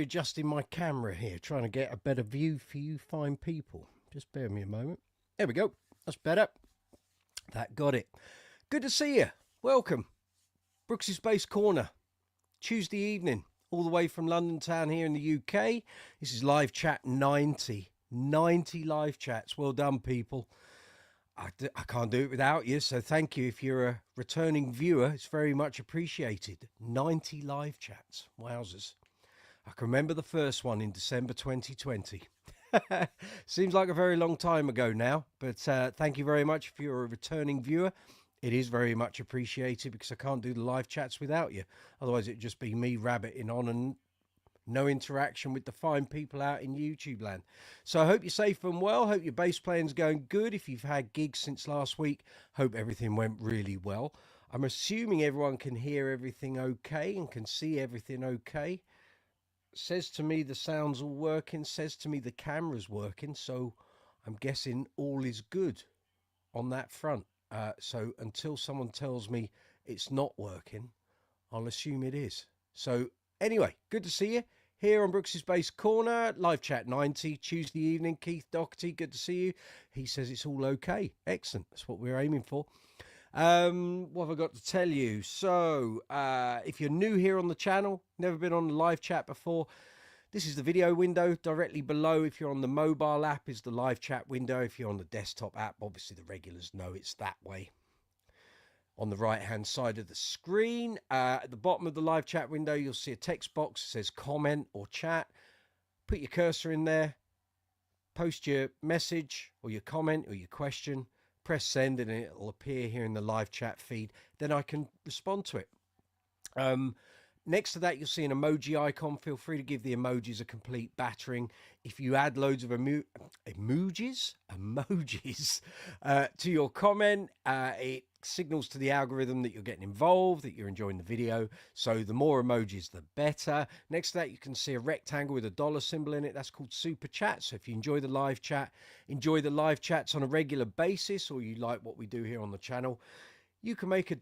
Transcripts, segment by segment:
readjusting my camera here, trying to get a better view for you fine people. Just bear me a moment. There we go. That's better. That got it. Good to see you. Welcome. Brooksy Space Corner. Tuesday evening, all the way from London town here in the UK. This is live chat 90. 90 live chats. Well done, people. I can't do it without you, so thank you. If you're a returning viewer, it's very much appreciated. 90 live chats. Wowzers. I can remember the first one in December 2020. Seems like a very long time ago now, but thank you very much if you're a returning viewer. It is very much appreciated because I can't do the live chats without you. Otherwise, it'd just be me rabbiting on and no interaction with the fine people out in YouTube land. So I hope you're safe and well. Hope your bass playing's going good. If you've had gigs since last week, hope everything went really well. I'm assuming everyone can hear everything okay and can see everything okay. Says to me the sound's all working, says to me the camera's working, so I'm guessing all is good on that front. So until someone tells me it's not working, I'll assume it is. So anyway, good to see you here on Brooksy Space Corner, live chat 90, Tuesday evening. Keith Doherty, good to see you. He says it's all okay. Excellent. That's what we're aiming for. What have I got to tell you? So if you're new here on the channel, never been on the live chat before, this is the video window. Directly below, if you're on the mobile app, is the live chat window. If you're on the desktop app, obviously the regulars know it's that way. On the right hand side of the screen, at the bottom of the live chat window, you'll see a text box that says comment or chat. Put your cursor in there, post your message or your comment or your question, press send, and it'll appear here in the live chat feed. Then I can respond to it. Next to that, you'll see an emoji icon. Feel free to give the emojis a complete battering. If you add loads of emojis to your comment, it signals to the algorithm that you're getting involved, that you're enjoying the video. So the more emojis, the better. Next to that, you can see a rectangle with a dollar symbol in it. That's called Super Chat. So if you enjoy the live chat, enjoy the live chats on a regular basis, or you like what we do here on the channel, you can make a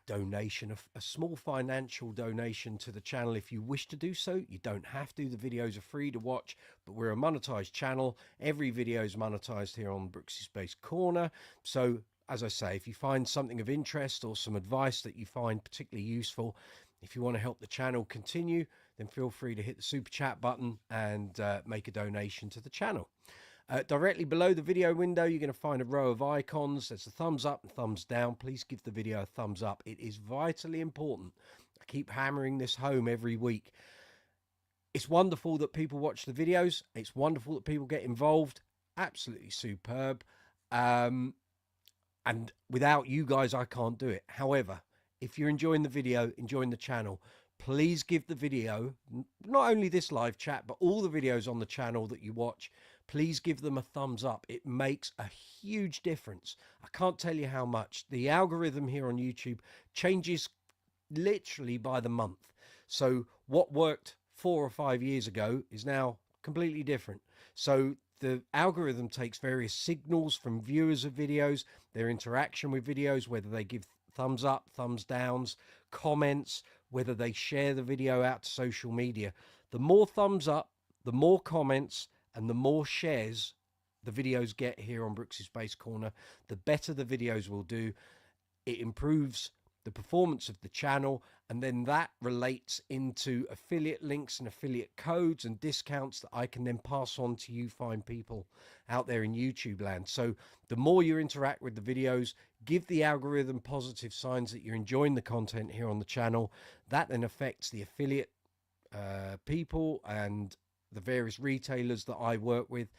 donation, a small financial donation to the channel if you wish to do so. You don't have to. The videos are free to watch, but we're a monetized channel. Every video is monetized here on Brooksy Space Corner. So as I say, if you find something of interest or some advice that you find particularly useful, if you want to help the channel continue, then feel free to hit the super chat button and make a donation to the channel. Directly below the video window, you're going to find a row of icons. There's a thumbs up and thumbs down. Please give the video a thumbs up. It is vitally important. I keep hammering this home every week. It's wonderful that people watch the videos. It's wonderful that people get involved. Absolutely superb. And without you guys, I can't do it. However, if you're enjoying the video, enjoying the channel, please give the video, not only this live chat, but all the videos on the channel that you watch, please give them a thumbs up. It makes a huge difference. I can't tell you how much. The algorithm here on YouTube changes literally by the month. So what worked 4 or 5 years ago is now completely different. So the algorithm takes various signals from viewers of videos, their interaction with videos, whether they give thumbs up, thumbs downs, comments, whether they share the video out to social media. The more thumbs up, the more comments, and the more shares the videos get here on Brooksy Space Corner, the better the videos will do. It improves the performance of the channel, and then that relates into affiliate links and affiliate codes and discounts that I can then pass on to you fine people out there in YouTube land. So the more you interact with the videos, give the algorithm positive signs that you're enjoying the content here on the channel. That then affects the affiliate people and the various retailers that I work with,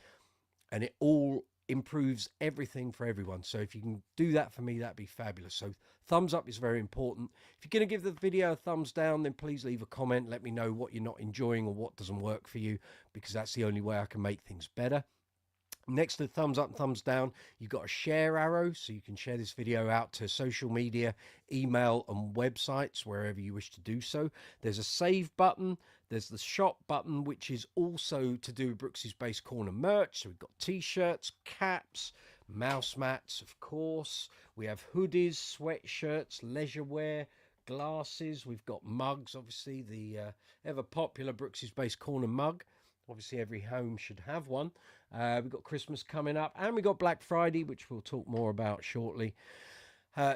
and it all improves everything for everyone. So if you can do that for me, that'd be fabulous. So thumbs up is very important. If you're going to give the video a thumbs down, then please leave a comment. Let me know what you're not enjoying or what doesn't work for you, because that's the only way I can make things better. Next to the thumbs up and thumbs down, you've got a share arrow, so you can share this video out to social media, email and websites, wherever you wish to do so. There's a save button. There's the shop button, which is also to do with Brooksy Space Corner merch. So we've got t-shirts, caps, mouse mats, of course. We have hoodies, sweatshirts, leisure wear, glasses, we've got mugs, obviously the ever popular Brooksy's Base Corner mug. Obviously every home should have one. We've got Christmas coming up, and we've got Black Friday, which we'll talk more about shortly.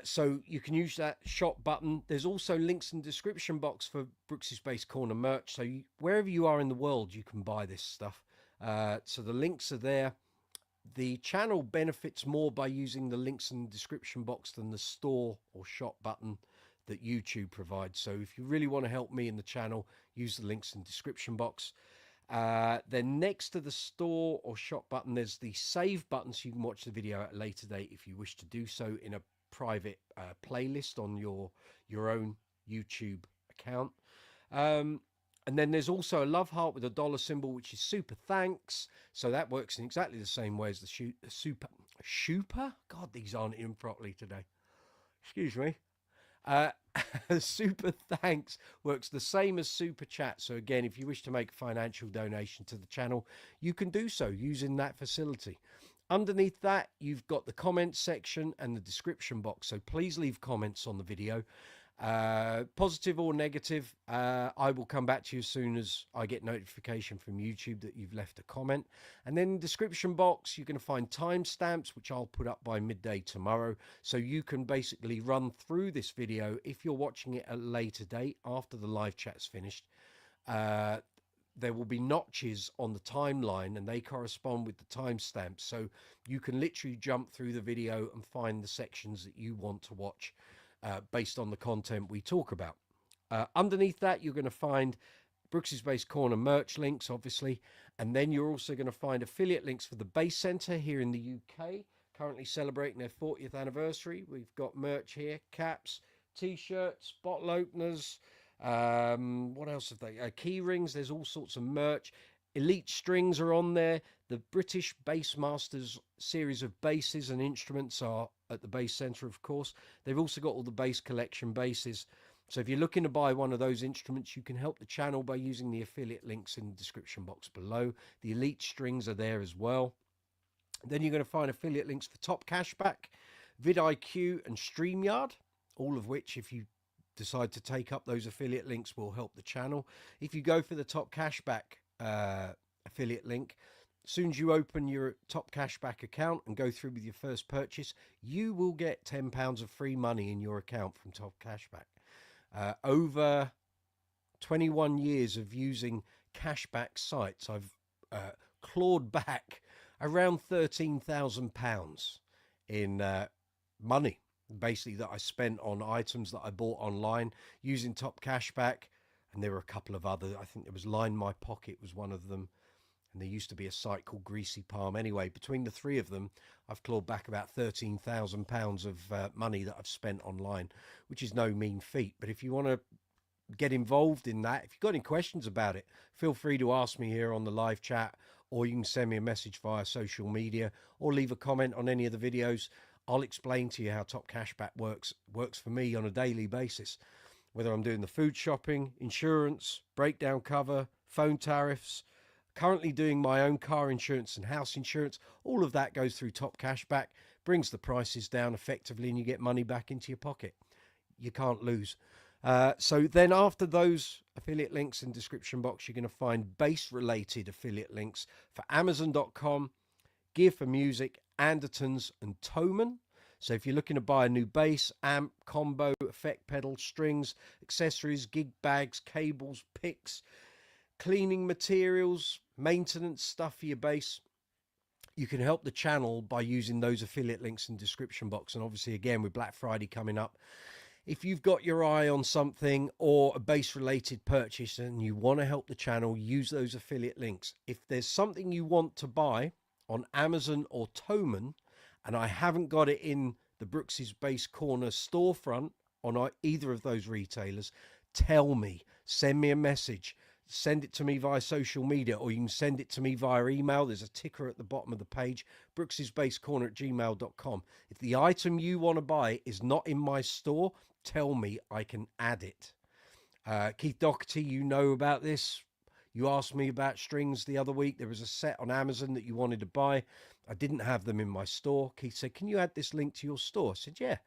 So you can use that shop button. There's also links in the description box for Brooksy's Base Corner merch. So wherever you are in the world, you can buy this stuff. So the links are there. The channel benefits more by using the links in the description box than the store or shop button that YouTube provides. So if you really want to help me in the channel, use the links in the description box. Then next to the store or shop button, there's the save button, so you can watch the video at a later date if you wish to do so in a private playlist on your own YouTube account. And then there's also a love heart with a dollar symbol, which is super thanks. So that works in exactly the same way as the super. God, these aren't in properly today. Excuse me. Super thanks works the same as super chat. So again, if you wish to make a financial donation to the channel, you can do so using that facility. Underneath that, you've got the comments section and the description box. So please leave comments on the video. Positive or negative, I will come back to you as soon as I get notification from YouTube that you've left a comment. And then in the description box, you're going to find timestamps, which I'll put up by midday tomorrow. So you can basically run through this video if you're watching it at a later date after the live chat's finished. There will be notches on the timeline and they correspond with the timestamps. So you can literally jump through the video and find the sections that you want to watch based on the content we talk about. Underneath that, you're going to find Brooksy's Base Corner merch links, obviously. And then you're also going to find affiliate links for the Base Centre here in the UK, currently celebrating their 40th anniversary. We've got merch here, caps, t-shirts, bottle openers. What else have they? Key rings. There's all sorts of merch. Elite strings are on there. The British Bass Masters series of basses and instruments are at the Bass Centre, of course. They've also got all the bass collection basses. So if you're looking to buy one of those instruments, you can help the channel by using the affiliate links in the description box below. The Elite strings are there as well. Then you're going to find affiliate links for Top Cashback, vidIQ and StreamYard, all of which, if you decide to take up those affiliate links, will help the channel. If you go for the Top Cashback affiliate link, as soon as you open your Top Cashback account and go through with your first purchase, you will get £10 of free money in your account from Top Cashback. Over 21 years of using cashback sites, I've clawed back around £13,000 in money, basically, that I spent on items that I bought online using Top Cashback. And there were a couple of other, I think there was Line My Pocket was one of them. And there used to be a site called Greasy Palm. Anyway, between the three of them, I've clawed back about £13,000 of money that I've spent online, which is no mean feat. But if you want to get involved in that, if you've got any questions about it, feel free to ask me here on the live chat, or you can send me a message via social media, or leave a comment on any of the videos. I'll explain to you how Top Cashback works for me on a daily basis. Whether I'm doing the food shopping, insurance, breakdown cover, phone tariffs, currently doing my own car insurance and house insurance, all of that goes through Top Cashback, brings the prices down effectively, and you get money back into your pocket. You can't lose. So then after those affiliate links in the description box, you're going to find bass-related affiliate links for Amazon.com, Gear for Music, Andertons, and Thomann. So if you're looking to buy a new bass, amp, combo, effect pedal, strings, accessories, gig bags, cables, picks, cleaning materials, maintenance stuff for your bass, you can help the channel by using those affiliate links in the description box. And obviously, again, with Black Friday coming up, if you've got your eye on something or a bass-related purchase and you want to help the channel, use those affiliate links. If there's something you want to buy on Amazon or Thomann, and I haven't got it in the Brooksy's Base Corner storefront on either of those retailers, tell me, send me a message, send it to me via social media, or you can send it to me via email. There's a ticker at the bottom of the page, brooksysbasecorner@gmail.com. If the item you want to buy is not in my store, tell me, I can add it. Keith Doherty, you know about this. You asked me about strings the other week. There was a set on Amazon that you wanted to buy. I didn't have them in my store. Keith said, can you add this link to your store? I said, yeah.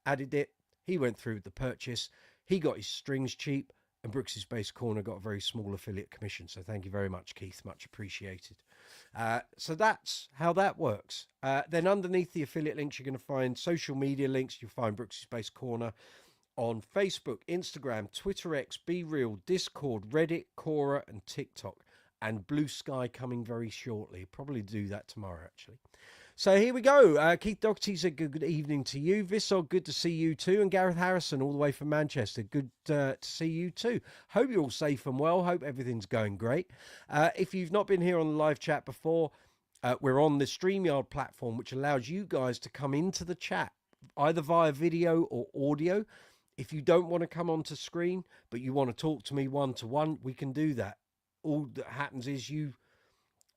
Added it. He went through the purchase. He got his strings cheap, and Brooksy's Space Corner got a very small affiliate commission. So thank you very much, Keith. Much appreciated. So that's how that works. Then underneath the affiliate links, you're going to find social media links. You'll find Brooksy's Space Corner on Facebook, Instagram, Twitter X, Be Real, Discord, Reddit, Quora, and TikTok. And Blue Sky coming very shortly. Probably do that tomorrow, actually. So here we go. Keith Doherty said good evening to you. Vissog, good to see you too. And Gareth Harrison, all the way from Manchester, good to see you too. Hope you're all safe and well. Hope everything's going great. If you've not been here on the live chat before, we're on the StreamYard platform, which allows you guys to come into the chat, either via video or audio. If you don't want to come onto screen, but you want to talk to me one-to-one, we can do that. All that happens is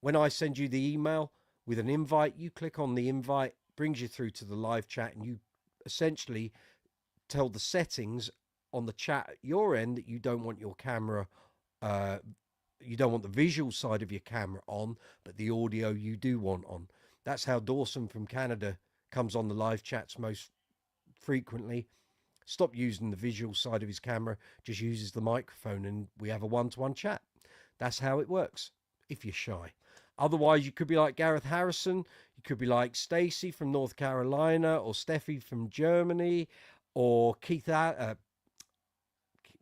when I send you the email with an invite, you click on the invite, brings you through to the live chat, and you essentially tell the settings on the chat at your end that you don't want your camera, you don't want the visual side of your camera on, but the audio you do want on. That's how Dawson from Canada comes on the live chats most frequently. Stop using the visual side of his camera, just uses the microphone, and we have a one-to-one chat. That's how it works, if you're shy. Otherwise, you could be like Gareth Harrison, you could be like Stacy from North Carolina, or Steffi from Germany, or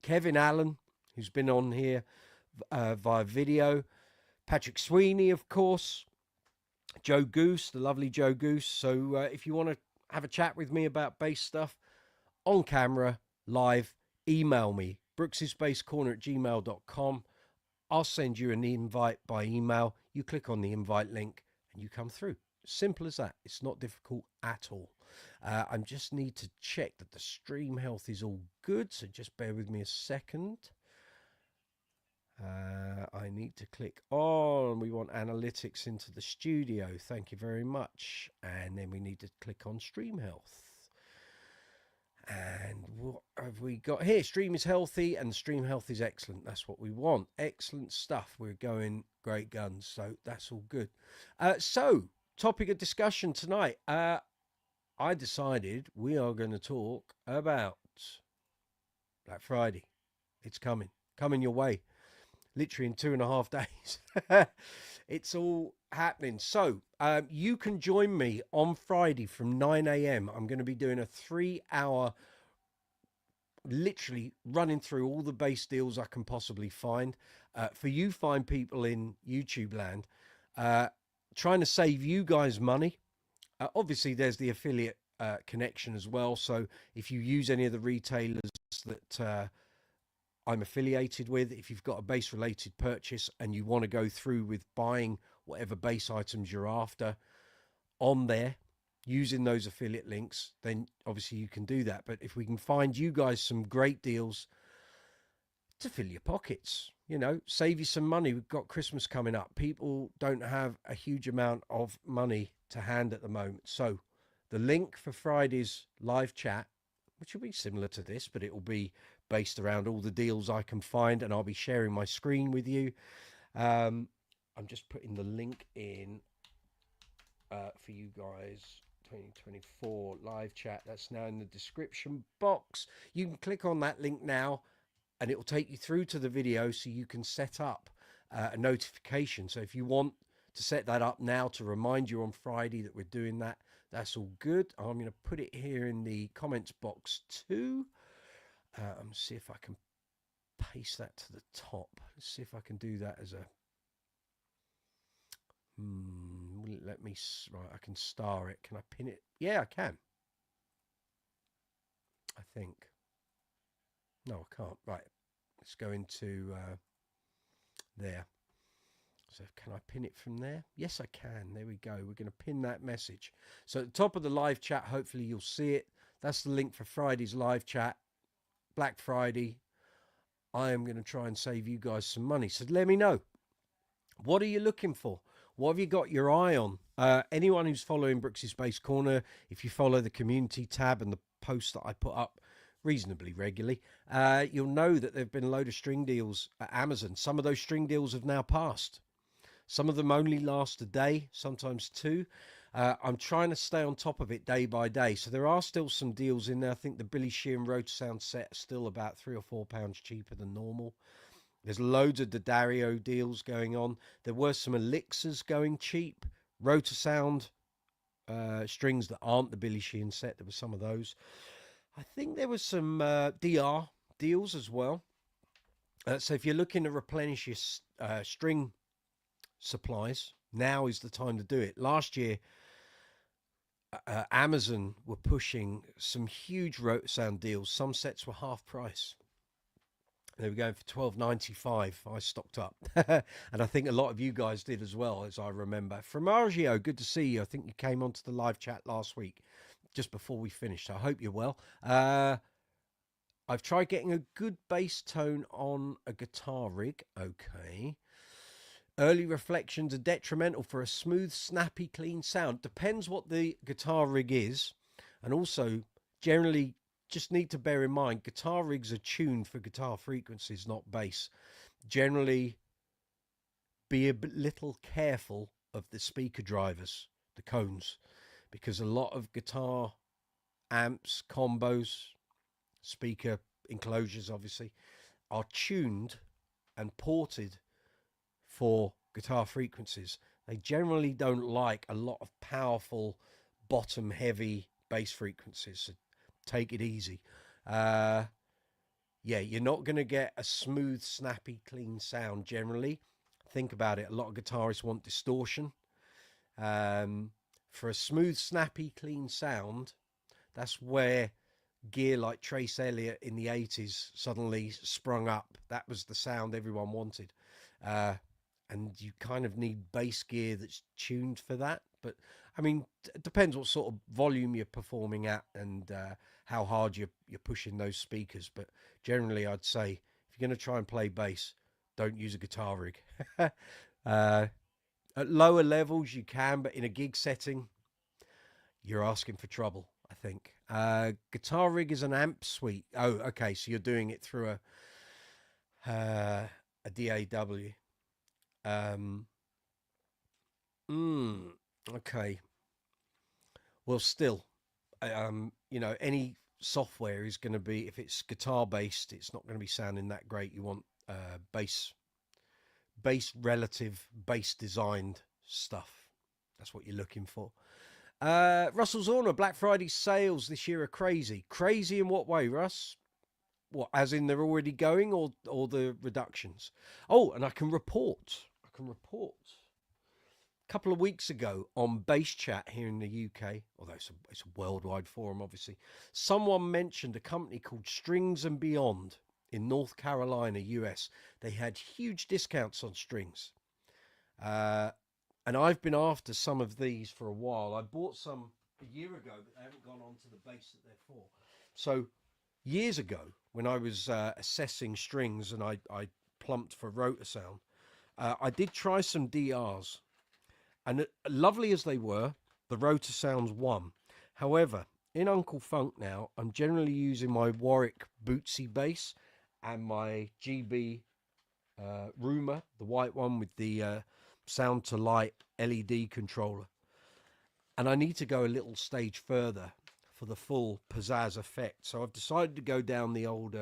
Kevin Allen, who's been on here via video, Patrick Sweeney, of course, Joe Goose, the lovely Joe Goose. So if you want to have a chat with me about bass stuff on camera, live, email me, brooksySpaceCorner@gmail.com. I'll send you an invite by email. You click on the invite link and you come through. Simple as that. It's not difficult at all. I just need to check that the stream health is all good. So just bear with me a second. I need to click on, we want analytics into the studio. Thank you very much. And then we need to click on stream health. And what have we got here? Stream is healthy and the stream health is excellent. That's what we want. Excellent stuff. We're going great guns. So that's all good. So topic of discussion tonight. I decided we are going to talk about Black Friday. It's coming your way. Literally in 2.5 days. It's all happening. So you can join me on Friday from 9 a.m. I'm going to be doing a 3-hour, literally running through all the base deals I can possibly find. For you fine people in YouTube land, trying to save you guys money. Obviously, there's the affiliate connection as well. So if you use any of the retailers that I'm affiliated with, if you've got a base related purchase and you want to go through with buying whatever base items you're after on there using those affiliate links, then obviously you can do that. But if we can find you guys some great deals to fill your pockets, you know, save you some money. We've got Christmas coming up. People don't have a huge amount of money to hand at the moment. So the link for Friday's live chat, which will be similar to this, but it will be based around all the deals I can find, and I'll be sharing my screen with you. I'm just putting the link in for you guys. 2024 live chat. That's now in the description box. You can click on that link now, and it will take you through to the video, so you can set up a notification. So if you want to set that up now to remind you on Friday that we're doing that, that's all good. I'm going to put it here in the comments box too. See if I can paste that to the top. Let's see if I can do that as a will it let me? Right, I can star it. Can I pin it? Yeah, I can. I think. No, I can't. Right, let's go into there. So can I pin it from there? Yes, I can. There we go. We're going to pin that message. So at the top of the live chat, hopefully you'll see it. That's the link for Friday's live chat. Black Friday. I am going to try and save you guys some money. So let me know. What are you looking for? What have you got your eye on? Anyone who's following Brooksy Space Corner, if you follow the community tab and the posts that I put up reasonably regularly, you'll know that there have been a load of string deals at Amazon. Some of those string deals have now passed. Some of them only last a day, sometimes two. I'm trying to stay on top of it day by day. So there are still some deals in there. I think the Billy Sheehan Rotosound set is still about £3 or £4 cheaper than normal. There's loads of the Dario deals going on. There were some elixirs going cheap. Rotosound strings that aren't the Billy Sheehan set. There were some of those. I think there was some DR deals as well. So if you're looking to replenish your string supplies, now is the time to do it. Last year, Amazon were pushing some huge Rotosound deals. Some sets were half price. They were going for $12.95. I stocked up, and I think a lot of you guys did as well, as I remember. Fromagio, good to see you. I think you came onto the live chat last week, just before we finished. I hope you're well. I've tried getting a good bass tone on a guitar rig. Okay. Early reflections are detrimental for a smooth, snappy, clean sound. Depends what the guitar rig is, and also generally just need to bear in mind guitar rigs are tuned for guitar frequencies, not bass. Generally, be a little careful of the speaker drivers, the cones, because a lot of guitar amps, combos, speaker enclosures obviously are tuned and ported for guitar frequencies. They generally don't like a lot of powerful bottom heavy bass frequencies, so take it easy. Yeah, you're not going to get a smooth, snappy, clean sound generally. Think about it. A lot of guitarists want distortion. For a smooth, snappy, clean sound, that's where gear like Trace Elliot in the 80s suddenly sprung up. That was the sound everyone wanted. And you kind of need bass gear that's tuned for that. But I mean, it depends what sort of volume you're performing at and how hard you're pushing those speakers. But generally, I'd say if you're going to try and play bass, don't use a guitar rig. At lower levels, you can, but in a gig setting, you're asking for trouble, I think. Guitar rig is an amp suite. Oh, okay. So you're doing it through a DAW. Okay. Well, still, any software is going to be, if it's guitar based, it's not going to be sounding that great. You want bass relative, bass designed stuff. That's what you're looking for. Russell Zorner, Black Friday sales this year are crazy. Crazy in what way, Russ? What, as in they're already going, or the reductions? Oh, and I can report. A couple of weeks ago on Bass Chat here in the UK, although it's a worldwide forum, obviously, someone mentioned a company called Strings and Beyond in North Carolina, US. They had huge discounts on strings. And I've been after some of these for a while. I bought some a year ago, but they haven't gone on to the base that they're for. So years ago, when I was assessing strings and I plumped for Rotosound, I did try some DRs. And lovely as they were, the Rotosounds won. However, in Uncle Funk now, I'm generally using my Warwick Brooksy bass and my GB Rumor, the white one with the sound to light LED controller. And I need to go a little stage further for the full pizzazz effect. So I've decided to go down the old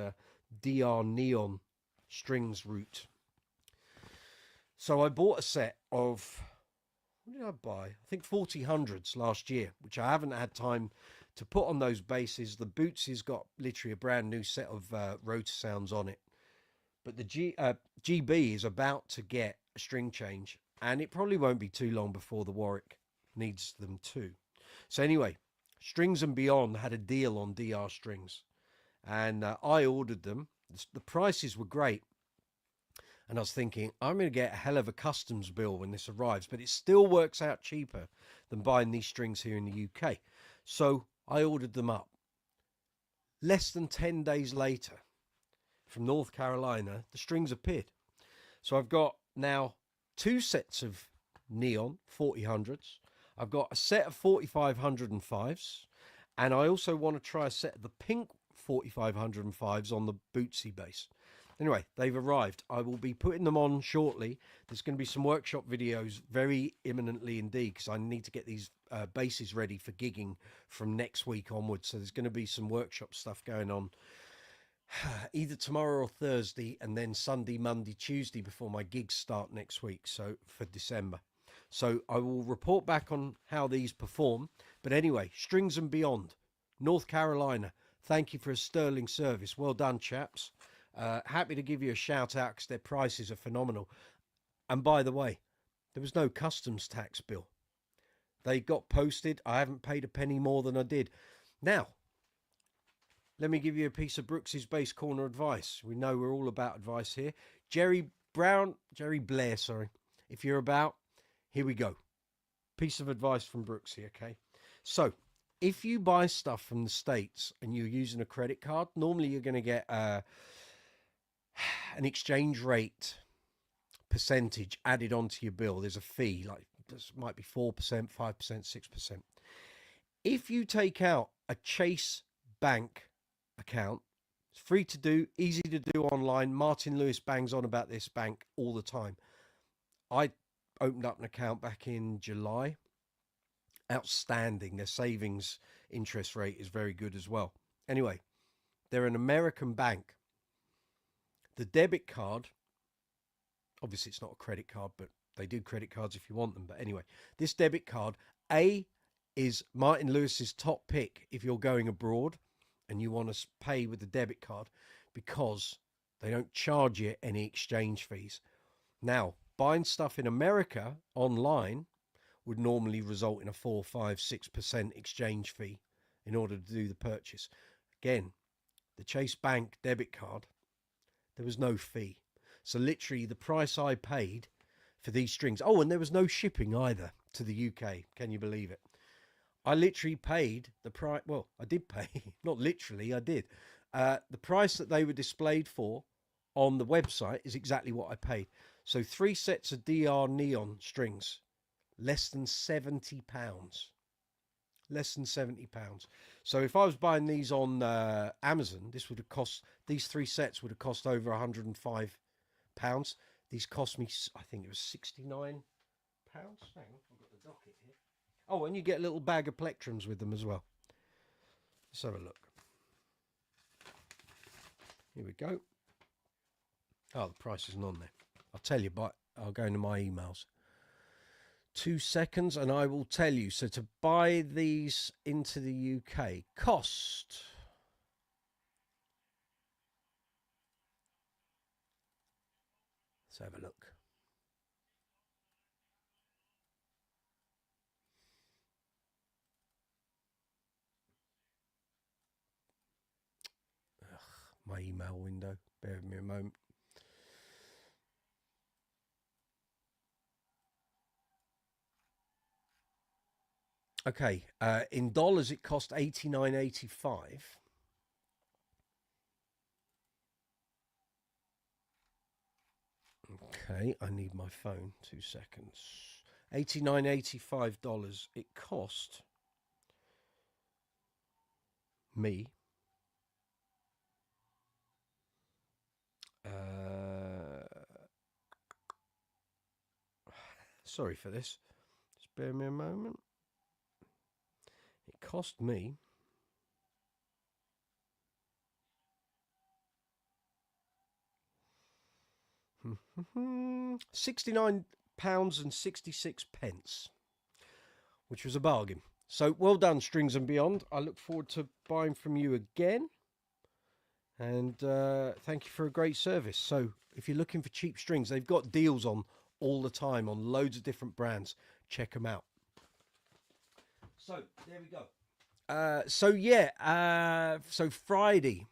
DR Neon strings route. So I bought a set of, what did I buy? I think 4000s last year, which I haven't had time to put on those basses. The Bootsy's got literally a brand new set of Rotosounds on it. But the GB is about to get a string change, and it probably won't be too long before the Warwick needs them too. So anyway, Strings and Beyond had a deal on DR strings, and I ordered them. The prices were great. And I was thinking, I'm going to get a hell of a customs bill when this arrives, but it still works out cheaper than buying these strings here in the UK. So I ordered them up. Less than 10 days later, from North Carolina, the strings appeared. So I've got now 2 sets of Neon 4000s. I've got a set of 4505s, and I also want to try a set of the pink 4505s on the Bootsy bass. Anyway, they've arrived. I will be putting them on shortly. There's going to be some workshop videos very imminently indeed, because I need to get these bases ready for gigging from next week onwards. So there's going to be some workshop stuff going on either tomorrow or Thursday, and then Sunday, Monday, Tuesday before my gigs start next week, so for December. So I will report back on how these perform. But anyway, Strings and Beyond, North Carolina, thank you for a sterling service. Well done, chaps. Happy to give you a shout out because their prices are phenomenal. And by the way, there was no customs tax bill. They got posted. I haven't paid a penny more than I did. Now, let me give you a piece of Brooksy's Base Corner advice. We know we're all about advice here. Jerry Blair, sorry. If you're about, here we go. Piece of advice from Brooksy, okay? So, if you buy stuff from the States and you're using a credit card, normally you're going to get an exchange rate percentage added onto your bill. There's a fee, like this might be 4%, 5%, 6%. If you take out a Chase Bank account, it's free to do, easy to do online. Martin Lewis bangs on about this bank all the time. I opened up an account back in July. Outstanding. Their savings interest rate is very good as well. Anyway, they're an American bank. The debit card, obviously it's not a credit card, but they do credit cards if you want them. But anyway, this debit card, is Martin Lewis's top pick if you're going abroad and you want to pay with the debit card, because they don't charge you any exchange fees. Now, buying stuff in America online would normally result in a 4, 5, 6% exchange fee in order to do the purchase. Again, the Chase Bank debit card, there was no fee. So literally the price I paid for these strings. Oh, and there was no shipping either to the UK. Can you believe it? I literally paid the price. Well, I did pay, not literally, I did. The price that they were displayed for on the website is exactly what I paid. So 3 sets of DR neon strings, less than £70. Less than £70. So if I was buying these on Amazon, this would have cost, these 3 sets would have cost over £105. These cost me, I think it was £69. Hang on, I've got the docket here. Oh, and you get a little bag of plectrums with them as well. Let's have a look. Here we go. Oh, the price isn't on there. I'll tell you, but I'll go into my emails. 2 seconds and I will tell you. So to buy these into the UK cost, let's have a look. My email window, bear with me a moment. Okay, in dollars it cost $89.85. Okay, I need my phone. 2 seconds. $89.85 it cost me. Sorry for this. Just bear me a moment. It cost me £69.66, which was a bargain. So well done, Strings and Beyond. I look forward to buying from you again. And thank you for a great service. So if you're looking for cheap strings, they've got deals on all the time on loads of different brands. Check them out. So there we go. So Friday,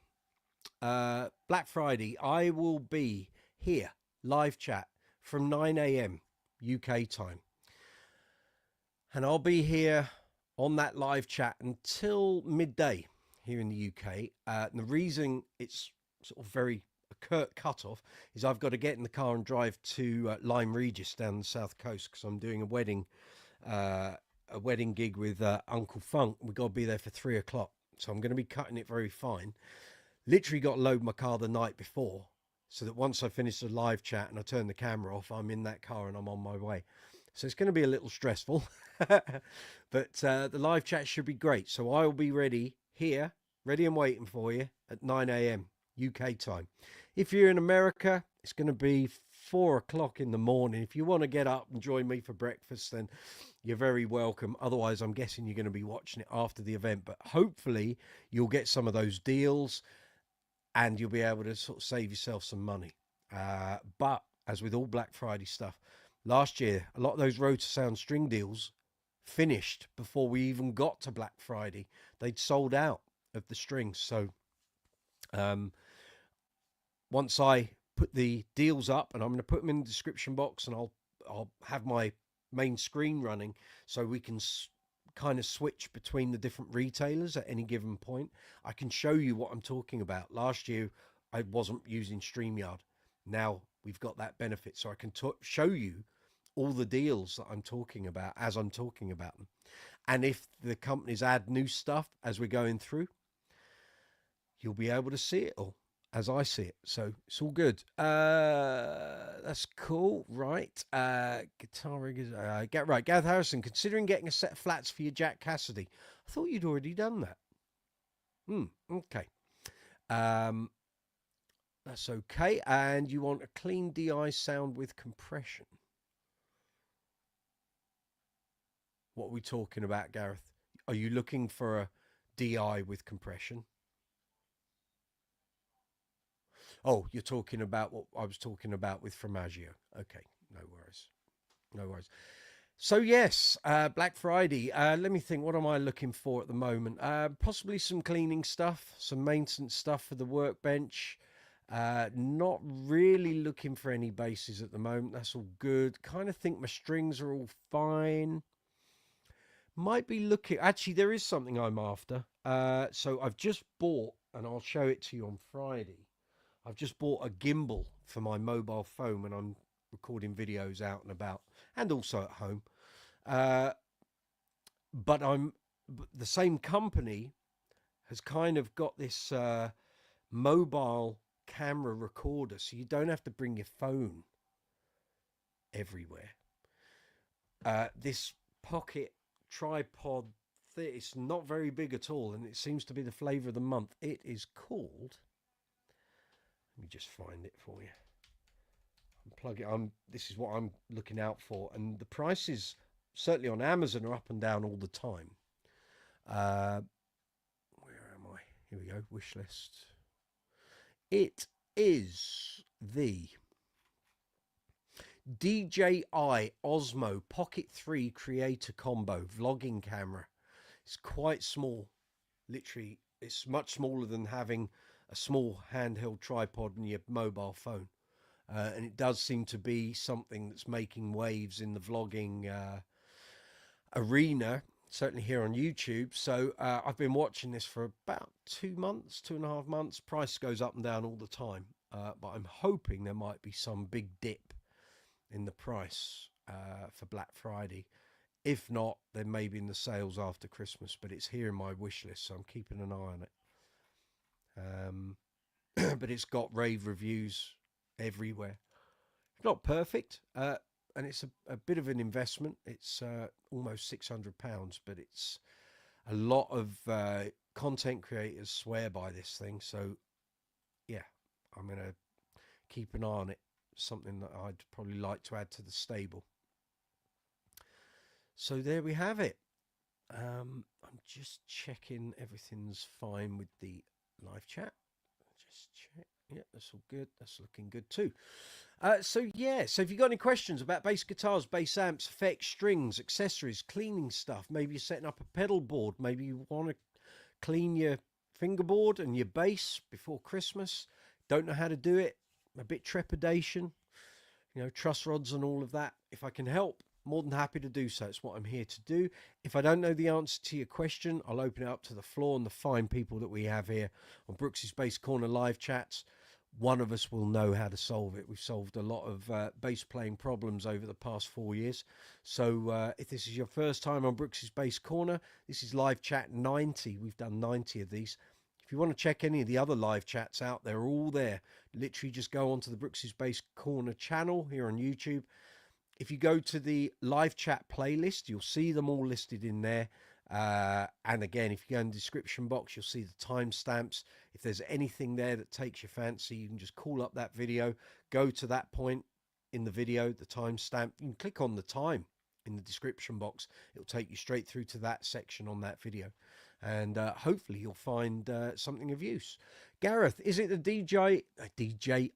Black Friday, I will be here, live chat from 9 a.m. UK time. And I'll be here on that live chat until midday here in the UK. And the reason it's sort of very a curt cut-off is I've got to get in the car and drive to Lyme Regis down the south coast, because I'm doing a wedding gig with Uncle Funk. We've got to be there for 3 o'clock. So I'm going to be cutting it very fine. Literally got to load my car the night before so that once I finish the live chat and I turn the camera off, I'm in that car and I'm on my way. So it's going to be a little stressful, but the live chat should be great. So I'll be ready here, ready and waiting for you at 9 a.m. UK time. If you're in America, it's going to be 4 o'clock in the morning. If you want to get up and join me for breakfast, then you're very welcome. Otherwise, I'm guessing you're going to be watching it after the event, but hopefully you'll get some of those deals and you'll be able to sort of save yourself some money. But as with all Black Friday stuff, last year, a lot of those Rotor Sound string deals finished before we even got to Black Friday. They'd sold out of the strings. So once I put the deals up, and I'm going to put them in the description box, and I'll have my main screen running so we can kind of switch between the different retailers at any given point. I can show you what I'm talking about. Last year, I wasn't using StreamYard. Now we've got that benefit, so I can show you all the deals that I'm talking about as I'm talking about them. And if the companies add new stuff as we're going through, you'll be able to see it all as I see it. So it's all good. That's cool. Right. Guitar riggers. Right. Gareth Harrison, considering getting a set of flats for your Jack Cassidy. I thought you'd already done that. Okay. That's okay. And you want a clean DI sound with compression. What are we talking about, Gareth? Are you looking for a DI with compression? Oh, you're talking about what I was talking about with Formaggio. Okay, no worries. No worries. So yes, Black Friday. Let me think. What am I looking for at the moment? Possibly some cleaning stuff, some maintenance stuff for the workbench. Not really looking for any basses at the moment. That's all good. Kind of think my strings are all fine. Might be looking. Actually, there is something I'm after. So I've just bought, and I'll show it to you on Friday. I've just bought a gimbal for my mobile phone when I'm recording videos out and about, and also at home. But the same company has kind of got this mobile camera recorder, so you don't have to bring your phone everywhere. This pocket tripod, it's not very big at all, and it seems to be the flavor of the month. It is called, let me just find it for you. This is what I'm looking out for, and the prices certainly on Amazon are up and down all the time. Where am I? Here we go. Wish list. It is the DJI Osmo Pocket 3 Creator Combo vlogging camera. It's quite small. Literally, it's much smaller than having a small handheld tripod in your mobile phone. And it does seem to be something that's making waves in the vlogging arena, certainly here on YouTube. So I've been watching this for about 2 months, 2.5 months. Price goes up and down all the time. But I'm hoping there might be some big dip in the price for Black Friday. If not, then maybe in the sales after Christmas. But it's here in my wish list, so I'm keeping an eye on it. But it's got rave reviews everywhere. It's not perfect, and it's a bit of an investment. It's almost £600, but it's a lot of content creators swear by this thing. So yeah, I'm going to keep an eye on it. Something that I'd probably like to add to the stable. So there we have it. I'm just checking everything's fine with the live chat. Just check. Yeah, that's all good. That's looking good too. So if you've got any questions about bass guitars, bass amps, effects, strings, accessories, cleaning stuff, maybe you're setting up a pedal board, maybe you want to clean your fingerboard and your bass before Christmas, don't know how to do it, a bit trepidation, truss rods and all of that. If I can help, more than happy to do so. It's what I'm here to do. If I don't know the answer to your question, I'll open it up to the floor and the fine people that we have here on Brooksy's Bass Corner live chats. One of us will know how to solve it. We've solved a lot of bass playing problems over the past 4 years. So if this is your first time on Brooksy's Bass Corner, this is live chat 90. We've done 90 of these. If you want to check any of the other live chats out, they're all there. Literally just go onto the Brooksy's Base Corner channel here on YouTube. If you go to the live chat playlist, you'll see them all listed in there. And again, if you go in the description box, you'll see the timestamps. If there's anything there that takes your fancy, you can just call up that video, go to that point in the video, the timestamp. You can click on the time in the description box. It'll take you straight through to that section on that video. And hopefully you'll find something of use. Gareth, is it the DJI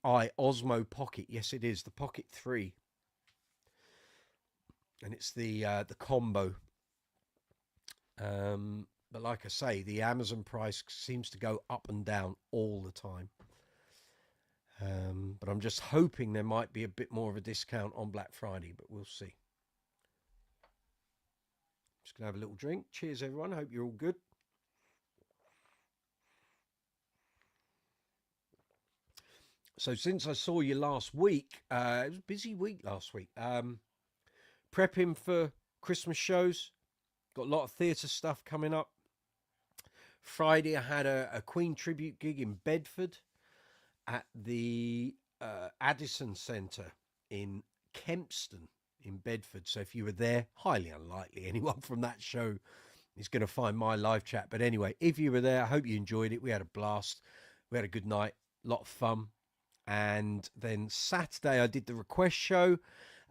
Osmo Pocket? Yes, it is. The Pocket 3. And it's the combo. But like I say, the Amazon price seems to go up and down all the time. But I'm just hoping there might be a bit more of a discount on Black Friday, but we'll see. Just going to have a little drink. Cheers, everyone. Hope you're all good. So since I saw you last week, it was a busy week last week. Prepping for Christmas shows. Got a lot of theatre stuff coming up. Friday, I had a Queen tribute gig in Bedford at the Addison Centre in Kempston in Bedford. So if you were there, highly unlikely anyone from that show is going to find my live chat. But anyway, if you were there, I hope you enjoyed it. We had a blast. We had a good night, a lot of fun. And then Saturday, I did the request show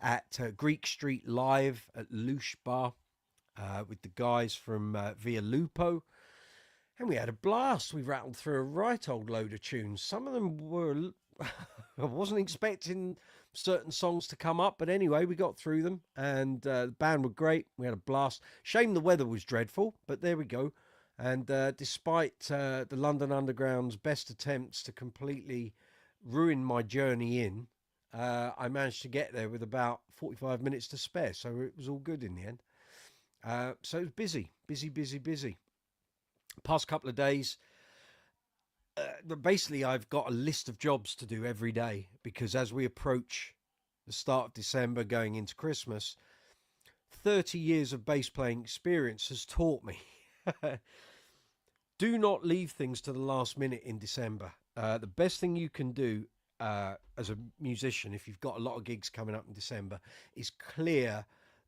at Greek Street Live at Loosh Bar with the guys from Via Lupo. And we had a blast. We rattled through a right old load of tunes. Some of them were... I wasn't expecting certain songs to come up, but anyway, we got through them. And the band were great. We had a blast. Shame the weather was dreadful, but there we go. And despite the London Underground's best attempts to completely ruin my journey in, I managed to get there with about 45 minutes to spare, so it was all good in the end. So it was busy. Past couple of days, basically I've got a list of jobs to do every day, because as we approach the start of December going into Christmas, 30 years of bass playing experience has taught me do not leave things to the last minute in December. The best thing you can do as a musician, if you've got a lot of gigs coming up in December, is clear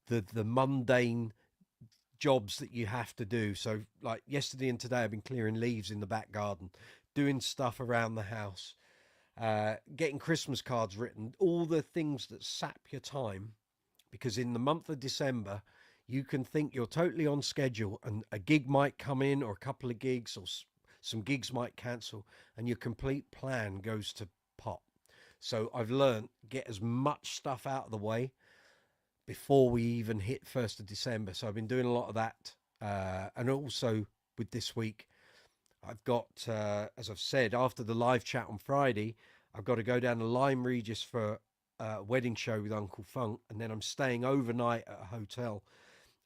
the mundane jobs that you have to do. So like yesterday and today, I've been clearing leaves in the back garden, doing stuff around the house, getting Christmas cards written, all the things that sap your time, because in the month of December, you can think you're totally on schedule and a gig might come in, or a couple of gigs, or some gigs might cancel, and your complete plan goes to pot. So I've learned, get as much stuff out of the way before we even hit 1st of December. So I've been doing a lot of that. And also with this week, I've got, as I've said, after the live chat on Friday, I've got to go down to Lyme Regis for a wedding show with Uncle Funk. And then I'm staying overnight at a hotel,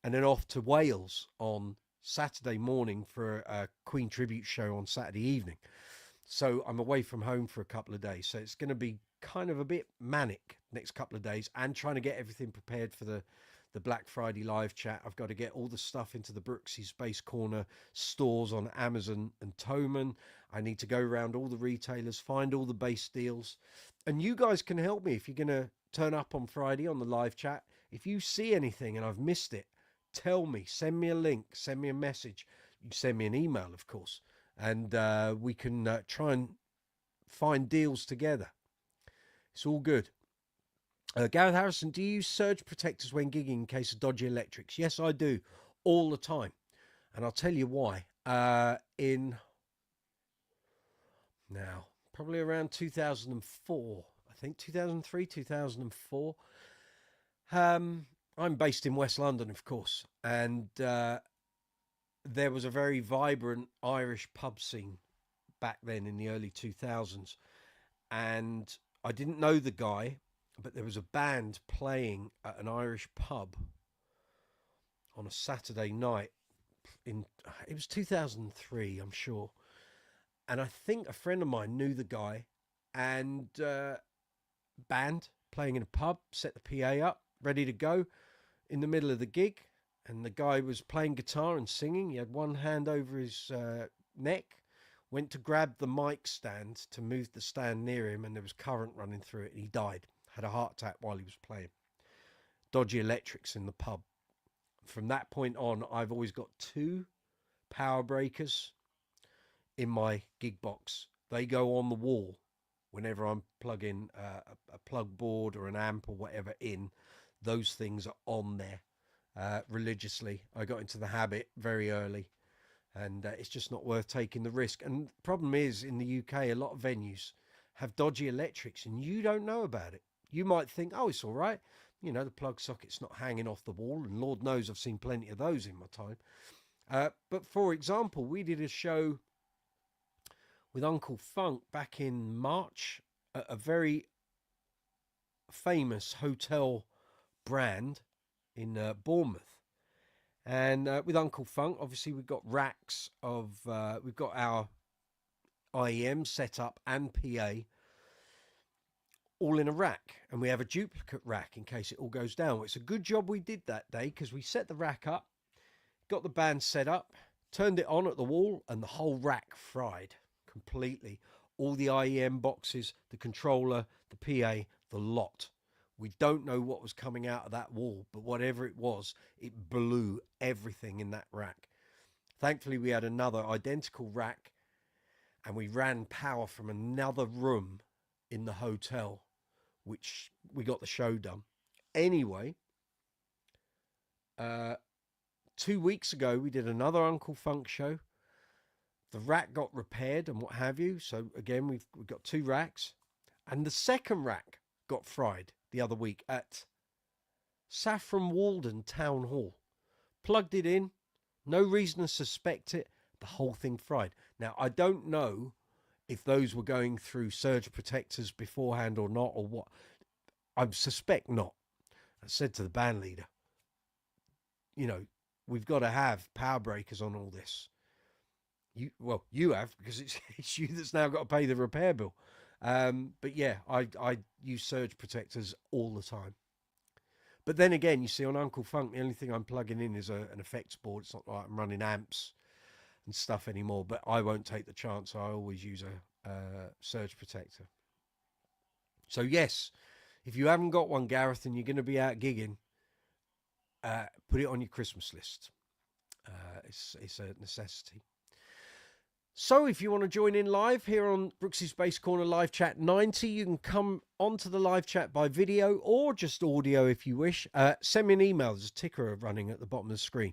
and then off to Wales on Saturday morning for a Queen tribute show on Saturday evening. So I'm away from home for a couple of days. So it's going to be kind of a bit manic next couple of days, and trying to get everything prepared for the Black Friday live chat. I've got to get all the stuff into the Brooksy's Base Corner stores on Amazon and Thomann. I need to go around all the retailers, find all the base deals. And you guys can help me if you're going to turn up on Friday on the live chat. If you see anything and I've missed it, tell me, send me a link, send me a message. You send me an email, of course, and we can try and find deals together. It's all good. Gareth Harrison, do you use surge protectors when gigging in case of dodgy electrics? Yes, I do, all the time. And I'll tell you why. Now, probably around 2004, I think 2003, 2004. I'm based in West London, of course, and there was a very vibrant Irish pub scene back then in the early 2000s. And I didn't know the guy, but there was a band playing at an Irish pub on a Saturday night. It was 2003, I'm sure. And I think a friend of mine knew the guy, and band playing in a pub, set the PA up, ready to go in the middle of the gig. And the guy was playing guitar and singing. He had one hand over his neck, went to grab the mic stand to move the stand near him, and there was current running through it, and he died. Had a heart attack while he was playing. Dodgy electrics in the pub. From that point on, I've always got 2 power breakers in my gig box. They go on the wall whenever I'm plugging a plug board or an amp or whatever in. Those things are on there religiously. I got into the habit very early, and it's just not worth taking the risk. And the problem is, in the UK, a lot of venues have dodgy electrics and you don't know about it. You might think, oh, it's all right. You know, the plug socket's not hanging off the wall, and Lord knows I've seen plenty of those in my time. But for example, we did a show with Uncle Funk back in March at a very famous hotel brand in Bournemouth. And with Uncle Funk, obviously we've got racks of, we've got our IEM set up and PA all in a rack, and we have a duplicate rack in case it all goes down. Well, it's a good job we did that day, because we set the rack up, got the band set up, turned it on at the wall, and the whole rack fried completely. All the IEM boxes, the controller, the PA, the lot. We don't know what was coming out of that wall, but whatever it was, it blew everything in that rack. Thankfully, we had another identical rack, and we ran power from another room in the hotel, which we got the show done. Anyway, 2 weeks ago, we did another Uncle Funk show. The rack got repaired and what have you. So again, we've got 2 racks, and the second rack got fried the other week at Saffron Walden Town Hall. Plugged it in, no reason to suspect it. The whole thing fried. Now, I don't know if those were going through surge protectors beforehand or not, or what. I suspect not. I said to the band leader, you know, we've got to have power breakers on all this. You have, because it's you that's now got to pay the repair bill. But yeah, I use surge protectors all the time. But then again, you see, on Uncle Funk, the only thing I'm plugging in is an effects board. It's not like I'm running amps and stuff anymore, but I won't take the chance. I always use a surge protector. So yes, if you haven't got one, Gareth, and you're going to be out gigging, put it on your Christmas list. It's a necessity. So if you want to join in live here on Brooksy's Bass Corner Live Chat 90, you can come onto the live chat by video or just audio if you wish. Send me an email. There's a ticker running at the bottom of the screen.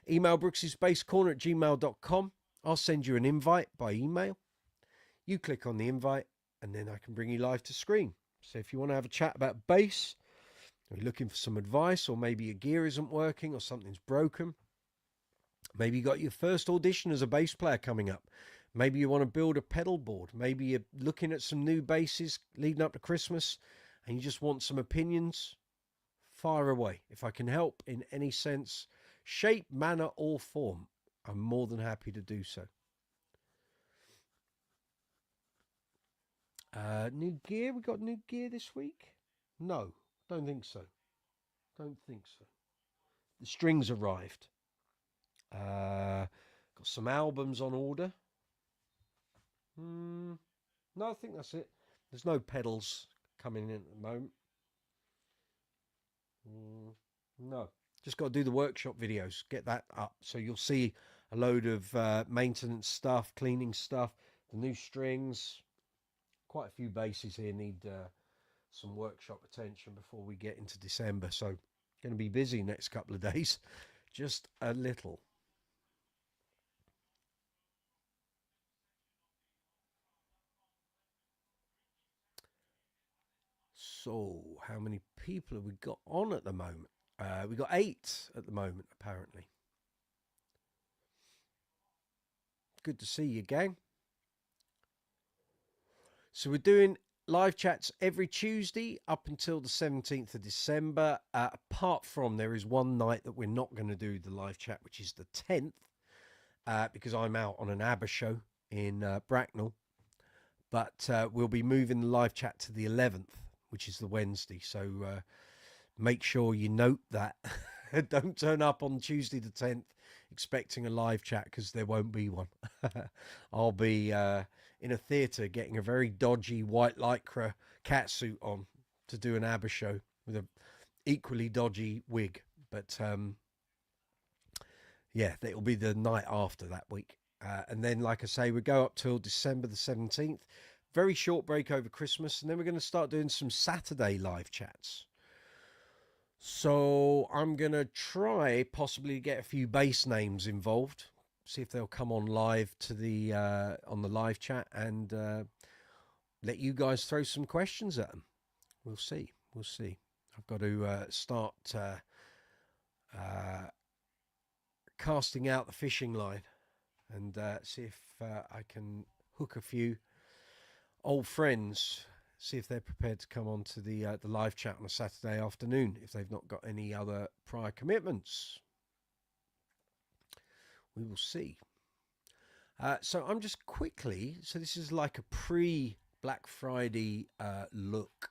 Email brooksysbasscorner@gmail.com. I'll send you an invite by email. You click on the invite, and then I can bring you live to screen. So if you want to have a chat about bass, or you're looking for some advice, or maybe your gear isn't working or something's broken, maybe you got your first audition as a bass player coming up, maybe you want to build a pedal board, maybe you're looking at some new basses leading up to Christmas and you just want some opinions, fire away. If I can help in any sense, shape, manner or form, I'm more than happy to do so. New gear? We got new gear this week? No, don't think so. Don't think so. The strings arrived. Got some albums on order. No, I think that's it. There's no pedals coming in at the moment. No, just got to do the workshop videos, get that up. So you'll see a load of maintenance stuff, cleaning stuff, the new strings. Quite a few basses here need some workshop attention before we get into December. So going to be busy next couple of days, just a little. So how many people have we got on at the moment? We got 8 at the moment, apparently. Good to see you, gang. So we're doing live chats every Tuesday up until the 17th of December. Apart from, there is one night that we're not going to do the live chat, which is the 10th, because I'm out on an ABBA show in Bracknell. But we'll be moving the live chat to the 11th, which is the Wednesday. So make sure you note that Don't turn up on Tuesday the 10th expecting a live chat, because there won't be one. I'll be in a theatre getting a very dodgy white lycra cat suit on to do an ABBA show with a equally dodgy wig. But yeah, it'll be the night after that week. And then, like I say, we go up till December the 17th. Very short break over Christmas. And then we're going to start doing some Saturday live chats. So I'm going to try possibly get a few base names involved. See if they'll come on live to the on the live chat, and let you guys throw some questions at them. We'll see. We'll see. I've got to start casting out the fishing line and see if I can hook a few old friends, see if they're prepared to come on to the live chat on a Saturday afternoon if they've not got any other prior commitments. We will see. So I'm just quickly, so this is like a pre-Black Friday look.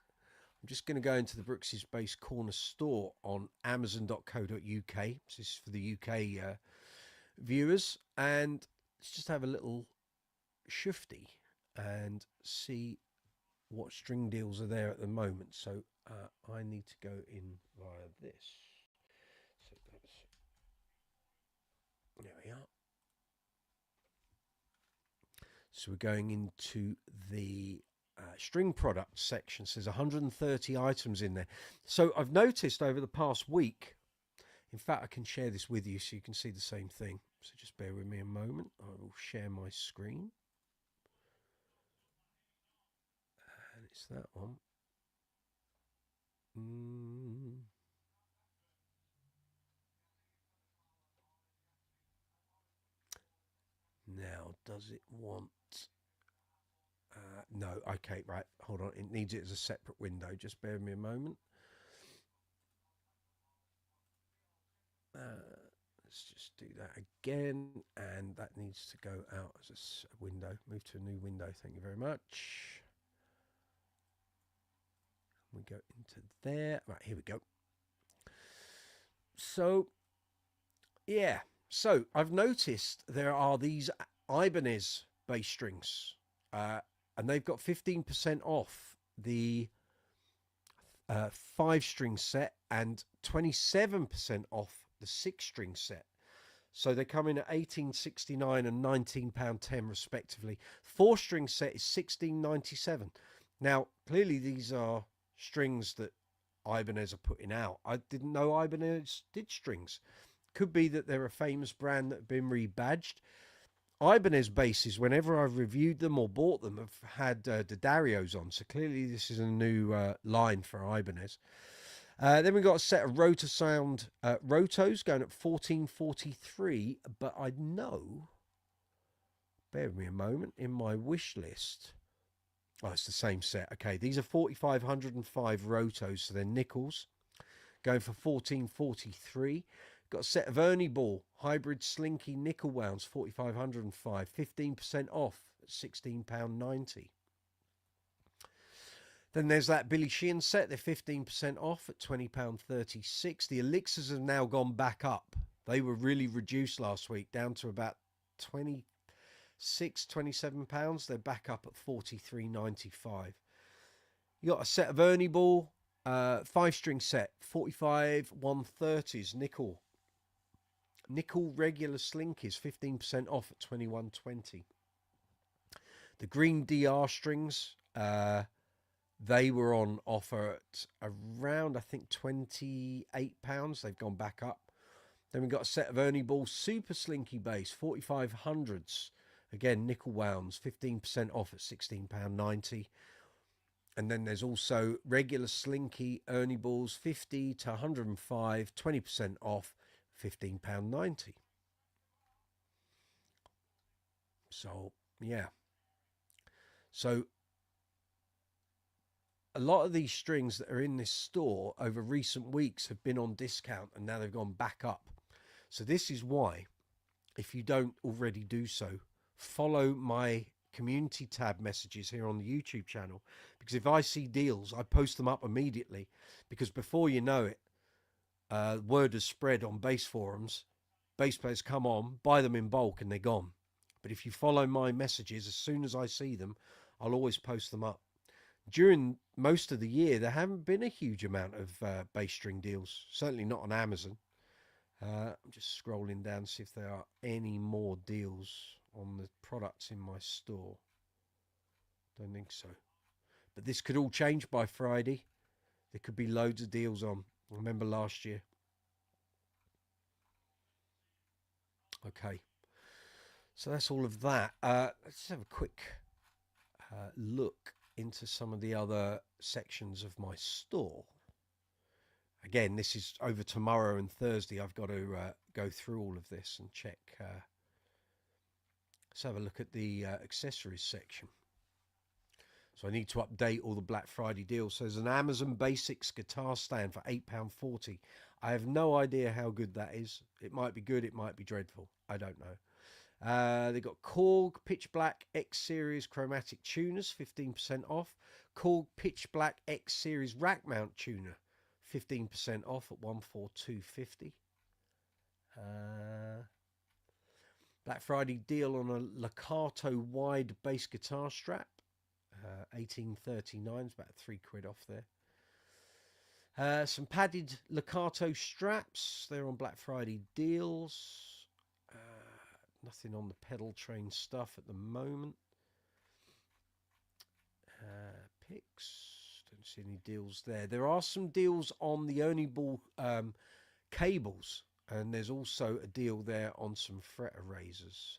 I'm just going to go into the Brooksy's Base Corner store on amazon.co.uk. This is for the UK viewers. And let's just have a little shifty and see what string deals are there at the moment. So I need to go in via this. So there we are. So we're going into the string products section. So there's 130 items in there. So I've noticed over the past week, in fact, I can share this with you so you can see the same thing. So just bear with me a moment. I will share my screen. And it's that one. Now, does it want... no, okay, right, hold on. It needs it as a separate window. Just bear with me a moment. Let's just do that again, and that needs to go out as a window. Move to a new window. Thank you very much. We go into there. Right, here we go. So, yeah. So, I've noticed there are these Ibanez bass strings, and they've got 15% off the 5-string set and 27% off the 6-string set. So they come in at £18.69 and £19.10 respectively. 4-string set is £16.97. Now, clearly these are strings that Ibanez are putting out. I didn't know Ibanez did strings. Could be that they're a famous brand that have been rebadged. Ibanez basses, whenever I've reviewed them or bought them, have had Darios on. So clearly this is a new line for Ibanez. Then we've got a set of Rotosound Rotos going at $14.43. But I know, bear with me a moment, in my wish list. Oh, it's the same set. Okay, these are 4,505 Rotos, so they're nickels, going for $14.43. Got a set of Ernie Ball hybrid slinky nickel wounds, 4,505, 15% off at £16.90. Then there's that Billy Sheehan set. They're 15% off at £20.36. The elixirs have now gone back up. They were really reduced last week, down to about £26, £27. They're back up at $43.95. You got a set of Ernie Ball, 5-string set, 45 130s, nickel. Nickel regular slinkies, 15% off at £21.20. The green DR strings, they were on offer at around, I think, £28. They've gone back up. Then we've got a set of Ernie Ball Super Slinky Bass, 4500s. Again, nickel wounds, 15% off at £16.90. And then there's also regular Slinky Ernie Balls, 50 to 105, 20% off, £15.90. So, yeah. So, a lot of these strings that are in this store over recent weeks have been on discount, and now they've gone back up. So this is why, if you don't already do so, follow my community tab messages here on the YouTube channel, because if I see deals, I post them up immediately, because before you know it, word has spread on bass forums. Bass players come on, buy them in bulk, and they're gone. But if you follow my messages, as soon as I see them, I'll always post them up. During most of the year, there haven't been a huge amount of bass string deals, certainly not on Amazon. I'm just scrolling down to see if there are any more deals on the products in my store. Don't think so. But this could all change by Friday. There could be loads of deals on. I remember last year. Okay. So that's all of that. Let's just have a quick look into some of the other sections of my store. Again, this is over tomorrow and Thursday. I've got to go through all of this and check. Let's have a look at the accessories section. So I need to update all the Black Friday deals. So there's an Amazon Basics guitar stand for £8.40. I have no idea how good that is. It might be good. It might be dreadful. I don't know. They've got Korg Pitch Black X Series chromatic tuners, 15% off. Korg Pitch Black X Series rack mount tuner, 15% off at 142.50. Black Friday deal on a Laccato wide bass guitar strap, 18.39. It's about £3 off there. Some padded Laccato straps. They're on Black Friday deals. Nothing on the pedal train stuff at the moment. Picks. Don't see any deals there. There are some deals on the Ernie Ball cables. And there's also a deal there on some fret erasers.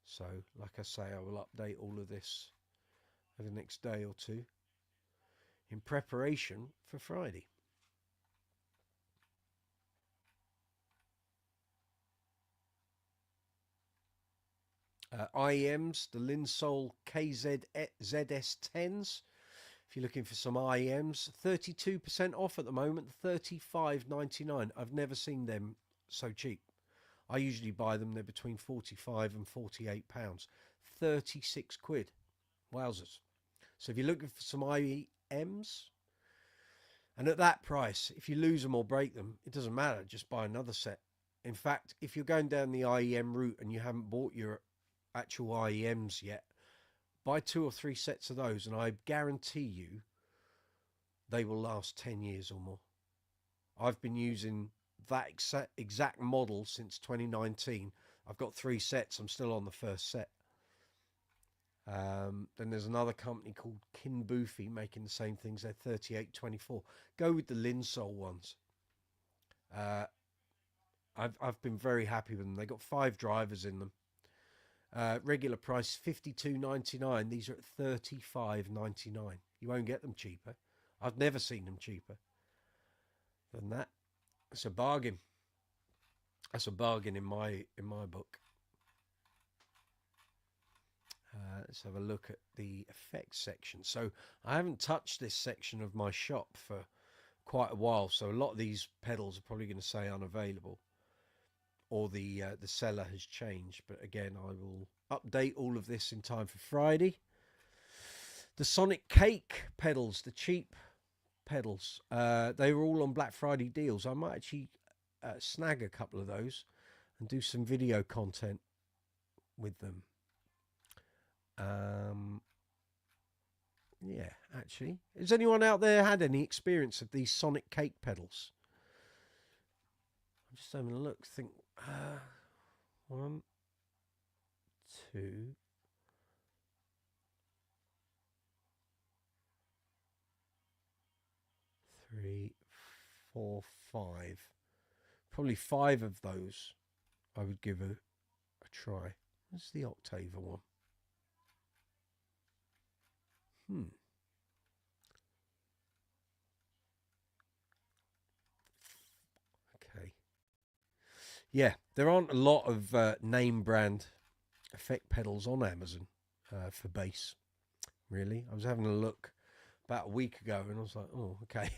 So, like I say, I will update all of this over the next day or two in preparation for Friday. IEMs, the Linsol KZ ZS10s. If you're looking for some IEMs, 32% off at the moment, $35.99. I've never seen them so cheap. I usually buy them, they're between £45 and £48. 36 quid. Wowzers. So if you're looking for some IEMs, and at that price, if you lose them or break them, it doesn't matter, just buy another set. In fact, if you're going down the IEM route and you haven't bought your actual IEMs yet, buy 2 or 3 sets of those, and I guarantee you they will last 10 years or more. I've been using that exact model since 2019. I've got 3 sets. I'm still on the first set. Then there's another company called Kinboofy making the same things. They're 38.24. Go with the Linsol ones. I've been very happy with them. They got 5 drivers in them. Regular price $52.99. These are at $35.99. You won't get them cheaper. I've never seen them cheaper than that. It's a bargain. That's a bargain in my book. Let's have a look at the effects section. So I haven't touched this section of my shop for quite a while. So a lot of these pedals are probably going to say unavailable, or the seller has changed. But again, I will update all of this in time for Friday. The Sonic Cake pedals, the cheap pedals, they were all on Black Friday deals. I might actually snag a couple of those and do some video content with them. Yeah, actually, has anyone out there had any experience of these Sonic Cake pedals? I'm just having a look. Think 1, 2, 3, 4, 5. Probably 5 of those I would give a try. What's the Octaver one? Okay. Yeah, there aren't a lot of name brand effect pedals on Amazon for bass, really. I was having a look about a week ago and I was like, oh, okay.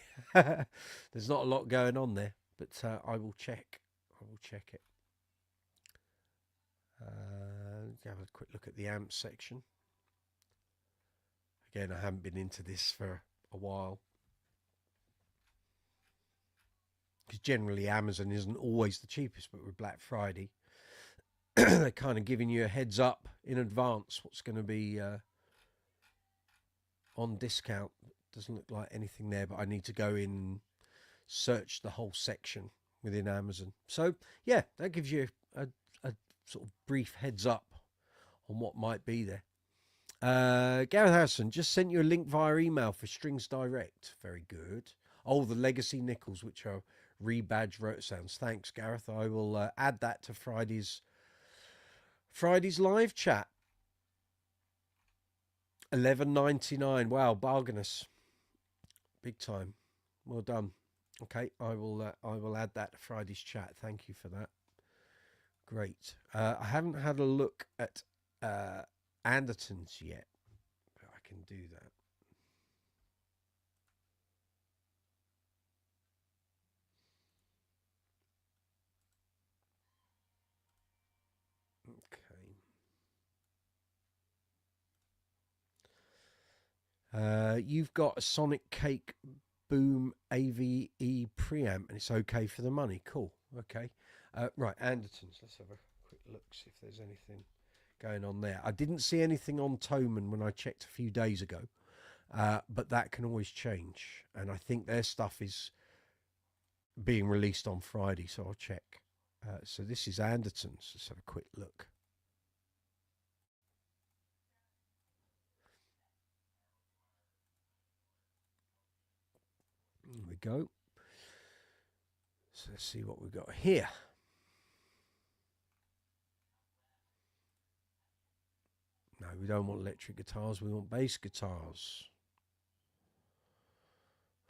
There's not a lot going on there, but I will check. I will check it. Have a quick look at the amp section. Again, I haven't been into this for a while. because generally Amazon isn't always the cheapest, but with Black Friday, they're kind of giving you a heads up in advance what's going to be on discount. Doesn't look like anything there, but I need to go in and search the whole section within Amazon. So yeah, that gives you a sort of brief heads up on what might be there. Gareth Harrison just sent you a link via email for Strings Direct. Very good. Oh, the Legacy Nickels, which are rebadged rotor sounds. Thanks, Gareth. I will add that to Friday's live chat. 11.99. Wow, bargainous. Big time. Well done. Okay, I will add that to Friday's chat. Thank you for that. Great. I haven't had a look at Andertons yet, but I can do that. Okay. You've got a Sonic Cake Boom AVE preamp, and it's okay for the money. Cool. Okay. Right, Andertons. Let's have a quick look, see if there's anything going on there. I didn't see anything on Toman when I checked a few days ago, but that can always change. And I think their stuff is being released on Friday, so I'll check. So this is Andertons. Let's have a quick look. There we go. So let's see what we've got here. No, we don't want electric guitars. We want bass guitars.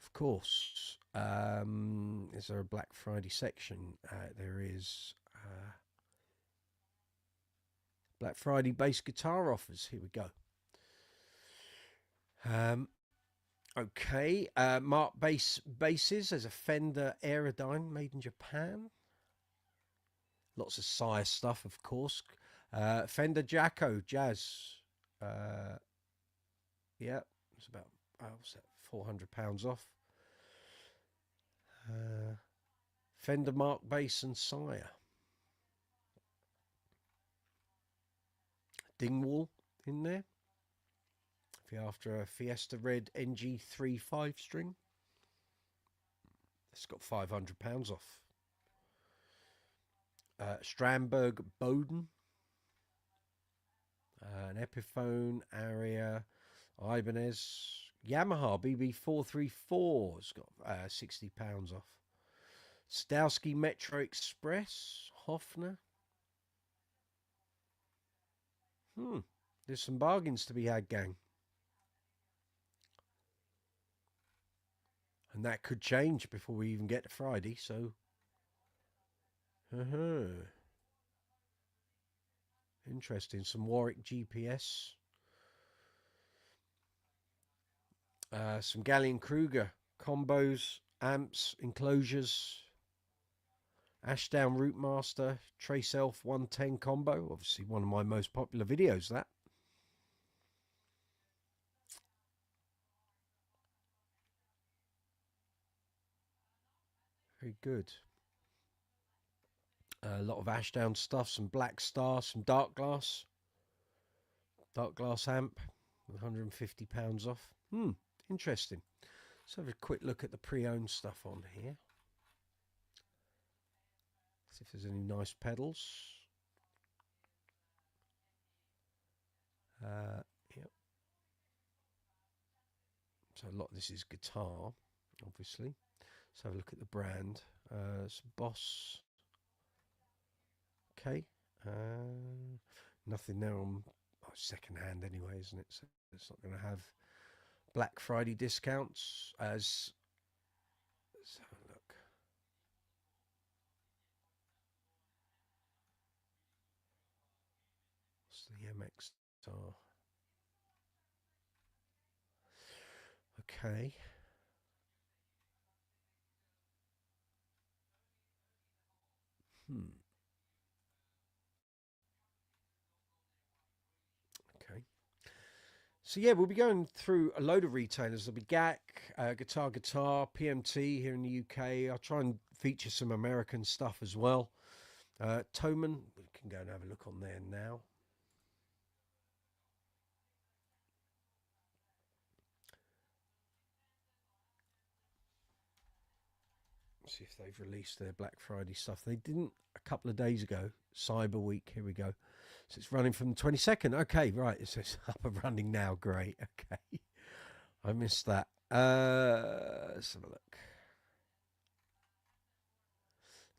Of course. Is there a Black Friday section? There is. Black Friday bass guitar offers. Here we go. Okay. Mark basses. There's a Fender Aerodyne made in Japan. Lots of Sire stuff, of course. Fender Jacko Jazz. Yeah, it's about what's that? £400 off. Fender Mark bass and Sire. Dingwall in there. If you're after a Fiesta Red NG3 5-string, it's got £500 off. Strandberg Bowden, an Epiphone, Aria, Ibanez, Yamaha BB434 has got £60 off. Stowski Metro Express, Hofner. There's some bargains to be had, gang. And that could change before we even get to Friday, so... Interesting. Some Warwick GPS. Some Gallion Kruger combos, amps, enclosures. Ashdown Rootmaster, Trace Elf 110 combo. Obviously one of my most popular videos, that. Very good. A lot of Ashdown stuff, some Black Star, some Dark Glass. Dark Glass amp, £150 off. Interesting. Let's have a quick look at the pre-owned stuff on here. See if there's any nice pedals. Yep. So a lot of this is guitar, obviously. Let's have a look at the brand. It's Boss. Okay. Nothing there on second hand anyway, isn't it? So it's not going to have Black Friday discounts as... Let's have a look. What's the MX Star? Okay. Okay. So yeah, we'll be going through a load of retailers. There'll be GAC, Guitar, PMT here in the UK. I'll try and feature some American stuff as well. Toman, we can go and have a look on there now. See if they've released their Black Friday stuff. They didn't a couple of days ago. Cyber Week, here we go. So it's running from the 22nd. Okay, right. It's up and running now. Great. Okay. I missed that. Let's have a look.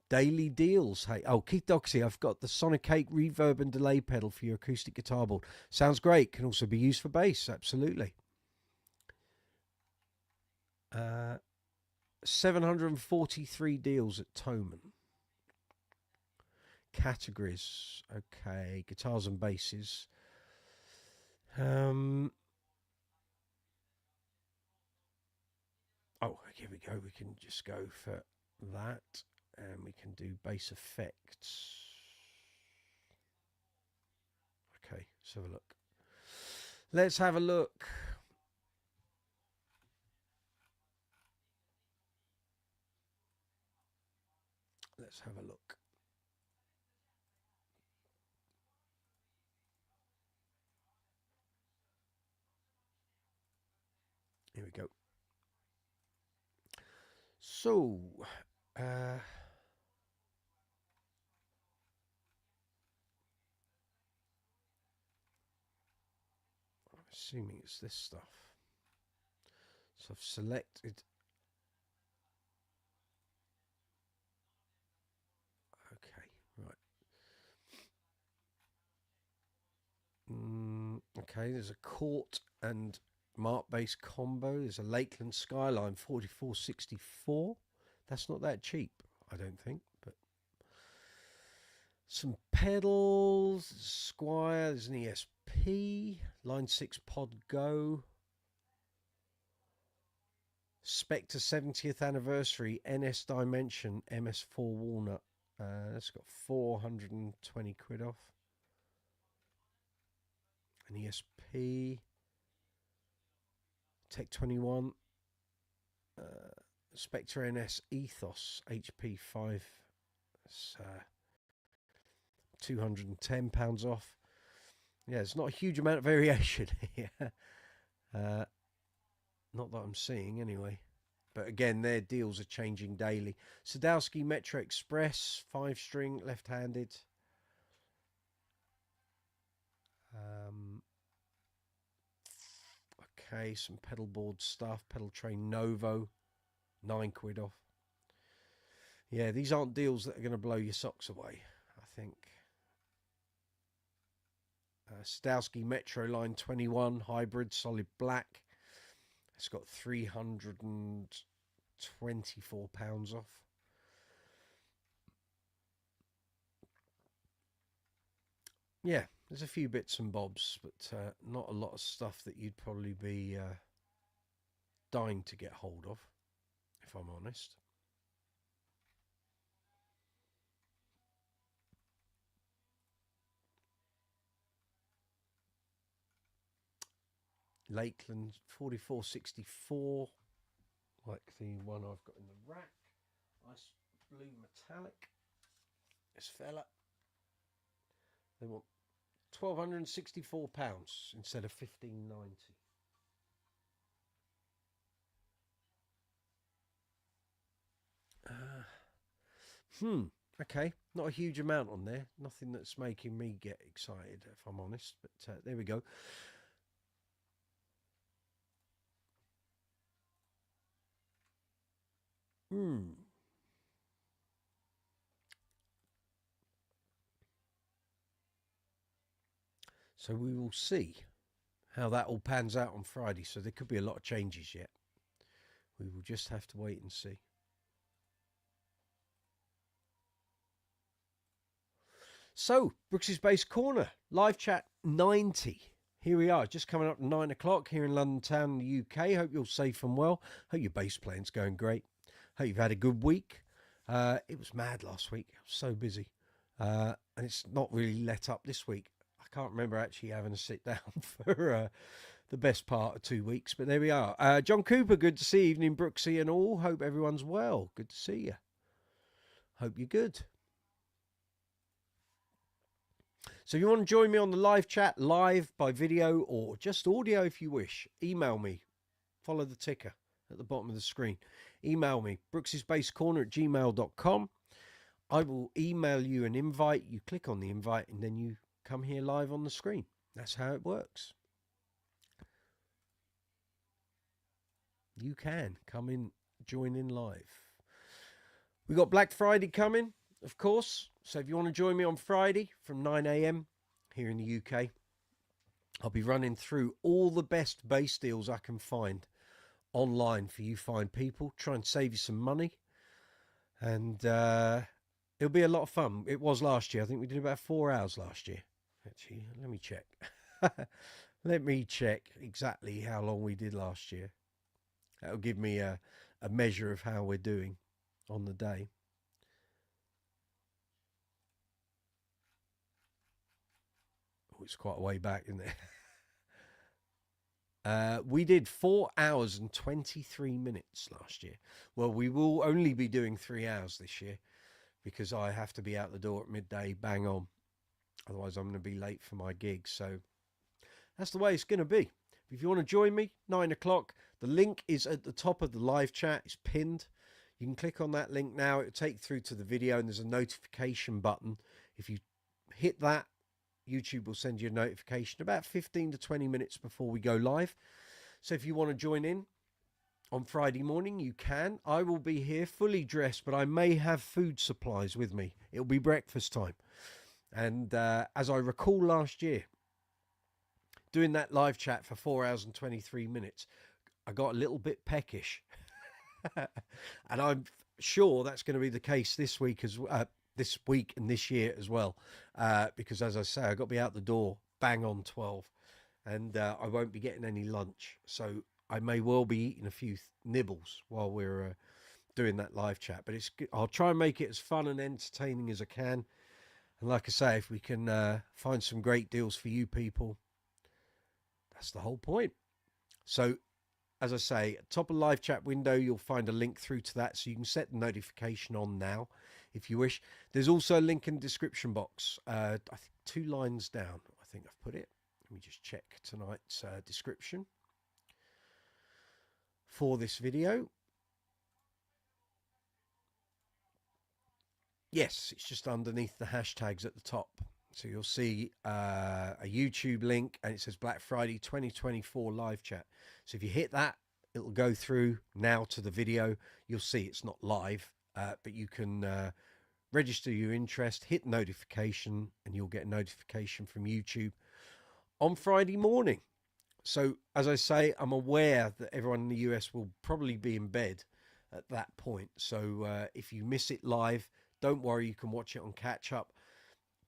Daily deals. Hey, oh, Keith Doxy, I've got the Sonic 8 reverb and delay pedal for your acoustic guitar board. Sounds great. Can also be used for bass. Absolutely. 743 deals at Toman. Categories. Okay, guitars and basses. Oh, here we go. We can just go for that, and we can do bass effects. Okay, let's have a look. Let's have a look. Let's have a look. Here we go. So, I'm assuming it's this stuff. So I've selected. Okay, right. Okay, there's a Court and Mark bass combo. There's a Lakeland Skyline 4464. That's not that cheap, I don't think. But some pedals. Squire. There's an ESP. Line 6 Pod Go. Spectre 70th anniversary NS Dimension MS4 Walnut. That's got 420 quid off. An ESP. Tech 21. Spectre NS Ethos HP5. That's £210 off. Yeah, it's not a huge amount of variation here. Not that I'm seeing anyway. But again, their deals are changing daily. Sadowski Metro Express, 5-string, left-handed. Okay, some pedal board stuff. Pedal Train Novo, 9 quid off. Yeah, these aren't deals that are going to blow your socks away, I think. Sadowski Metro Line 21, hybrid, solid black. It's got £324 off. Yeah, there's a few bits and bobs, but not a lot of stuff that you'd probably be dying to get hold of, if I'm honest. Lakeland 4464, like the one I've got in the rack. Nice blue metallic. This fella. They want £1,264 instead of £1,590. Okay, not a huge amount on there. Nothing that's making me get excited, if I'm honest. But there we go. So we will see how that all pans out on Friday. So there could be a lot of changes yet. We will just have to wait and see. So, Brooksy's Bass Corner, live chat 90. Here we are, just coming up to 9 o'clock here in London Town, the UK. Hope you're safe and well. Hope your bass playing's going great. Hope you've had a good week. It was mad last week. I was so busy. And it's not really let up this week. I can't remember actually having to sit down for the best part of 2 weeks, but there we are. John Cooper, good to see you. Evening, Brooksy and all. Hope everyone's well. Good to see you. Hope you're good. So if you want to join me on the live chat, live by video or just audio if you wish, email me. Follow the ticker at the bottom of the screen. Email me, brooksyspacecorner@gmail.com. I will email you an invite. You click on the invite and then you come here live on the screen. That's how it works. You can come in, join in live. We got Black Friday coming, of course. So if you want to join me on Friday from 9 a.m. here in the UK, I'll be running through all the best base deals I can find online for you fine people. Try and save you some money. And it'll be a lot of fun. It was last year. I think we did about 4 hours last year. Actually, let me check. Let me check exactly how long we did last year. That'll give me a measure of how we're doing on the day. Oh, it's quite a way back, isn't it? We did 4 hours and 23 minutes last year. Well, we will only be doing 3 hours this year because I have to be out the door at midday, bang on. Otherwise, I'm going to be late for my gig. So that's the way it's going to be. If you want to join me, 9 o'clock, the link is at the top of the live chat. It's pinned. You can click on that link now. It'll take you through to the video and there's a notification button. If you hit that, YouTube will send you a notification about 15 to 20 minutes before we go live. So if you want to join in on Friday morning, you can. I will be here fully dressed, but I may have food supplies with me. It'll be breakfast time. And as I recall last year, doing that live chat for 4 hours and 23 minutes, I got a little bit peckish. And I'm sure that's going to be the case this week this week and this year as well, because as I say, I've got to be out the door bang on 12 and I won't be getting any lunch, so I may well be eating a few nibbles while we're doing that live chat, but I'll try and make it as fun and entertaining as I can. And like I say, if we can find some great deals for you people, that's the whole point. So as I say, at the top of the live chat window, you'll find a link through to that, so you can set the notification on now if you wish. There's also a link in the description box. I think 2 lines down, I think I've put it. Let me just check tonight's description for this video. Yes, it's just underneath the hashtags at the top. So you'll see a YouTube link and it says Black Friday 2024 live chat. So if you hit that, it'll go through now to the video. You'll see it's not live, but you can register your interest, hit notification, and you'll get a notification from YouTube on Friday morning. So as I say, I'm aware that everyone in the US will probably be in bed at that point. So if you miss it live, don't worry, you can watch it on catch up.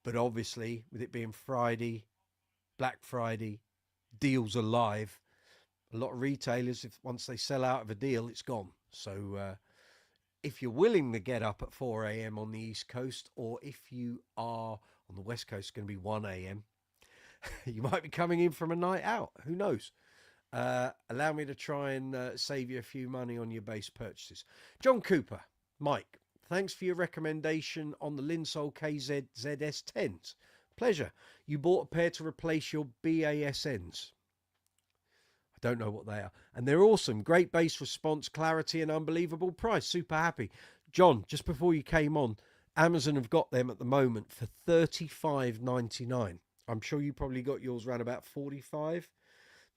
But obviously, with it being Friday, Black Friday, deals are live. A lot of retailers, once they sell out of a deal, it's gone. So if you're willing to get up at 4 a.m. on the East Coast, or if you are on the West Coast, it's going to be 1 a.m. You might be coming in from a night out. Who knows? Allow me to try and save you a few money on your base purchases. John Cooper, Mike, thanks for your recommendation on the Linsol KZ ZS10s. Pleasure. You bought a pair to replace your BASNs. I don't know what they are. And they're awesome. Great bass response, clarity, and unbelievable price. Super happy. John, just before you came on, Amazon have got them at the moment for $35.99. I'm sure you probably got yours around about 45,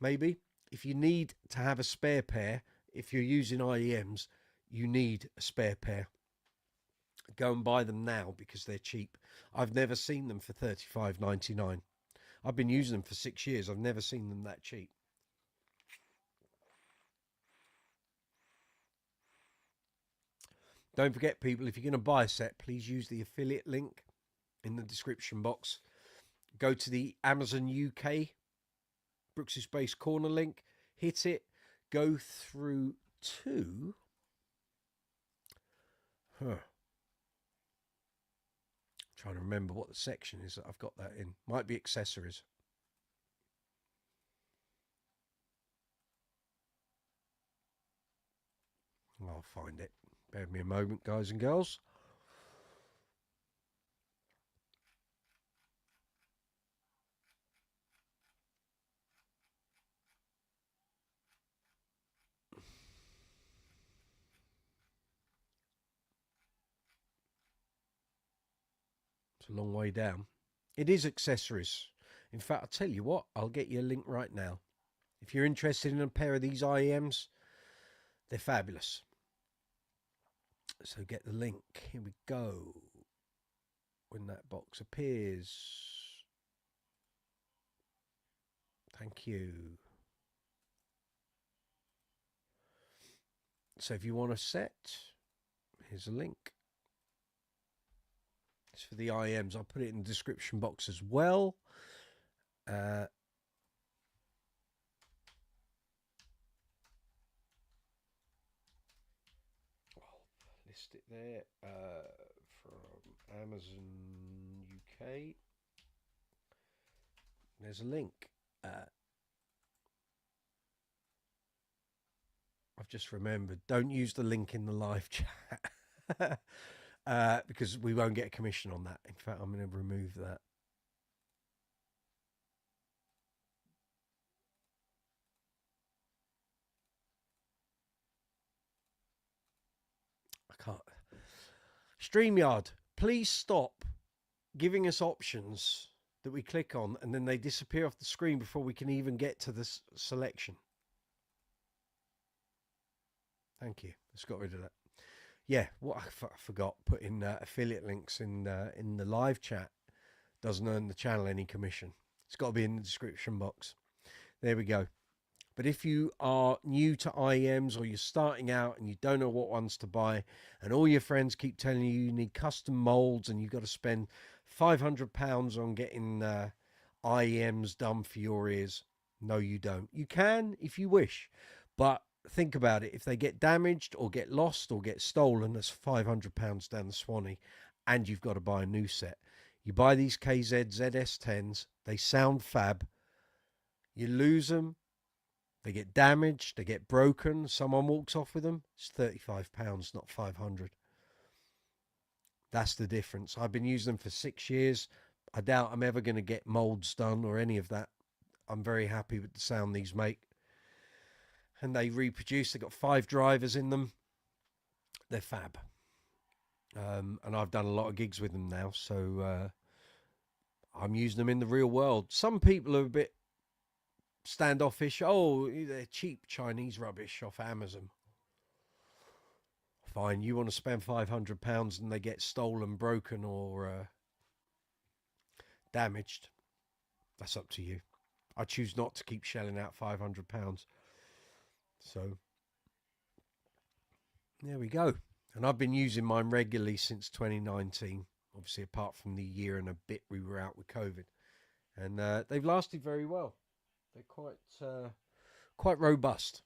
maybe. If you need to have a spare pair, if you're using IEMs, you need a spare pair. Go and buy them now because they're cheap. I've never seen them for $35.99. I've been using them for 6 years. I've never seen them that cheap. Don't forget, people, if you're going to buy a set, please use the affiliate link in the description box. Go to the Amazon UK Brooksy Space Corner link, hit it, go through to trying to remember what the section is that I've got that in. Might be accessories. I'll find it. Bear with me a moment, guys and girls. It's a long way down. It is accessories. In fact, I'll tell you what, I'll get you a link right now. If you're interested in a pair of these IEMs, they're fabulous. So get the link. Here we go. When that box appears. Thank you. So if you want a set, here's a link. It's for the IEMs. I'll put it in the description box as well. I'll list it there from Amazon UK. There's a link. I've just remembered, don't use the link in the live chat because we won't get a commission on that. In fact, I'm going to remove that. I can't. StreamYard, please stop giving us options that we click on and then they disappear off the screen before we can even get to the selection. Thank you. Let's got rid of that. Yeah, what I forgot putting affiliate links in the live chat doesn't earn the channel any commission. It's got to be in the description box. There we go. But if you are new to IEMs or you're starting out and you don't know what ones to buy and all your friends keep telling you need custom molds and you've got to spend £500 on getting IEMs done for your ears, no, you don't. You can if you wish, but think about it. If they get damaged or get lost or get stolen, that's £500 down the Swanee and you've got to buy a new set. You buy these KZ ZS10s, they sound fab. You lose them, they get damaged, they get broken, someone walks off with them, it's £35, not 500. That's the difference. I've been using them for 6 years. I doubt I'm ever going to get molds done or any of that. I'm very happy with the sound these make. And they reproduce. They've got 5 drivers in them. They're fab. And I've done a lot of gigs with them now, so I'm using them in the real world. Some people are a bit standoffish. Oh, they're cheap Chinese rubbish off Amazon. Fine, you want to spend £500 and they get stolen, broken, or damaged. That's up to you. I choose not to keep shelling out £500. So there we go. And I've been using mine regularly since 2019. Obviously, apart from the year and a bit we were out with COVID, and they've lasted very well. They're quite robust.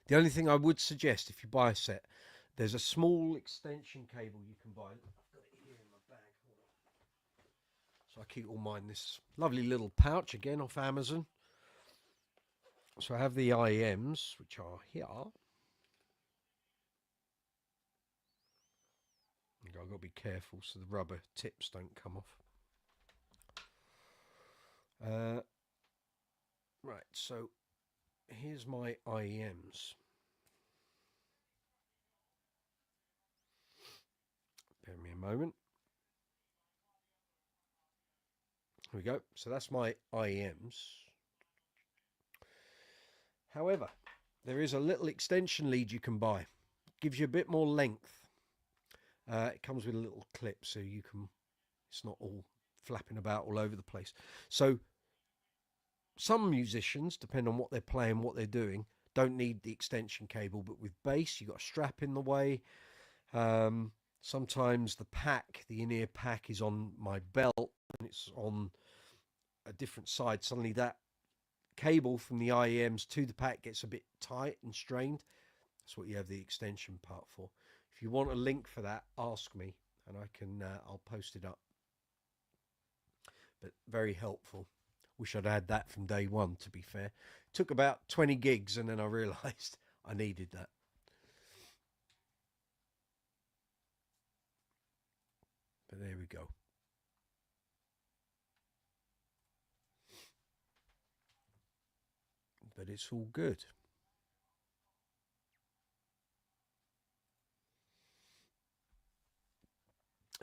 The only thing I would suggest if you buy a set, there's a small extension cable you can buy. I've got it here in my bag. Hold on. So I keep all mine in this lovely little pouch, again off Amazon. So I have the IEMs, which are here. I've got to be careful so the rubber tips don't come off. Right, so here's my IEMs. Bear me a moment. Here we go. So that's my IEMs. However, there is a little extension lead you can buy. Gives you a bit more length. It comes with a little clip so you can, it's not all flapping about all over the place. So some musicians, depending on what they're playing, what they're doing, don't need the extension cable, but with bass, you've got a strap in the way. Sometimes the pack, the in-ear pack is on my belt and it's on a different side. Suddenly that cable from the IEMs to the pack gets a bit tight and strained. That's what you have the extension part for. If you want a link for that, ask me and I can, I'll post it up. But very helpful. Wish I'd had that from day one, to be fair. Took about 20 gigs and then I realised I needed that. But there we go. But it's all good.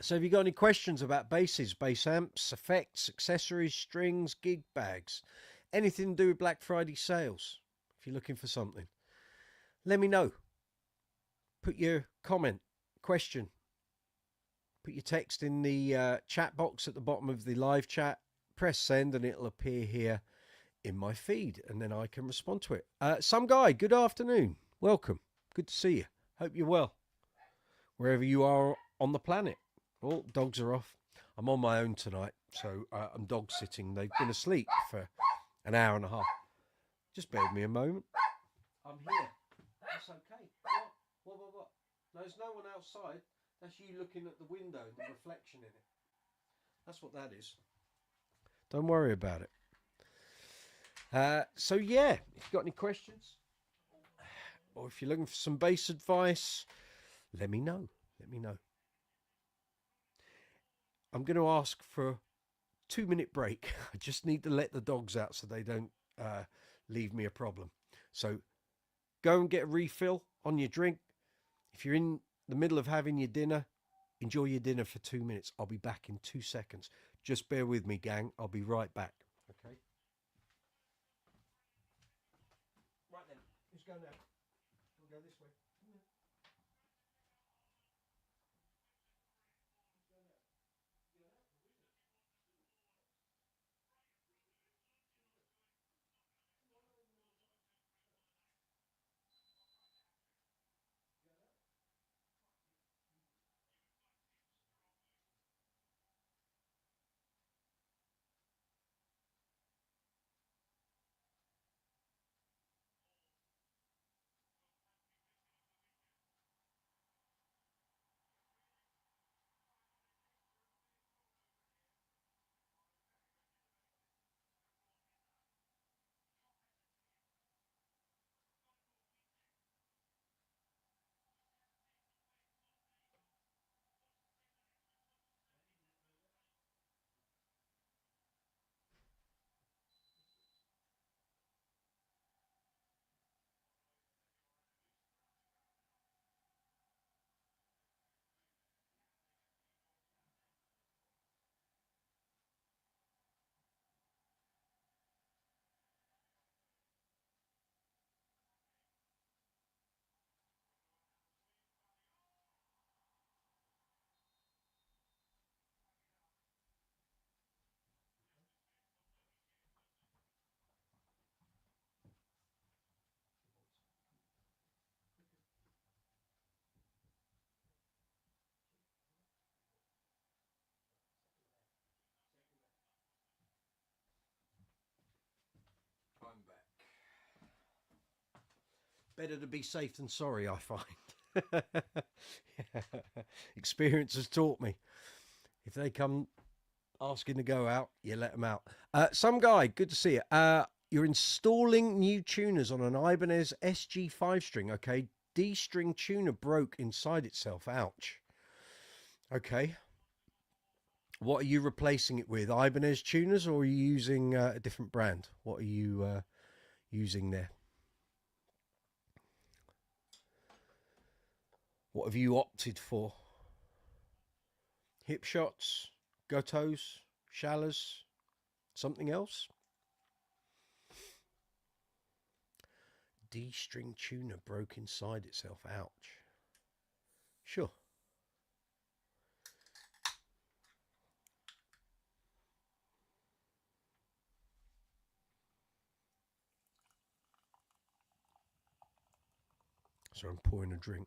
So have you got any questions about basses, bass amps, effects, accessories, strings, gig bags, anything to do with Black Friday sales? If you're looking for something, let me know. Put your comment, question, put your text in the chat box at the bottom of the live chat, press send, and it'll appear here in my feed, and then I can respond to it. Some guy, good afternoon. Welcome. Good to see you. Hope you're well, wherever you are on the planet. Oh, dogs are off. I'm on my own tonight, so I'm dog sitting. They've been asleep for an hour and a half. Just bear with me a moment. I'm here. That's okay. What? There's no one outside. That's you looking at the window and the reflection in it. That's what that is. Don't worry about it. So yeah, if you've got any questions, or if you're looking for some bass advice, let me know. Let me know. I'm going to ask for a 2-minute break. I just need to let the dogs out so they don't leave me a problem. So go and get a refill on your drink. If you're in the middle of having your dinner, enjoy your dinner for 2 minutes. I'll be back in 2 seconds. Just bear with me, gang. I'll be right back. Okay. Right then. Who's going now? We'll go this way. I'm back. Better to be safe than sorry, I find. Experience has taught me. If they come asking to go out, you let them out. Some guy, good to see you. You're installing new tuners on an Ibanez SG5 string. Okay, D string tuner broke inside itself. Ouch. Okay. What are you replacing it with? Ibanez tuners, or are you using a different brand? What are you using there? What have you opted for? Hip shots, Gotos, Shallas, something else? D string tuner broke inside itself. Ouch. Sure. So I'm pouring a drink.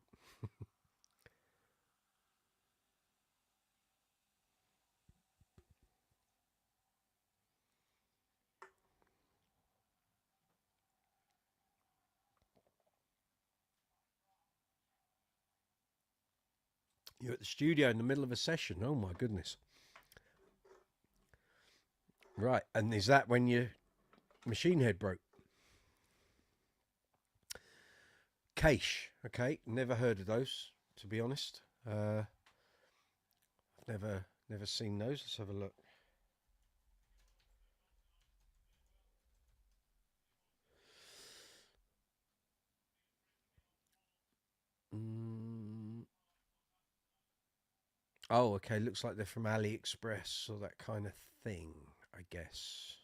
You're at the studio in the middle of a session. Oh my goodness. Right. And is that when your machine head broke? Cache. Okay. Never heard of those, to be honest. I've never Never seen those. Let's have a look. Oh, okay. Looks like they're from AliExpress or that kind of thing, I guess.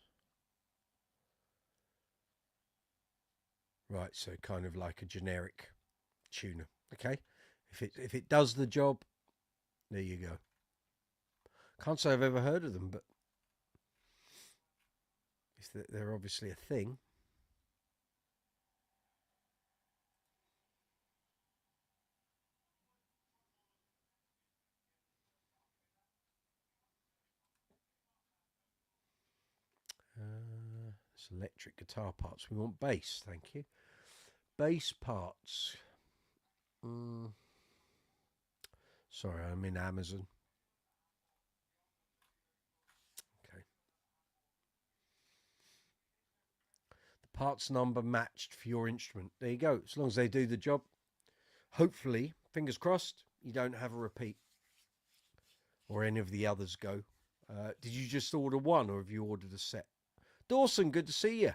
Right, so kind of like a generic tuna. Okay. If it does the job, there you go. Can't say I've ever heard of them, but they're obviously a thing. It's electric guitar parts. We want bass, thank you. Bass parts. Sorry, I'm in Amazon. Okay. The parts number matched for your instrument. There you go. As long as they do the job, hopefully, fingers crossed, you don't have a repeat or any of the others go. Did you just order one or have you ordered a set? Dawson, good to see you.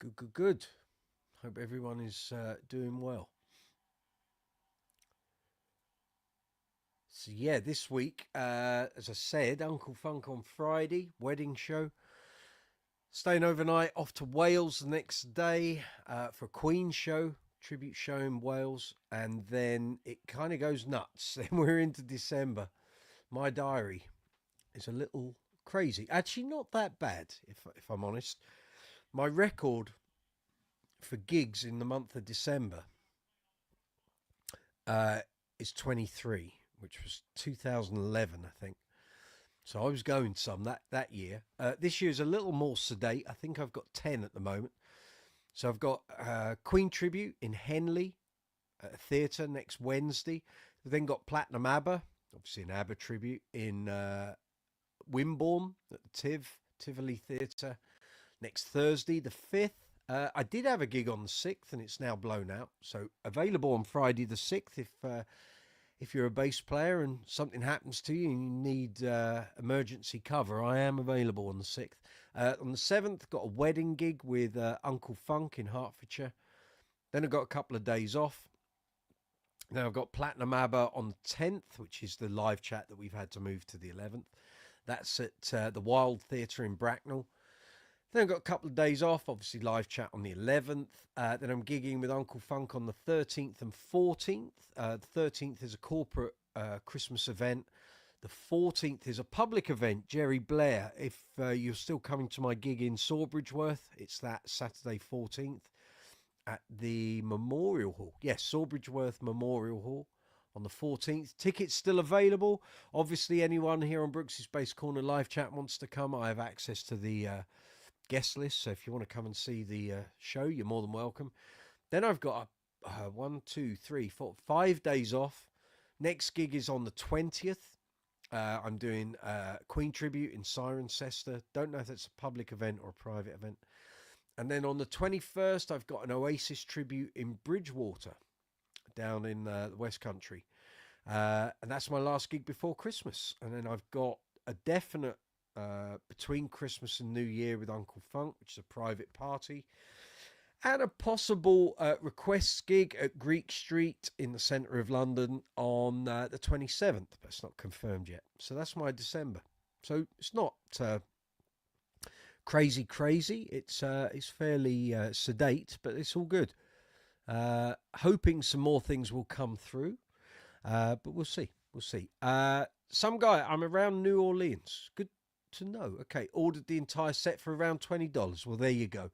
Good, good, good. Hope everyone is doing well. So yeah, this week, as I said, Uncle Funk on Friday, wedding show. Staying overnight, off to Wales the next day for a Queen show, tribute show in Wales, and then it kind of goes nuts. Then we're into December. My diary is a little crazy. Actually, not that bad, if I'm honest. My record for gigs in the month of December uh, is 23, which was 2011, I think. So I was going some that year. This year's a little more sedate. I think I've got 10 at the moment. So I've got Queen Tribute in Henley at a theatre next Wednesday. We've then got Platinum ABBA, obviously an ABBA tribute in Wimborne at the Tivoli Theatre next Thursday, the 5th. I did have a gig on the 6th and it's now blown out. So available on Friday the 6th if you're a bass player and something happens to you and you need emergency cover. I am available on the 6th. On the 7th, got a wedding gig with Uncle Funk in Hertfordshire. Then I've got a couple of days off. Then I've got Platinum ABBA on the 10th, which is the live chat that we've had to move to the 11th. That's at the Wild Theatre in Bracknell. Then I've got a couple of days off, obviously live chat on the 11th. Then I'm gigging with Uncle Funk on the 13th and 14th. The 13th is a corporate Christmas event. The 14th is a public event, Jerry Blair. If you're still coming to my gig in Sawbridgeworth, it's that Saturday 14th at the Memorial Hall. Yes, Sawbridgeworth Memorial Hall on the 14th. Tickets still available. Obviously, anyone here on Brooksy's Bass Corner live chat wants to come, I have access to the guest list. So if you want to come and see the show, you're more than welcome. Then I've got 5 days off. Next gig is on the 20th. I'm doing Queen Tribute in Cirencester. Don't know if that's a public event or a private event. And then on the 21st, I've got an Oasis tribute in Bridgewater down in the West Country. And that's my last gig before Christmas. And then I've got a definite between Christmas and New Year with Uncle Funk, which is a private party, and a possible requests gig at Greek Street in the centre of London on the 27th, but it's not confirmed yet. So that's my December. So it's not crazy. It's fairly sedate, but it's all good. Hoping some more things will come through, but we'll see. Some guy, I'm around New Orleans. Good to know. Okay, ordered the entire set for around $20. Well, there you go.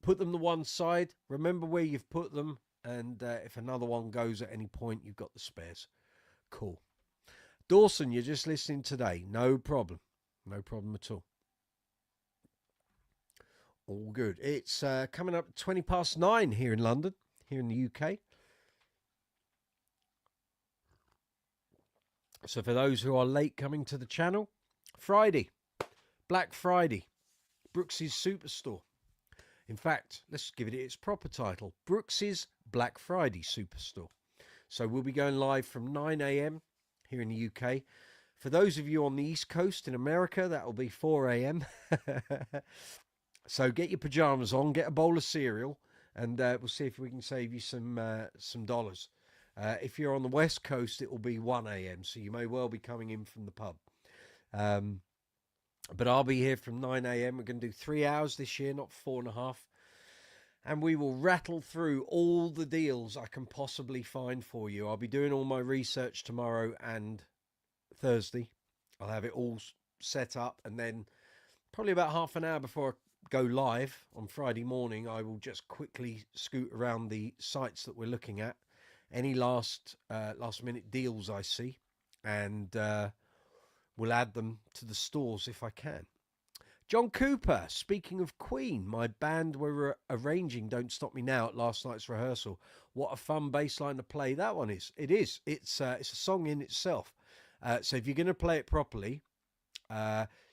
Put them to one side. Remember where you've put them, and if another one goes at any point, you've got the spares. Cool. Dawson, you're just listening today. No problem at all. All good. It's coming up 9:20 here in London, here in the UK. So for those who are late coming to the channel, Friday, Black Friday, Brooksy's Superstore. In fact, let's give it its proper title, Brooksy's Black Friday Superstore. So we'll be going live from 9 a.m. here in the UK. For those of you on the East Coast in America, that will be 4 a.m. So get your pajamas on, get a bowl of cereal, and we'll see if we can save you some dollars. If you're on the West Coast, it will be 1 a.m. So you may well be coming in from the pub. But I'll be here from 9 a.m. We're going to do 3 hours this year, not 4.5. And we will rattle through all the deals I can possibly find for you. I'll be doing all my research tomorrow and Thursday. I'll have it all set up, and then probably about half an hour before I go live on Friday morning, I will just quickly scoot around the sites that we're looking at, any last minute deals I see, and we'll add them to the stores if I can. John Cooper, speaking of Queen, my band were arranging Don't Stop Me Now at last night's rehearsal. What a fun bass line to play that one is. It is. It's a song in itself. So if you're going to play it properly,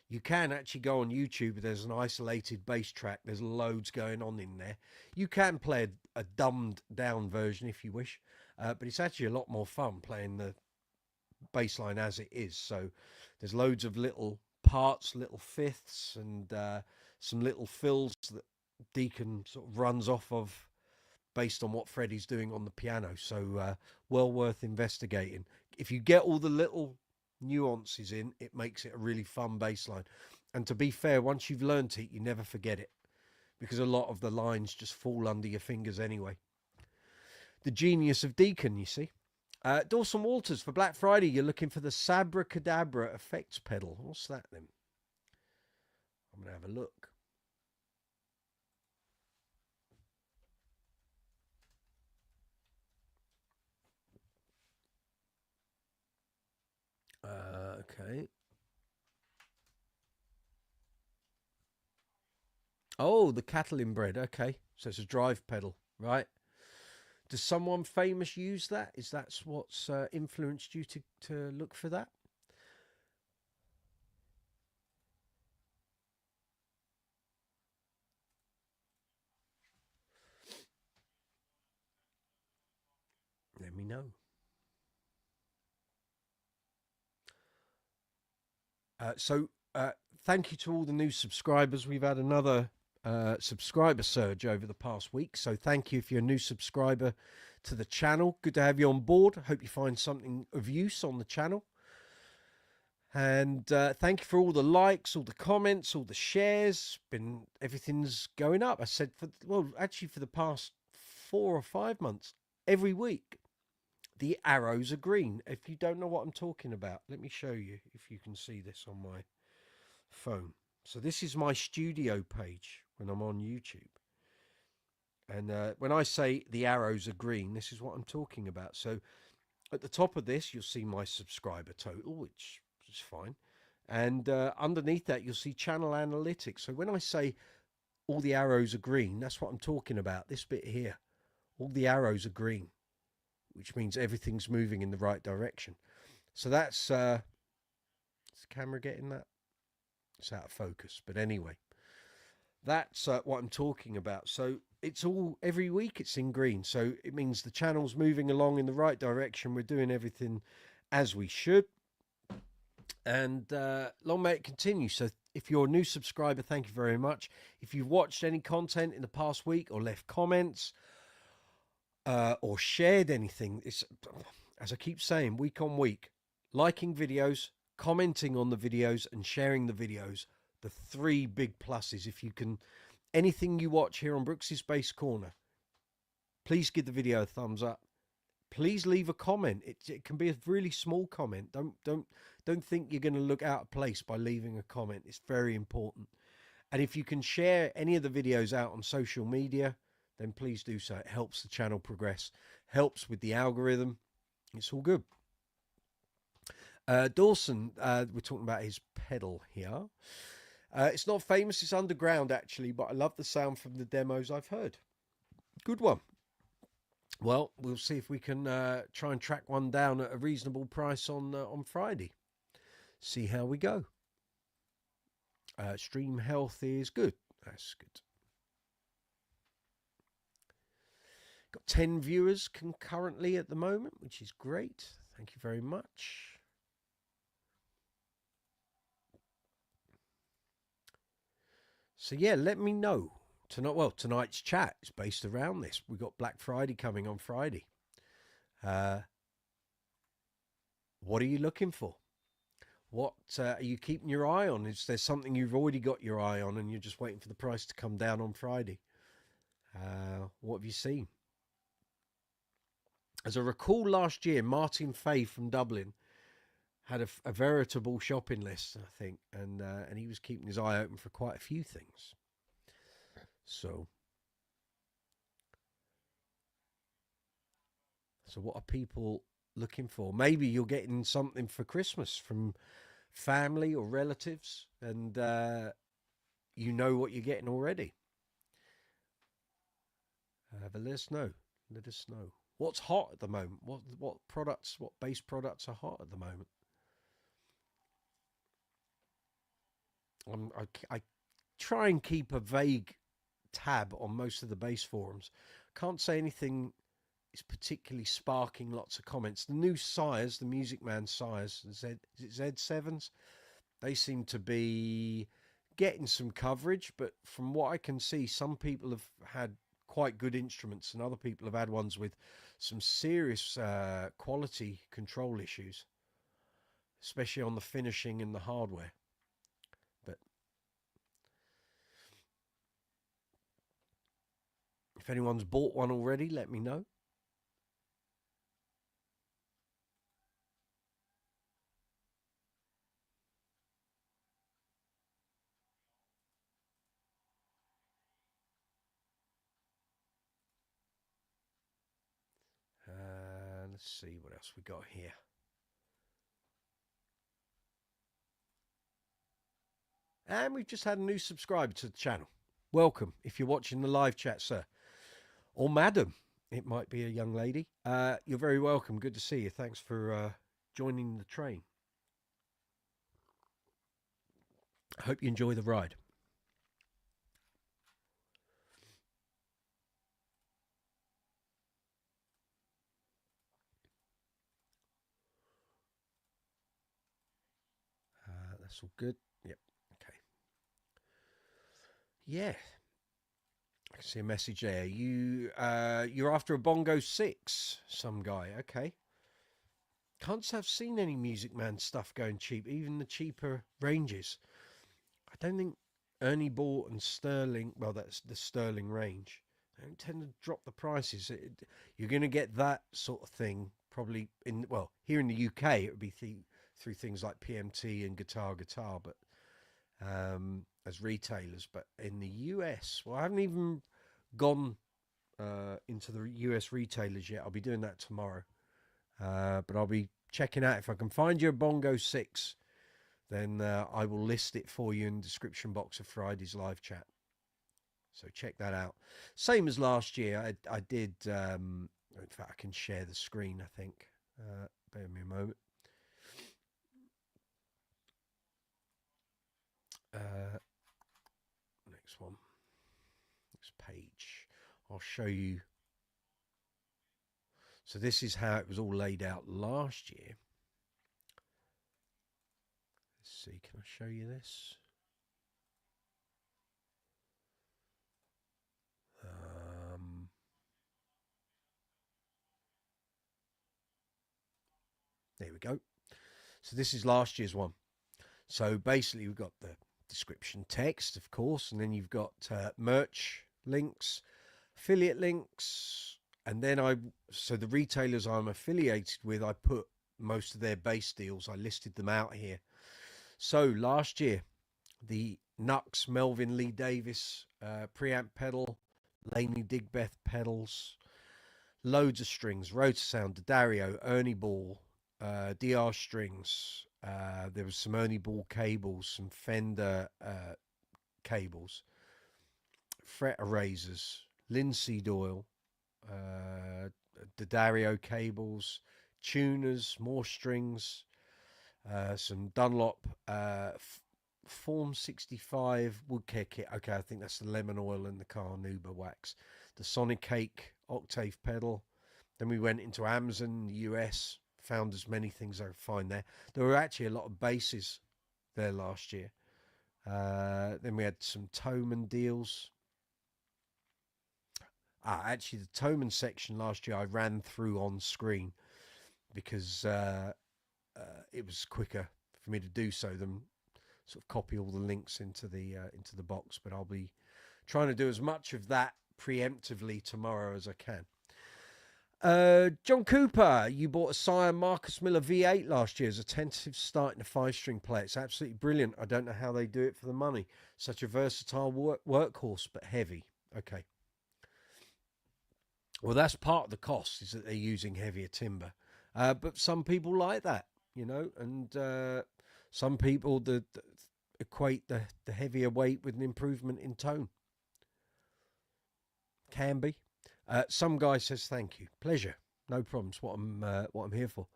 you can actually go on YouTube. There's an isolated bass track. There's loads going on in there. You can play a dumbed down version if you wish, but it's actually a lot more fun playing the bass line as it is. So there's loads of little parts, little fifths, and some little fills that Deacon sort of runs off of based on what Freddie's doing on the piano. So well worth investigating. If you get all the little nuances in, it makes it a really fun bass line. And to be fair, once you've learnt it, you never forget it, because a lot of the lines just fall under your fingers anyway. The genius of Deacon, you see. Dawson Walters, for Black Friday, you're looking for the Sabracadabra effects pedal. What's that then? I'm going to have a look. Okay. Oh, the cattle inbred. Okay. So it's a drive pedal, right? Does someone famous use that? Is that what's influenced you to look for that? Let me know. So thank you to all the new subscribers. We've had another subscriber surge over the past week. So thank you if you're a new subscriber to the channel. Good to have you on board. I hope you find something of use on the channel. And thank you for all the likes, all the comments, all the shares. Everything's going up. I said, actually for the past 4 or 5 months, every week, the arrows are green. If you don't know what I'm talking about, let me show you if you can see this on my phone. So this is my studio page when I'm on YouTube. And when I say the arrows are green, this is what I'm talking about. So at the top of this, you'll see my subscriber total, which is fine. And underneath that, you'll see channel analytics. So when I say all the arrows are green, that's what I'm talking about. This bit here, all the arrows are green, which means everything's moving in the right direction. So that's, is the camera getting that? It's out of focus. But anyway, that's what I'm talking about. So it's all, every week it's in green. So it means the channel's moving along in the right direction. We're doing everything as we should. And long may it continue. So if you're a new subscriber, thank you very much. If you've watched any content in the past week or left comments or shared anything, it's, as I keep saying, week on week, liking videos, commenting on the videos, and sharing the videos, the 3 big pluses. If you can, anything you watch here on Brooksy's Bass Corner, please give the video a thumbs up. Please leave a comment. It can be a really small comment. Don't think you're going to look out of place by leaving a comment. It's very important. And if you can share any of the videos out on social media, then please do so. It helps the channel progress, helps with the algorithm. It's all good. Dawson, we're talking about his pedal here. It's not famous. It's underground, actually, but I love the sound from the demos I've heard. Good one. Well, we'll see if we can try and track one down at a reasonable price on Friday. See how we go. Stream health is good. That's good. Got 10 viewers concurrently at the moment, which is great. Thank you very much. So yeah, let me know tonight. Well, tonight's chat is based around this. We've got Black Friday coming on Friday. What are you looking for? What are you keeping your eye on? Is there something you've already got your eye on and you're just waiting for the price to come down on Friday? What have you seen? As I recall last year, Martin Fay from Dublin had a veritable shopping list, I think, and he was keeping his eye open for quite a few things. So what are people looking for? Maybe you're getting something for Christmas from family or relatives, and you know what you're getting already. But let us know. Let us know what's hot at the moment. What products? What base products are hot at the moment? I try and keep a vague tab on most of the base forums. Can't say anything is particularly sparking lots of comments. The new sires, the Music Man sires, Z7s, they seem to be getting some coverage, but from what I can see, some people have had quite good instruments and other people have had ones with some serious quality control issues, especially on the finishing and the hardware. But if anyone's bought one already, let me know. Let's see what else we got here. And we've just had a new subscriber to the channel. Welcome, if you're watching the live chat, sir. Or madam. It might be a young lady. You're very welcome. Good to see you. Thanks for joining the train. I hope you enjoy the ride. That's all good. Yep. Okay. Yeah. I can see a message there. You're after a Bongo 6, some guy. Okay. Can't say I've seen any Music Man stuff going cheap, even the cheaper ranges. I don't think Ernie Ball and Sterling, well, that's the Sterling range. They don't tend to drop the prices. You're going to get that sort of thing probably here in the UK, it would be through things like PMT and Guitar, but as retailers. But in the US, well, I haven't even gone into the US retailers yet. I'll be doing that tomorrow. But I'll be checking out if I can find you a Bongo 6. Then I will list it for you in the description box of Friday's live chat. So check that out. Same as last year, I did. In fact, I can share the screen, I think. Bear with me a moment. Next one. Next page. I'll show you. So this is how it was all laid out last year. Let's see, can I show you this? There we go. So this is last year's one. So basically we've got the description text, of course, and then you've got merch links, affiliate links, and then so the retailers I'm affiliated with, I put most of their base deals, I listed them out here. So last year, the Nux Melvin Lee Davis preamp pedal, Laney Digbeth pedals, loads of strings, Rotor Sound, Dario, Ernie Ball, DR strings. There was some Ernie Ball cables, some Fender cables, fret erasers, linseed oil, Dario cables, tuners, more strings, some Dunlop Form 65 woodcare kit. Okay, I think that's the lemon oil and the carnauba wax. The Sonic Cake octave pedal. Then we went into Amazon, the US, found as many things I could find there. There were actually a lot of bases there last year. Then we had some Toman deals. Actually, the Toman section last year I ran through on screen because it was quicker for me to do so than sort of copy all the links into the box. But I'll be trying to do as much of that preemptively tomorrow as I can. John Cooper, you bought a Scion Marcus Miller V8 last year as a tentative start in a 5-string play. It's absolutely brilliant. I don't know how they do it for the money. Such a versatile workhorse, but heavy. Okay. Well, that's part of the cost, is that they're using heavier timber. But some people like that, you know, and some people equate the heavier weight with an improvement in tone. Can be. Some guy says thank you. Pleasure. No problems. What I'm here for.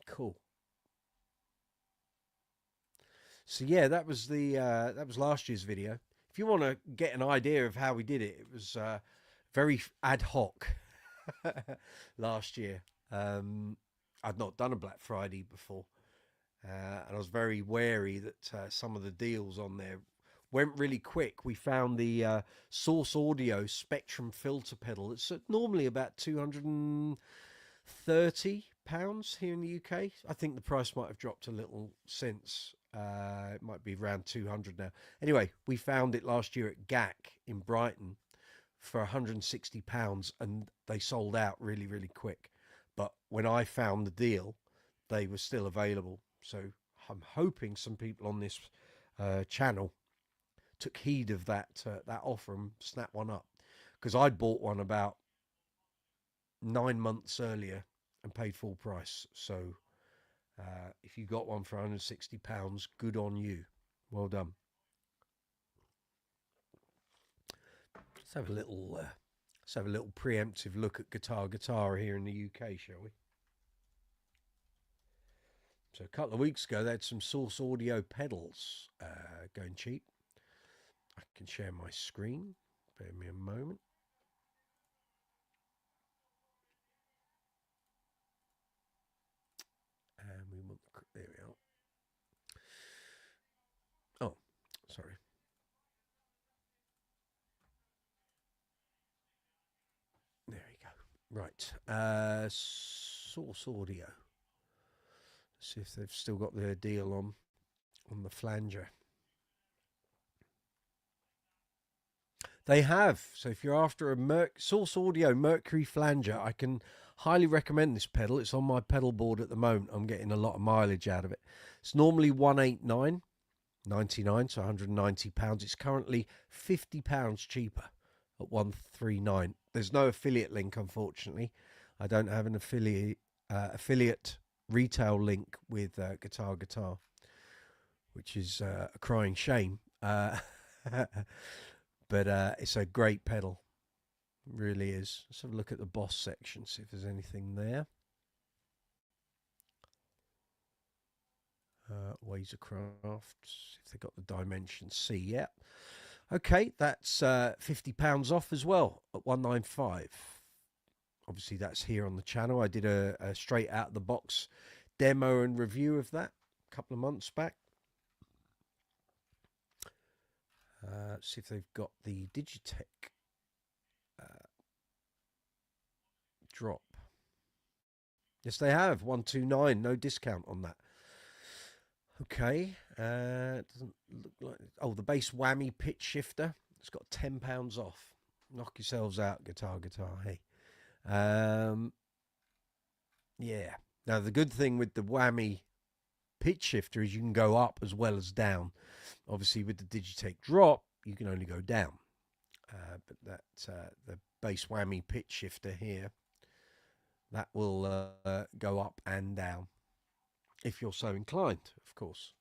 Cool. So yeah, that was last year's video. If you want to get an idea of how we did it, it was very ad hoc last year. I'd not done a Black Friday before, and I was very wary that some of the deals on there went really quick. We found the Source Audio Spectrum filter pedal. It's normally about £230 here in the UK. I think the price might have dropped a little since. It might be around 200 now. Anyway, we found it last year at GAC in Brighton for £160, and they sold out really, really quick. But when I found the deal, they were still available. So I'm hoping some people on this channel took heed of that offer and snapped one up, because I'd bought one about 9 months earlier and paid full price. So if you got one for £160, good on you. Well done. Let's have a little preemptive look at Guitar here in the UK, shall we? So a couple of weeks ago, they had some Source Audio pedals going cheap. I can share my screen. Bear me a moment. And we want, there we are. Oh, sorry. There we go. Right. Source Audio. Let's see if they've still got their deal on the flanger. They have. So if you're after a Source Audio Mercury flanger, I can highly recommend this pedal. It's on my pedal board at the moment. I'm getting a lot of mileage out of it. It's normally £189.99, so £190. It's currently £50 cheaper at £139. There's no affiliate link, unfortunately. I don't have an affiliate retail link with Guitar, which is a crying shame. But it's a great pedal. It really is. Let's have a look at the Boss section, see if there's anything there. Ways of Craft, see if they've got the Dimension C. Yeah. Okay, that's £50 off as well at £195. Obviously, that's here on the channel. I did a straight out of the box demo and review of that a couple of months back. See if they've got the Digitech drop. Yes, they have. 129, no discount on that. Okay, doesn't look like. Oh, the bass whammy pitch shifter. It's got £10 off. Knock yourselves out, Guitar. Hey, yeah. Now the good thing with the whammy pitch shifter is you can go up as well as down. Obviously, with the Digitech drop, you can only go down. But that the bass whammy pitch shifter here, that will go up and down if you're so inclined, of course.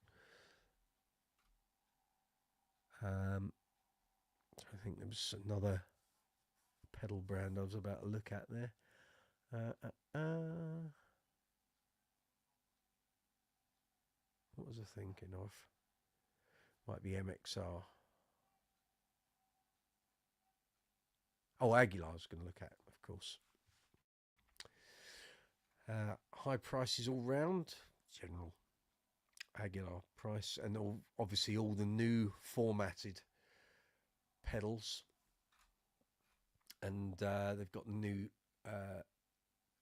I think there was another pedal brand I was about to look at there. What was I thinking of? Might be MXR. Oh, Aguilar I was going to look at, of course. High prices all round. General Aguilar price. And obviously all the new formatted pedals. And they've got the new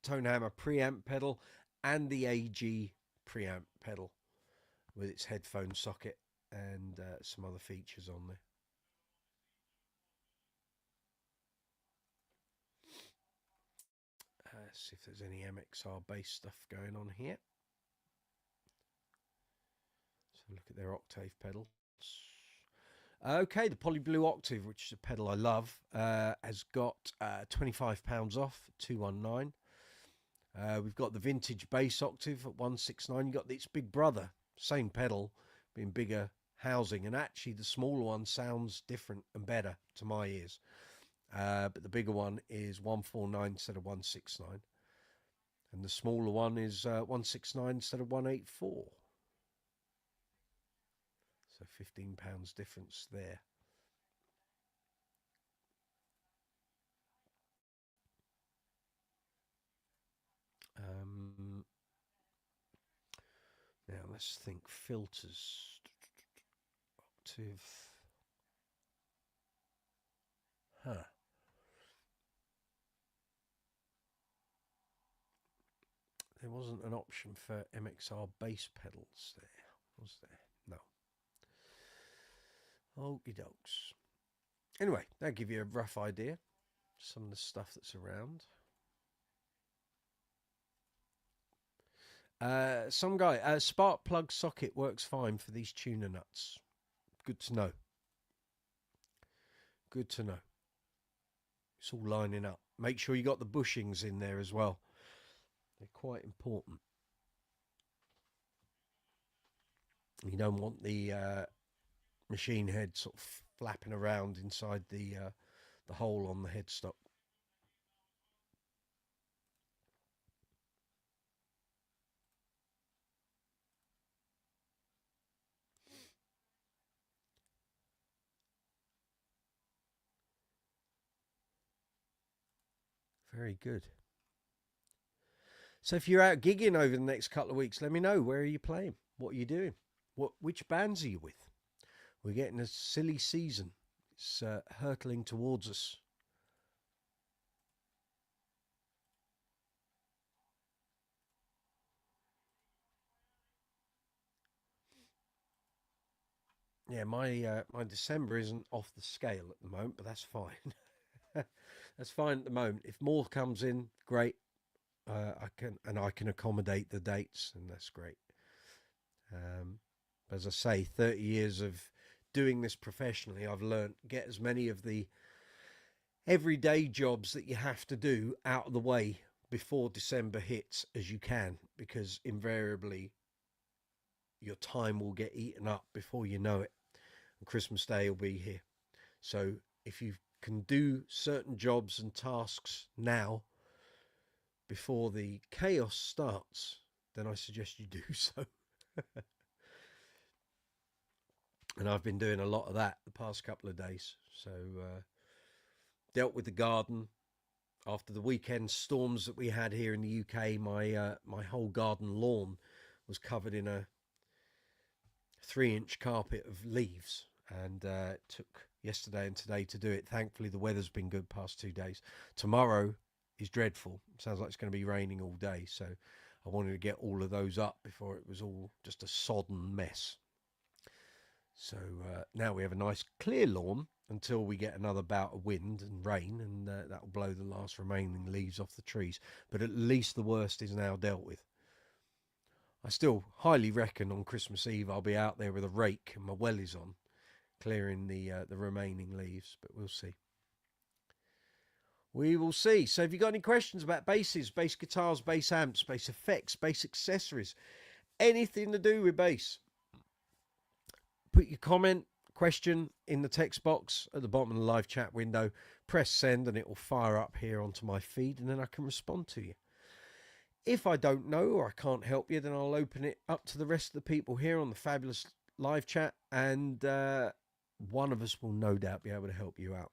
Tone Hammer preamp pedal and the AG preamp pedal with its headphone socket and some other features on there. See if there's any MXR bass stuff going on here. So look at their octave pedals. Okay, the Poly Blue Octave, which is a pedal I love, has got £25 off, 219. We've got the vintage bass octave at 169. You've got its big brother, same pedal, being bigger housing, and actually the smaller one sounds different and better to my ears. But the bigger one is 149 instead of 169, and the smaller one is 169 instead of 184. So £15 difference there. Now let's think filters. Octave. Huh. There wasn't an option for MXR bass pedals there, was there? No. Okie dokes. Anyway, that'll give you a rough idea. Some of the stuff that's around. Some guy, spark plug socket works fine for these tuner nuts. Good to know. Good to know. It's all lining up. Make sure you got the bushings in there as well. They're quite important. You don't want the machine head sort of flapping around inside the hole on the headstock. Very good. So if you're out gigging over the next couple of weeks, let me know. Where are you playing? What are you doing? Which bands are you with? We're getting a silly season. It's hurtling towards us. Yeah, my December isn't off the scale at the moment, but that's fine. That's fine at the moment. If more comes in, great. I can accommodate the dates, and that's great. As I say, 30 years of doing this professionally, I've learned get as many of the everyday jobs that you have to do out of the way before December hits as you can, because invariably your time will get eaten up before you know it, and Christmas Day will be here. So if you can do certain jobs and tasks now before the chaos starts, then I suggest you do so. And I've been doing a lot of that the past couple of days. So dealt with the garden after the weekend storms that we had here in the UK. My whole garden lawn was covered in a 3-inch carpet of leaves, and it took yesterday and today to do it. Thankfully, the weather's been good past 2 days. Tomorrow is dreadful. Sounds like it's going to be raining all day, so I wanted to get all of those up before it was all just a sodden mess. So now we have a nice clear lawn until we get another bout of wind and rain, and that will blow the last remaining leaves off the trees. But at least the worst is now dealt with. I still highly reckon on Christmas Eve I'll be out there with a rake and my wellies on, clearing the remaining leaves, but we'll see. We will see. So if you've got any questions about basses, bass guitars, bass amps, bass effects, bass accessories, anything to do with bass, put your comment, question in the text box at the bottom of the live chat window. Press send and it will fire up here onto my feed, and then I can respond to you. If I don't know or I can't help you, then I'll open it up to the rest of the people here on the fabulous live chat, and one of us will no doubt be able to help you out.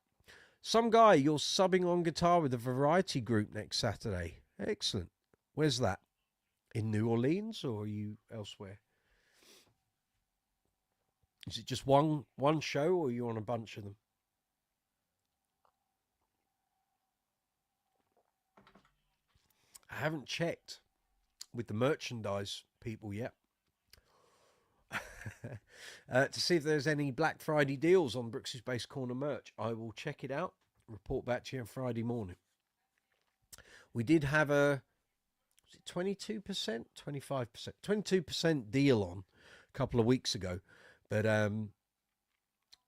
Some guy, you're subbing on guitar with a variety group next Saturday. Excellent. Where's that? In New Orleans, or are you elsewhere? Is it just one show, or are you on a bunch of them? I haven't checked with the merchandise people yet to see if there's any Black Friday deals on Brooksy's Bass Corner merch. I will check it out, report back to you on Friday morning. We did have a 22%, 25%, 22% deal on a couple of weeks ago, but I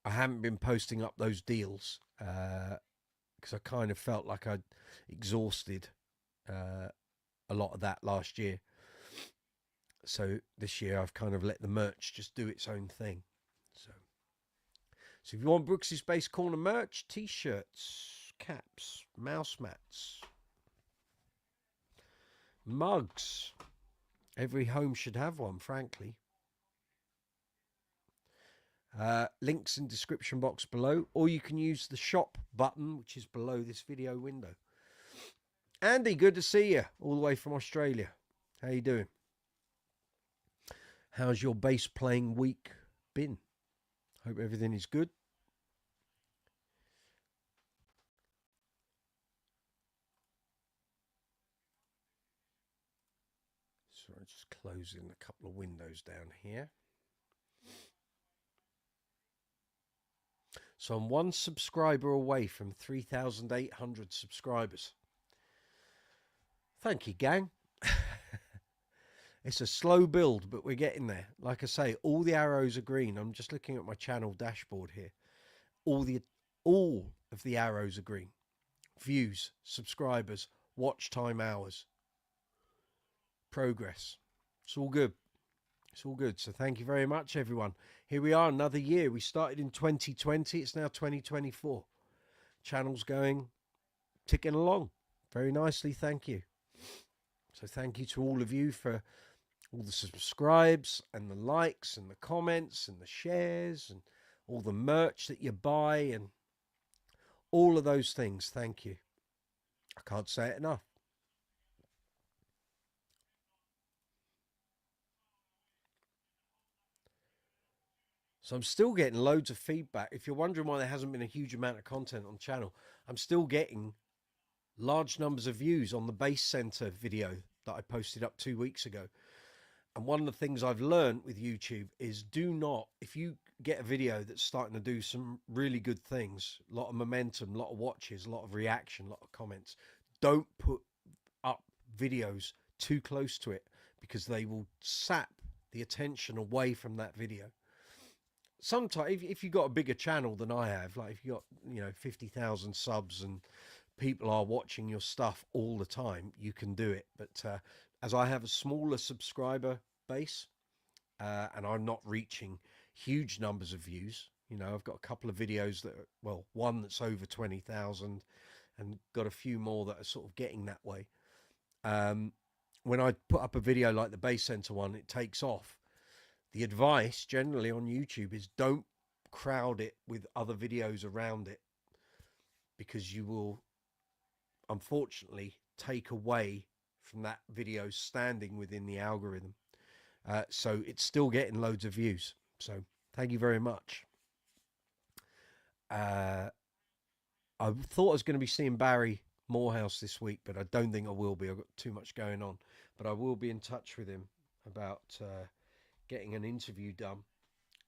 haven't been posting up those deals because I kind of felt like I'd exhausted a lot of that last year. So this year I've kind of let the merch just do its own thing. So if you want Brooksy's Bass Corner merch, t-shirts, caps, mouse mats, mugs. Every home should have one, frankly. Links in description box below, or you can use the shop button, which is below this video window. Andy, good to see you, all the way from Australia. How you doing? How's your bass playing week been? Hope everything is good. So I'm just closing a couple of windows down here. So I'm one subscriber away from 3,800 subscribers. Thank you, gang. It's a slow build, but we're getting there. Like I say, all the arrows are green. I'm just looking at my channel dashboard here. All of the arrows are green. Views, subscribers, watch time hours, progress. It's all good. It's all good. So thank you very much, everyone. Here we are, another year. We started in 2020. It's now 2024. Channel's going, ticking along very nicely. Thank you. So thank you to all of you for all the subscribes and the likes and the comments and the shares and all the merch that you buy and all of those things. Thank you. I can't say it enough. So I'm still getting loads of feedback. If you're wondering why there hasn't been a huge amount of content on the channel, I'm still getting large numbers of views on the Bass Center video that I posted up 2 weeks ago. And one of the things I've learned with YouTube is do not, if you get a video that's starting to do some really good things, a lot of momentum, a lot of watches, a lot of reaction, a lot of comments, don't put up videos too close to it because they will sap the attention away from that video. Sometimes if you've got a bigger channel than I have, like if you got 50,000 subs and people are watching your stuff all the time, you can do it. But as I have a smaller subscriber base and I'm not reaching huge numbers of views, I've got a couple of videos that are, well, one that's over 20,000 and got a few more that are sort of getting that way. When I put up a video like the Bass Center one, it takes off. The advice generally on YouTube is don't crowd it with other videos around it because you will unfortunately take away from that video standing within the algorithm. So it's still getting loads of views. So thank you very much. I thought I was going to be seeing Barry Morehouse this week, but I don't think I will be. I've got too much going on. But I will be in touch with him about getting an interview done.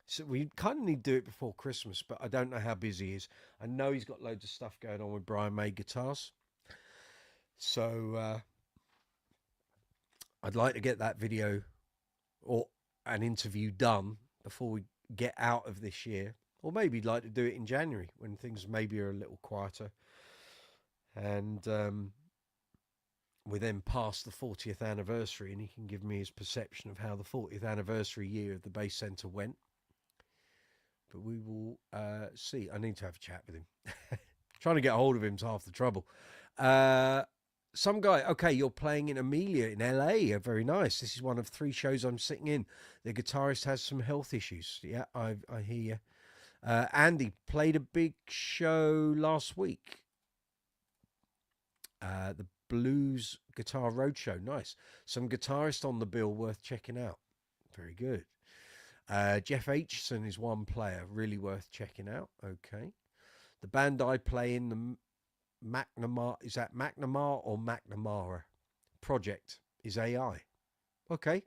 So we kind of need to do it before Christmas, but I don't know how busy he is. I know he's got loads of stuff going on with Brian May Guitars. So I'd like to get that video or an interview done before we get out of this year. Or maybe he'd like to do it in January when things maybe are a little quieter. And we're then past the 40th anniversary and he can give me his perception of how the 40th anniversary year of the Bass Center went. But we will see. I need to have a chat with him. Trying to get a hold of him is half the trouble. Some guy, okay, you're playing in Amelia in LA. Very nice. This is one of 3 shows I'm sitting in. The guitarist has some health issues. Yeah, I hear you. Andy played a big show last week. The Blues Guitar Roadshow. Nice. Some guitarist on the bill worth checking out. Very good. Jeff Aitchison is one player really worth checking out. Okay. The band I play in, the McNamara, is that McNamara or McNamara project, is AI. Okay.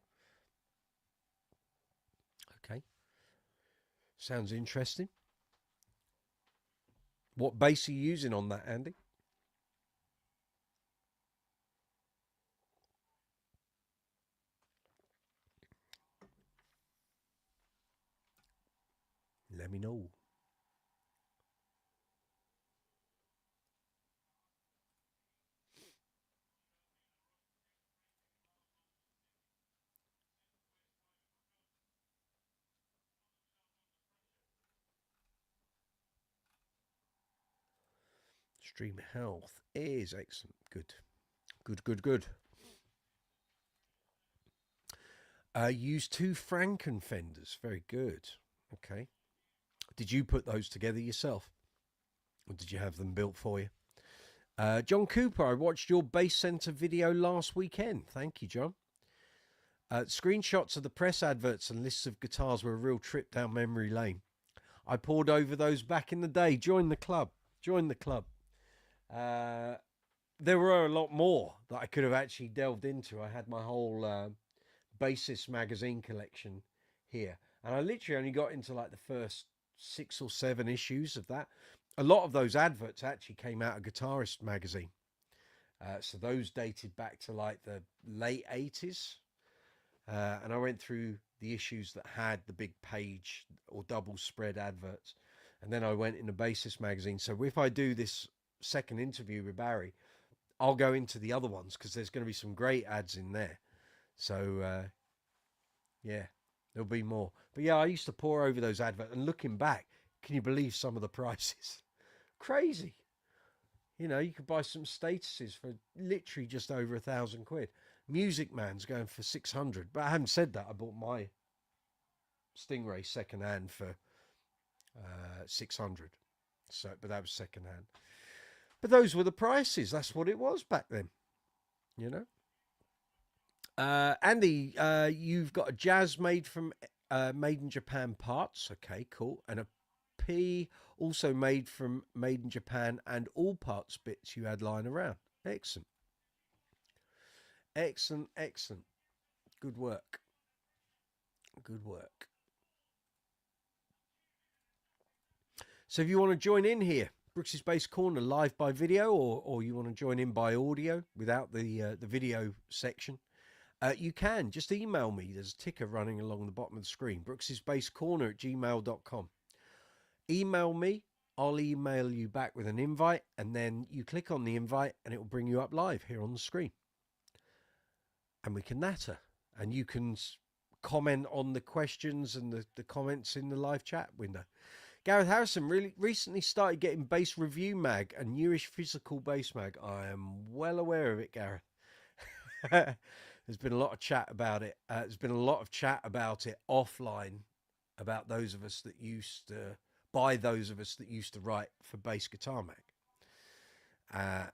Okay. Sounds interesting. What bass are you using on that, Andy? Let me know. Stream health is excellent. Good. Good, good, good. Use 2 Franken fenders. Very good. Okay. Did you put those together yourself? Or did you have them built for you? John Cooper, I watched your Bass Center video last weekend. Thank you, John. Screenshots of the press adverts and lists of guitars were a real trip down memory lane. I poured over those back in the day. Join the club. Join the club. There were a lot more that I could have actually delved into. I had my whole Bassist magazine collection here, and I literally only got into like the first 6 or 7 issues of that. A lot of those adverts actually came out of Guitarist magazine, so those dated back to like the late 80s, and I went through the issues that had the big page or double spread adverts, and then I went in the Bassist magazine. So if I do this second interview with Barry, I'll go into the other ones because there's going to be some great ads in there. So yeah, there'll be more. But yeah, I used to pour over those adverts, and looking back, can you believe some of the prices? Crazy. You know, you could buy some statuses for literally just over £1,000. Music Man's going for 600. But I haven't said that. I bought my Stingray second hand for 600. So, but that was second hand. But those were the prices. That's what it was back then. You know. Andy, you've got a jazz made in Japan parts. Okay, cool. And a P also made in Japan and all parts bits you had lying around. Excellent. Excellent, excellent. Good work. Good work. So if you want to join in here, Brooksy's Bass Corner live by video, or you want to join in by audio without the video section, you can just email me. There's a ticker running along the bottom of the screen. brooksysbasscorner@gmail.com. Email me. I'll email you back with an invite, and then you click on the invite and it will bring you up live here on the screen. And we can natter, and you can comment on the questions and the comments in the live chat window. Gareth Harrison really recently started getting Bass Review Mag, a newish physical bass mag. I am well aware of it, Gareth. There's been a lot of chat about it. There's been a lot of chat about it offline, about those of us that used to, by those of us that used to write for Bass Guitar Mag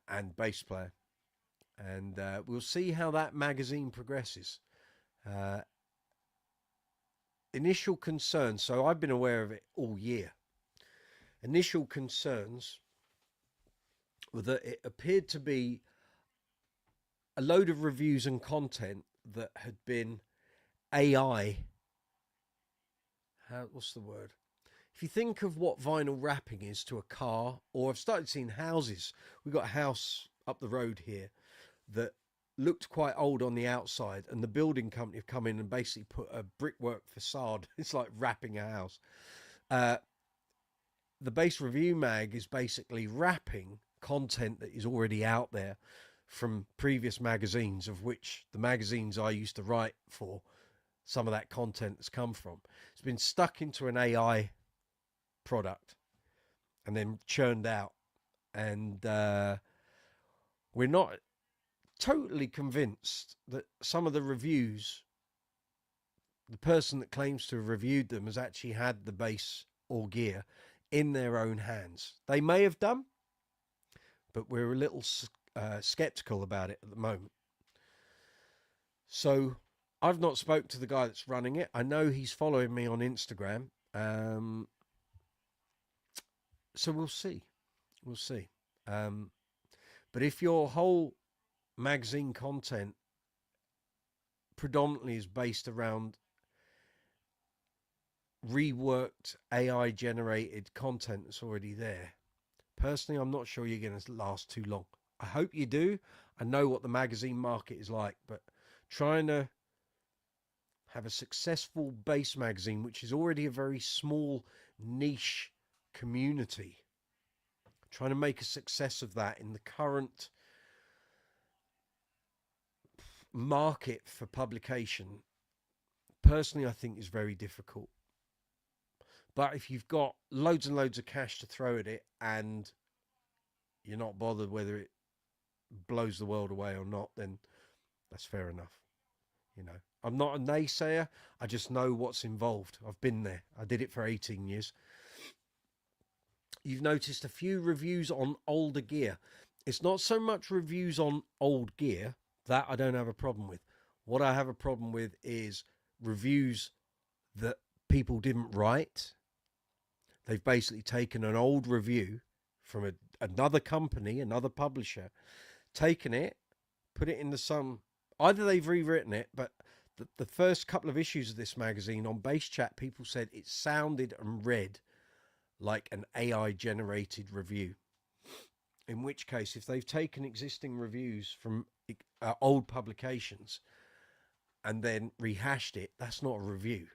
and Bass Player. And we'll see how that magazine progresses. Initial concerns. So I've been aware of it all year. Initial concerns were that it appeared to be a load of reviews and content that had been AI. What's the word? If you think of what vinyl wrapping is to a car, or I've started seeing houses. We've got a house up the road here that looked quite old on the outside, and the building company have come in and basically put a brickwork facade. It's like wrapping a house. The Bass Review Mag is basically wrapping content that is already out there from previous magazines, of which the magazines I used to write for, some of that content has come from. It's been stuck into an AI product and then churned out. And we're not totally convinced that some of the reviews, the person that claims to have reviewed them has actually had the base or gear in their own hands. They may have done, but we're a little skeptical about it at the moment. So I've not spoke to the guy that's running it. I know he's following me on Instagram. So we'll see. We'll see. But if your whole magazine content predominantly is based around reworked AI generated content that's already there, personally, I'm not sure you're going to last too long. I hope you do. I know what the magazine market is like, but trying to have a successful base magazine, which is already a very small niche community, trying to make a success of that in the current market for publication, personally, I think is very difficult. But if you've got loads and loads of cash to throw at it and you're not bothered whether it blows the world away or not, then that's fair enough. You know, I'm not a naysayer. I just know what's involved. I've been there. I did it for 18 years. You've noticed a few reviews on older gear. It's not so much reviews on old gear that I don't have a problem with. What I have a problem with is reviews that people didn't write. They've basically taken an old review from another company, another publisher, taken it, put it into some, either they've rewritten it, but the first couple of issues of this magazine on Base Chat, people said it sounded and read like an AI generated review. In which case, if they've taken existing reviews from old publications and then rehashed it, that's not a review,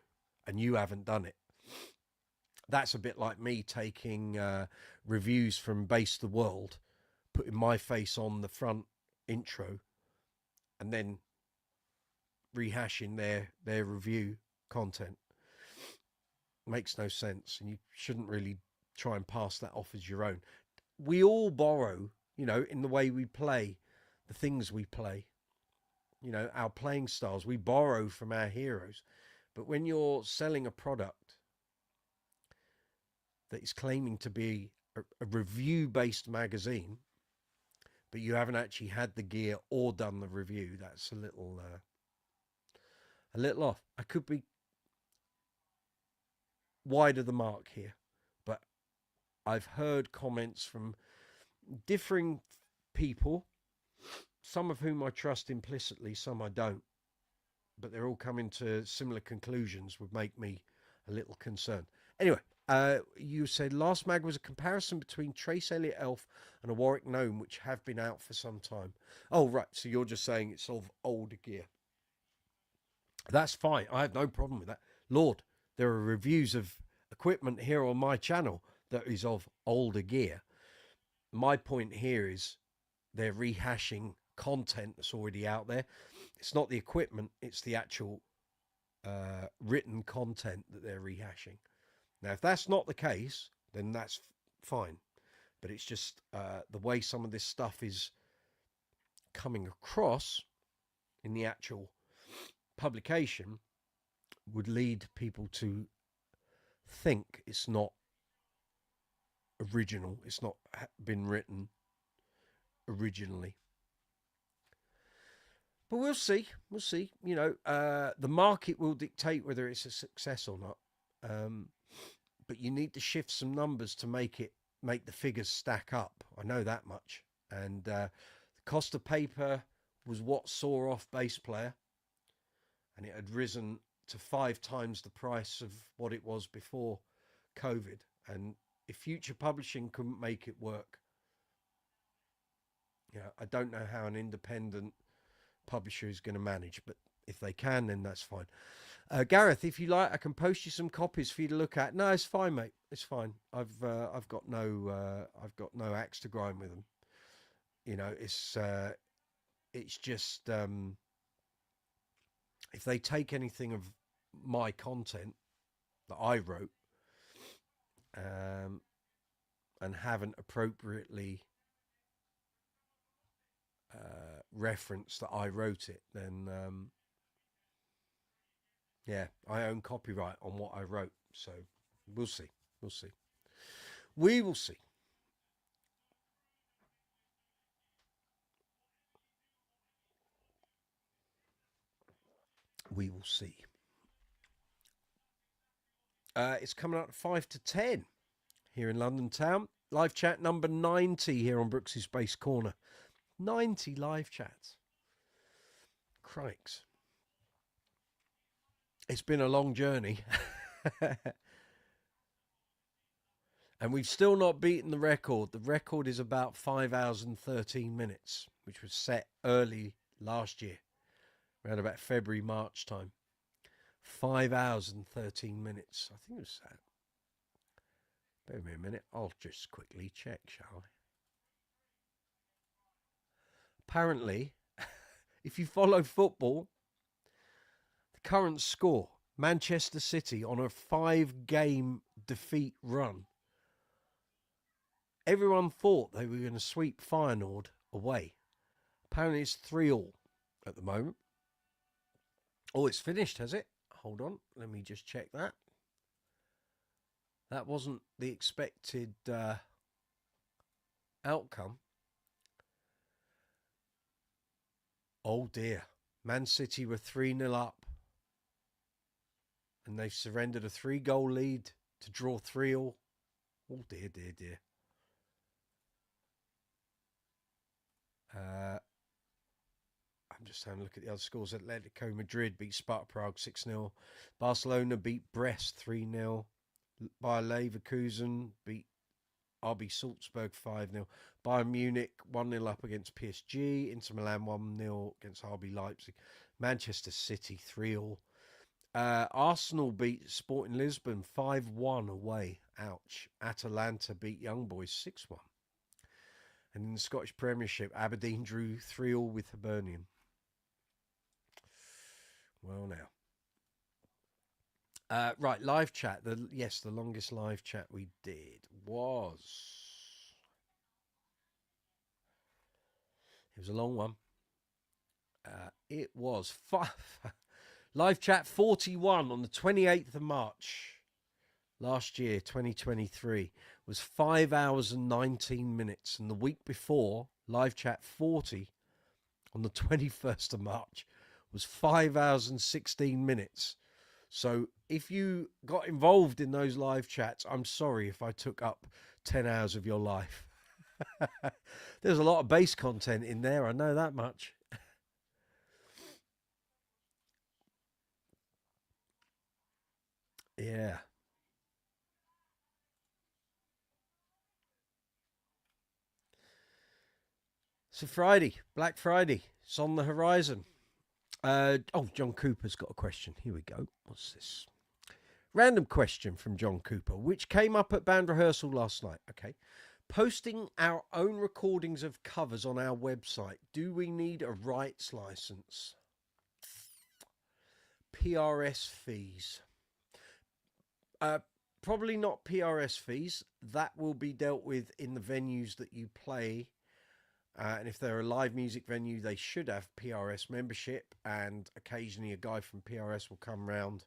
and you haven't done it. That's a bit like me taking reviews from Base the World, putting my face on the front intro, and then rehashing their review content. Makes no sense, and you shouldn't really try and pass that off as your own. We all borrow, you know, in the way we play, the things we play, you know, our playing styles. We borrow from our heroes. But when you're selling a product that is claiming to be a review-based magazine, but you haven't actually had the gear or done the review, that's a little off. I could be wide of the mark here, but I've heard comments from differing people, some of whom I trust implicitly, some I don't, but they're all coming to similar conclusions, would make me a little concerned. Anyway, you said last mag was a comparison between Trace Elliott Elf and a Warwick Gnome, which have been out for some time. Oh, right. So you're just saying it's of older gear. That's fine. I have no problem with that. Lord, there are reviews of equipment here on my channel that is of older gear. My point here is they're rehashing content that's already out there. It's not the equipment, it's the actual written content that they're rehashing. Now, if that's not the case, then that's fine. But it's just the way some of this stuff is coming across in the actual publication would lead people to think it's not original. It's not been written originally. But we'll see. We'll see. You know, the market will dictate whether it's a success or not. But you need to shift some numbers to make the figures stack up. I know that much. And the cost of paper was what saw off Base Player, and it had risen to 5 times the price of what it was before COVID. And if Future Publishing couldn't make it work, you know, I don't know how an independent publisher is going to manage, but if they can, then that's fine. Gareth, if you like, I can post you some copies for you to look at. No, it's fine, mate. It's fine. I've got no axe to grind with them. You know, it's just if they take anything of my content that I wrote and haven't appropriately reference that I wrote it, then yeah, I own copyright on what I wrote. So we'll see. We'll see. We will see. We will see. It's coming up 5 to 10 here in London town. Live chat number 90 here on Brooksy's Space Corner. 90 live chats. Crikes. It's been a long journey. And we've still not beaten the record. The record is about 5 hours and 13 minutes, which was set early last year, around about February, March time. 5 hours and 13 minutes. I think it was that. Bear with me a minute. I'll just quickly check, shall I? Apparently, if you follow football, the current score, Manchester City on a 5-game defeat run. Everyone thought they were going to sweep Feyenoord away. Apparently it's 3-3 at the moment. Oh, it's finished, has it? Hold on, let me just check that. That wasn't the expected outcome. Oh dear. Man City were 3-0 up. And they've surrendered a 3-goal lead to draw 3-3. Oh dear, dear, dear. I'm just having a look at the other scores. Atletico Madrid beat Sparta Prague 6-0. Barcelona beat Brest 3-0. Bayer Leverkusen beat RB Salzburg 5-0. Bayern Munich 1-0 up against PSG. Inter Milan 1-0 against RB Leipzig. Manchester City 3-3. Arsenal beat Sporting Lisbon 5-1 away. Ouch. Atalanta beat Young Boys 6-1. And in the Scottish Premiership, Aberdeen drew 3-3 with Hibernian. Well, now. Right, live chat. Yes, the longest live chat we did was... It was a long one. It was live chat 41 on the 28th of March last year, 2023, was 5 hours and 19 minutes. And the week before, live chat 40 on the 21st of March was 5 hours and 16 minutes. So if you got involved in those live chats, I'm sorry if I took up 10 hours of your life. There's a lot of bass content in there, I know that much. Yeah. So Friday, Black Friday, it's on the horizon. John Cooper's got a question. Here we go. What's this? Random question from John Cooper, which came up at band rehearsal last night. Okay. Posting our own recordings of covers on our website, do we need a rights license? PRS fees. Probably not PRS fees. That will be dealt with in the venues that you play. And if they're a live music venue, they should have PRS membership. And occasionally a guy from PRS will come round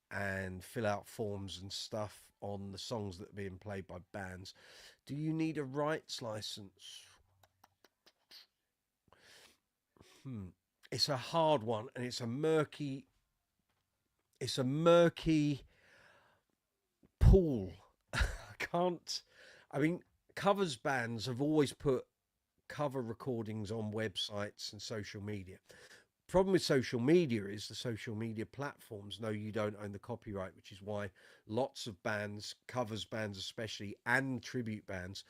and fill out forms and stuff on the songs that are being played by bands. Do you need a rights license? It's a hard one, and it's a murky pool. Covers bands have always put cover recordings on websites and social media. Problem with social media is the social media platforms know you don't own the copyright, which is why lots of bands, covers bands especially, and tribute bands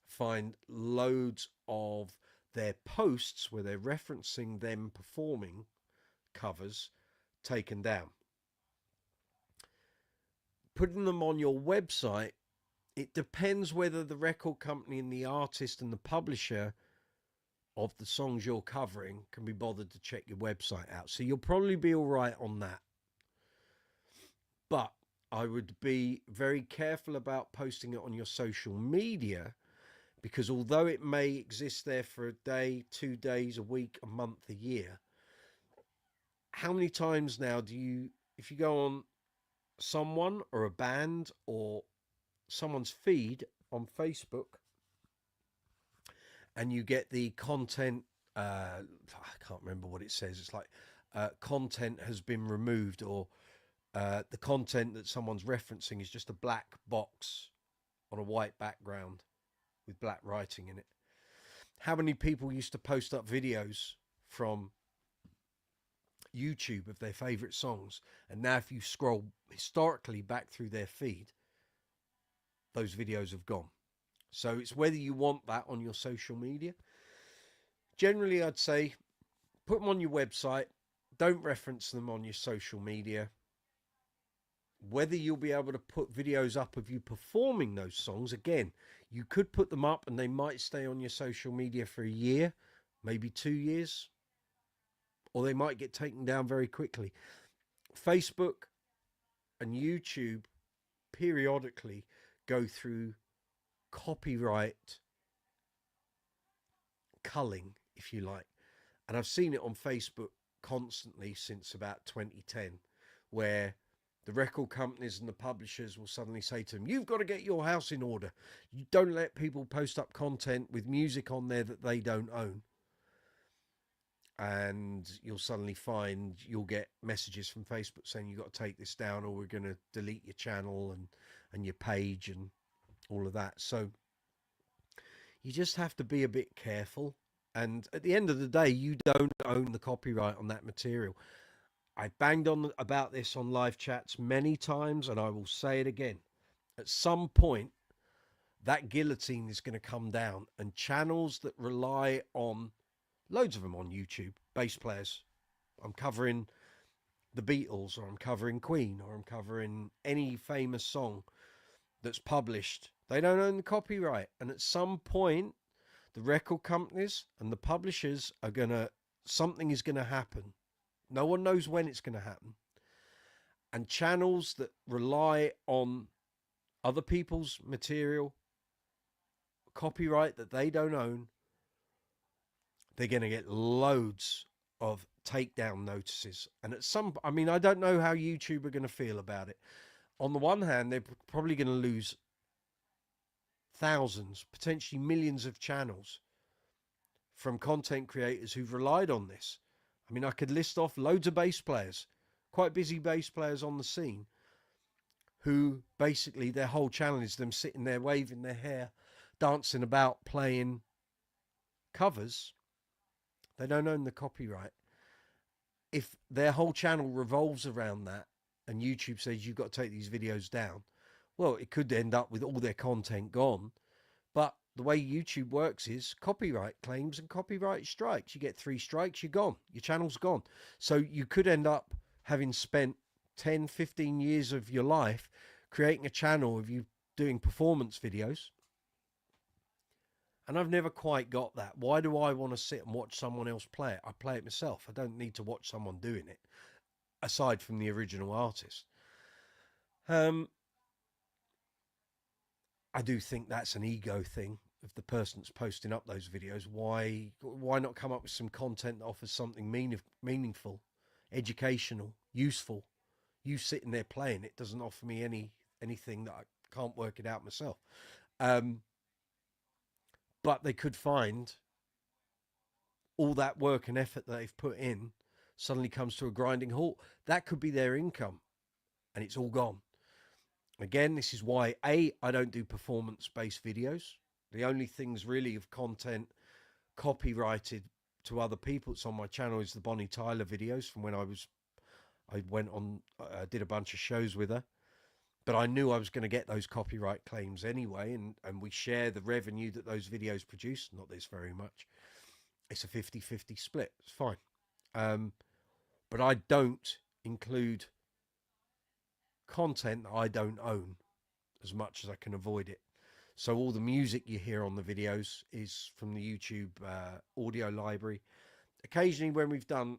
find loads of their posts where they're referencing them performing covers taken down. Putting them on your website, it depends whether the record company and the artist and the publisher of the songs you're covering can be bothered to check your website out. So you'll probably be all right on that. But I would be very careful about posting it on your social media, because although it may exist there for a day, 2 days, a week, a month, a year, how many times now do you, if you go on someone or a band or someone's feed on Facebook and you get the content, I can't remember what it says. It's like content has been removed, or the content that someone's referencing is just a black box on a white background with black writing in it. How many people used to post up videos from YouTube of their favorite songs, and now if you scroll historically back through their feed, those videos have gone. So it's whether you want that on your social media. Generally, I'd say put them on your website. Don't reference them on your social media. Whether you'll be able to put videos up of you performing those songs, again, you could put them up and they might stay on your social media for a year, maybe 2 years, or they might get taken down very quickly. Facebook and YouTube periodically go through copyright culling, if you like. And I've seen it on Facebook constantly since about 2010, where the record companies and the publishers will suddenly say to them, you've got to get your house in order. You don't let people post up content with music on there that they don't own. And you'll suddenly find you'll get messages from Facebook saying you've got to take this down, or we're going to delete your channel and your page and all of that. So you just have to be a bit careful. And at the end of the day, you don't own the copyright on that material. I banged on about this on live chats many times, and I will say it again. At some point, that guillotine is going to come down, and channels that rely on, loads of them on YouTube, bass players. I'm covering the Beatles, or I'm covering Queen, or I'm covering any famous song that's published. They don't own the copyright. And at some point, the record companies and the publishers are going to, something is going to happen. No one knows when it's going to happen. And channels that rely on other people's material, copyright that they don't own, they're going to get loads of takedown notices. And at some, I mean, I don't know how YouTube are going to feel about it. On the one hand, they're probably going to lose thousands, potentially millions of channels from content creators who've relied on this. I mean, I could list off loads of bass players, quite busy bass players on the scene, who basically their whole channel is them sitting there waving their hair, dancing about, playing covers. They don't own the copyright. If their whole channel revolves around that and YouTube says you've got to take these videos down, well, it could end up with all their content gone. But the way YouTube works is copyright claims and copyright strikes. You get 3 strikes, you're gone. Your channel's gone. So you could end up having spent 10, 15 years of your life creating a channel of you doing performance videos. And I've never quite got that. Why do I want to sit and watch someone else play it? I play it myself. I don't need to watch someone doing it, aside from the original artist. I do think that's an ego thing of the person that's posting up those videos. Why not come up with some content that offers something meaningful, educational, useful? You sitting there playing it doesn't offer me anything that I can't work it out myself. But they could find all that work and effort that they've put in suddenly comes to a grinding halt. That could be their income, and it's all gone. Again, this is why, I don't do performance-based videos. The only things really of content copyrighted to other people that's on my channel is the Bonnie Tyler videos from when I went on, did a bunch of shows with her. But I knew I was going to get those copyright claims anyway, and we share the revenue that those videos produce. Not this very much. It's a 50-50 split. It's fine. But I don't include content that I don't own as much as I can avoid it. So all the music you hear on the videos is from the YouTube audio library. Occasionally when we've done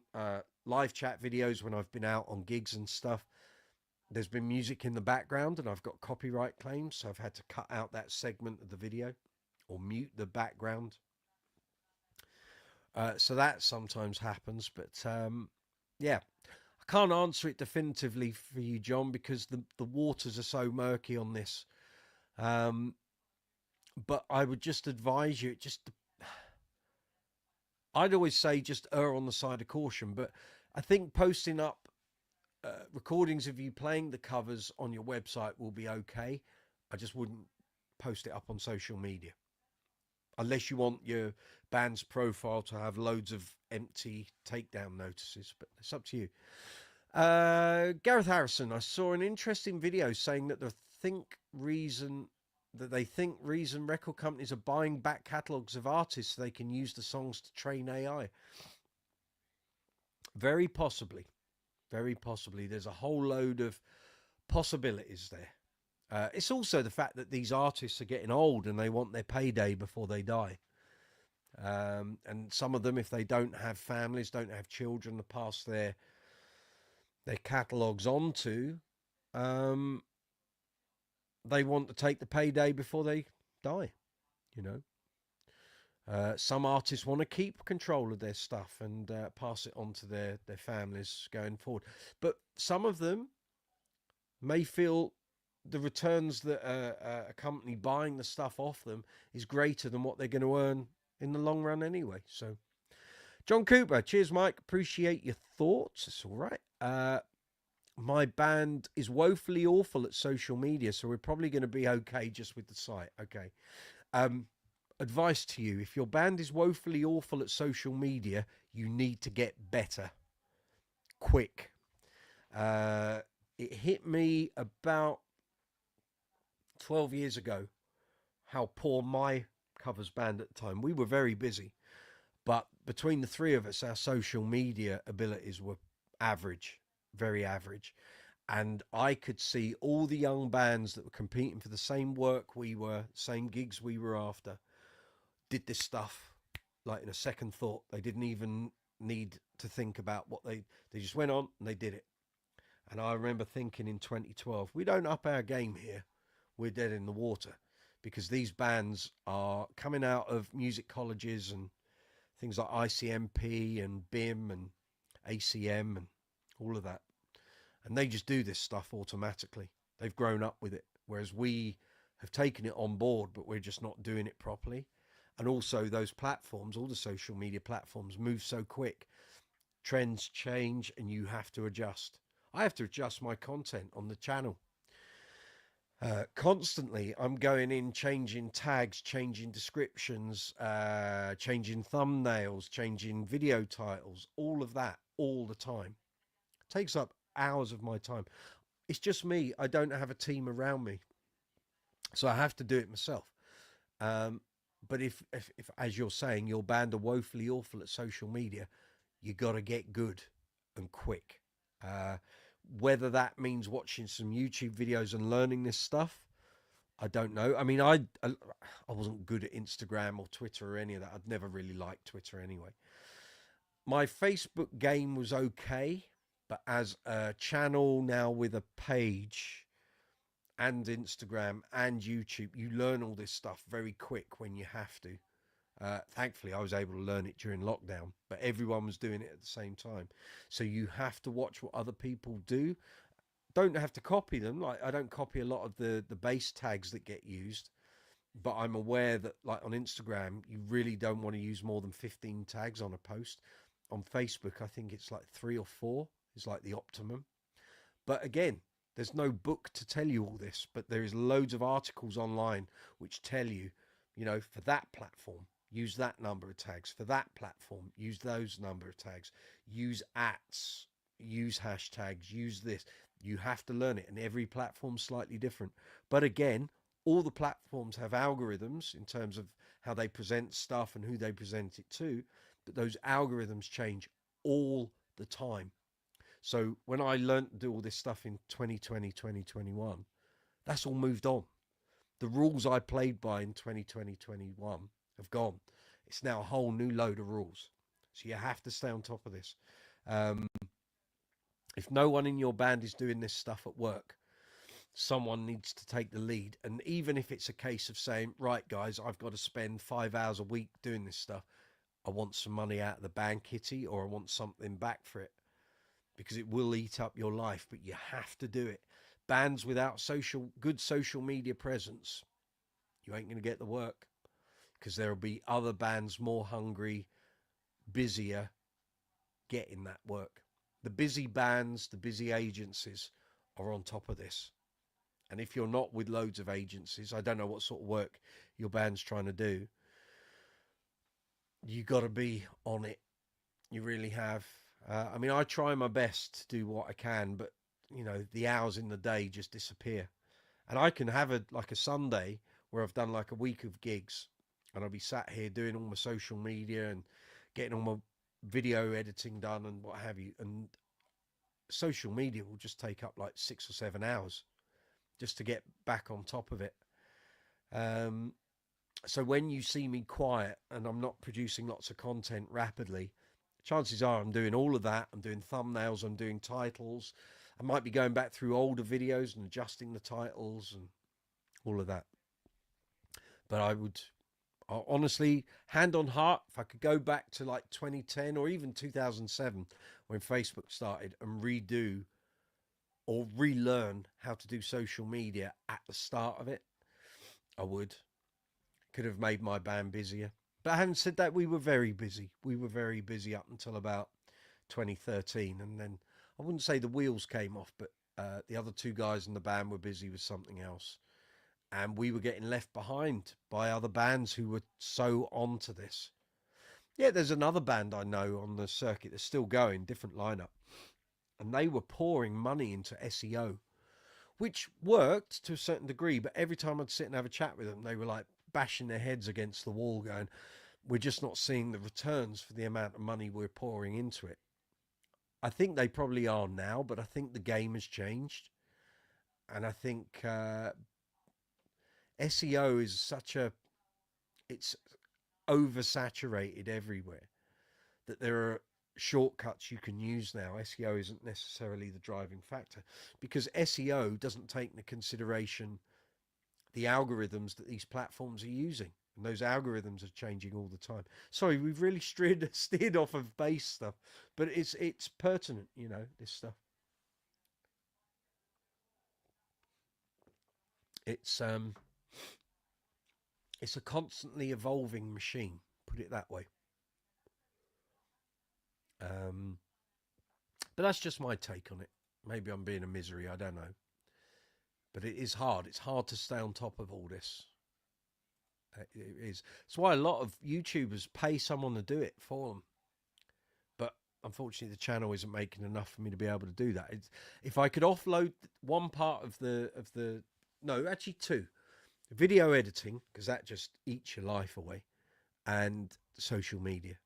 live chat videos, when I've been out on gigs and stuff, there's been music in the background and I've got copyright claims, so I've had to cut out that segment of the video. or mute the background. So that sometimes happens, but yeah, I can't answer it definitively for you, John, because the waters are so murky on this. Um, but I would just advise you, I'd always say just err on the side of caution. But I think posting up recordings of you playing the covers on your website will be okay. I just wouldn't post it up on social media unless you want your band's profile to have loads of empty takedown notices. But it's up to you. Gareth Harrison, I saw an interesting video saying that they think reason record companies are buying back catalogs of artists so they can use the songs to train AI. Very possibly. Very possibly. There's a whole load of possibilities there. It's also the fact that these artists are getting old and they want their payday before they die. And some of them, if they don't have families, don't have children to pass their catalogues on to, they want to take the payday before they die, you know. Some artists want to keep control of their stuff and pass it on to their families going forward. But some of them may feel the returns that a company buying the stuff off them is greater than what they're going to earn in the long run anyway. So, John Cooper, cheers, Mike. Appreciate your thoughts. It's all right. My band is woefully awful at social media, so we're probably going to be okay just with the site. Okay. Advice to you, if your band is woefully awful at social media, you need to get better. Quick. It hit me about 12 years ago how poor my covers band at the time. We were very busy, but between the three of us, our social media abilities were average, very average. And I could see all the young bands that were competing for the same work we were, same gigs we were after, did this stuff like in a second thought. They didn't even need to think about what they just went on and they did it. And I remember thinking in 2012, we don't up our game here, we're dead in the water, because these bands are coming out of music colleges and things like ICMP and BIM and ACM and all of that. And they just do this stuff automatically. They've grown up with it, whereas we have taken it on board, but we're just not doing it properly. And also those platforms, all the social media platforms, move so quick. Trends change and you have to adjust. I have to adjust my content on the channel. Constantly, I'm going in, changing tags, changing descriptions, changing thumbnails, changing video titles, all of that, all the time. It takes up hours of my time. It's just me. I don't have a team around me. So I have to do it myself. But if as you're saying, your band are woefully awful at social media, you got to get good and quick. Whether that means watching some YouTube videos and learning this stuff, I don't know. I mean, I wasn't good at Instagram or Twitter or any of that. I'd never really liked Twitter anyway. My Facebook game was okay, but as a channel now with a page and Instagram and YouTube, you learn all this stuff very quick when you have to. Thankfully, I was able to learn it during lockdown, but everyone was doing it at the same time. So you have to watch what other people do. Don't have to copy them. Like, I don't copy a lot of the base tags that get used, but I'm aware that, like, on Instagram, you really don't want to use more than 15 tags on a post. On Facebook, I think it's like 3 or 4 is like the optimum. But again, there's no book to tell you all this, but there is loads of articles online which tell you, you know, for that platform, use that number of tags. For that platform, use those number of tags. Use ats, use hashtags, use this. You have to learn it, and every platform's slightly different. But again, all the platforms have algorithms in terms of how they present stuff and who they present it to, but those algorithms change all the time. So when I learned to do all this stuff in 2020, 2021, that's all moved on. The rules I played by in 2020, 21 have gone. It's now a whole new load of rules. So you have to stay on top of this. If no one in your band is doing this stuff at work, someone needs to take the lead. And even if it's a case of saying, right, guys, I've got to spend 5 hours a week doing this stuff, I want some money out of the band kitty, or I want something back for it, because it will eat up your life, but you have to do it. Bands without good social media presence, you ain't going to get the work, because there will be other bands more hungry, busier, getting that work. The busy bands, the busy agencies are on top of this. And if you're not with loads of agencies, I don't know what sort of work your band's trying to do, you got to be on it. You really have. I mean, I try my best to do what I can, but you know, the hours in the day just disappear. And I can have a Sunday where I've done like a week of gigs, and I'll be sat here doing all my social media and getting all my video editing done and what have you. And social media will just take up like 6 or 7 hours just to get back on top of it. So when you see me quiet and I'm not producing lots of content rapidly, chances are I'm doing all of that. I'm doing thumbnails, I'm doing titles. I might be going back through older videos and adjusting the titles and all of that. But I would honestly, hand on heart, if I could go back to like 2010 or even 2007 when Facebook started and redo or relearn how to do social media at the start of it, I would. Could have made my band busier. But having said that, we were very busy. We were very busy up until about 2013. And then I wouldn't say the wheels came off, but the other two guys in the band were busy with something else. And we were getting left behind by other bands who were so onto this. Yeah, there's another band I know on the circuit that's still going, different lineup. And they were pouring money into SEO, which worked to a certain degree. But every time I'd sit and have a chat with them, they were like bashing their heads against the wall going, we're just not seeing the returns for the amount of money we're pouring into it. I think they probably are now, but I think the game has changed. And I think SEO is it's oversaturated everywhere, that there are shortcuts you can use now. SEO isn't necessarily the driving factor, because SEO doesn't take into consideration the algorithms that these platforms are using. And those algorithms are changing all the time. Sorry, we've really steered off of base stuff, but it's pertinent, you know, this stuff. It's a constantly evolving machine, put it that way. But that's just my take on it. Maybe I'm being a misery, I don't know. But it is hard. It's hard to stay on top of all this. It is. It's why a lot of YouTubers pay someone to do it for them. But unfortunately, the channel isn't making enough for me to be able to do that. If I could offload one part of no, actually two, video editing, because that just eats your life away, and social media.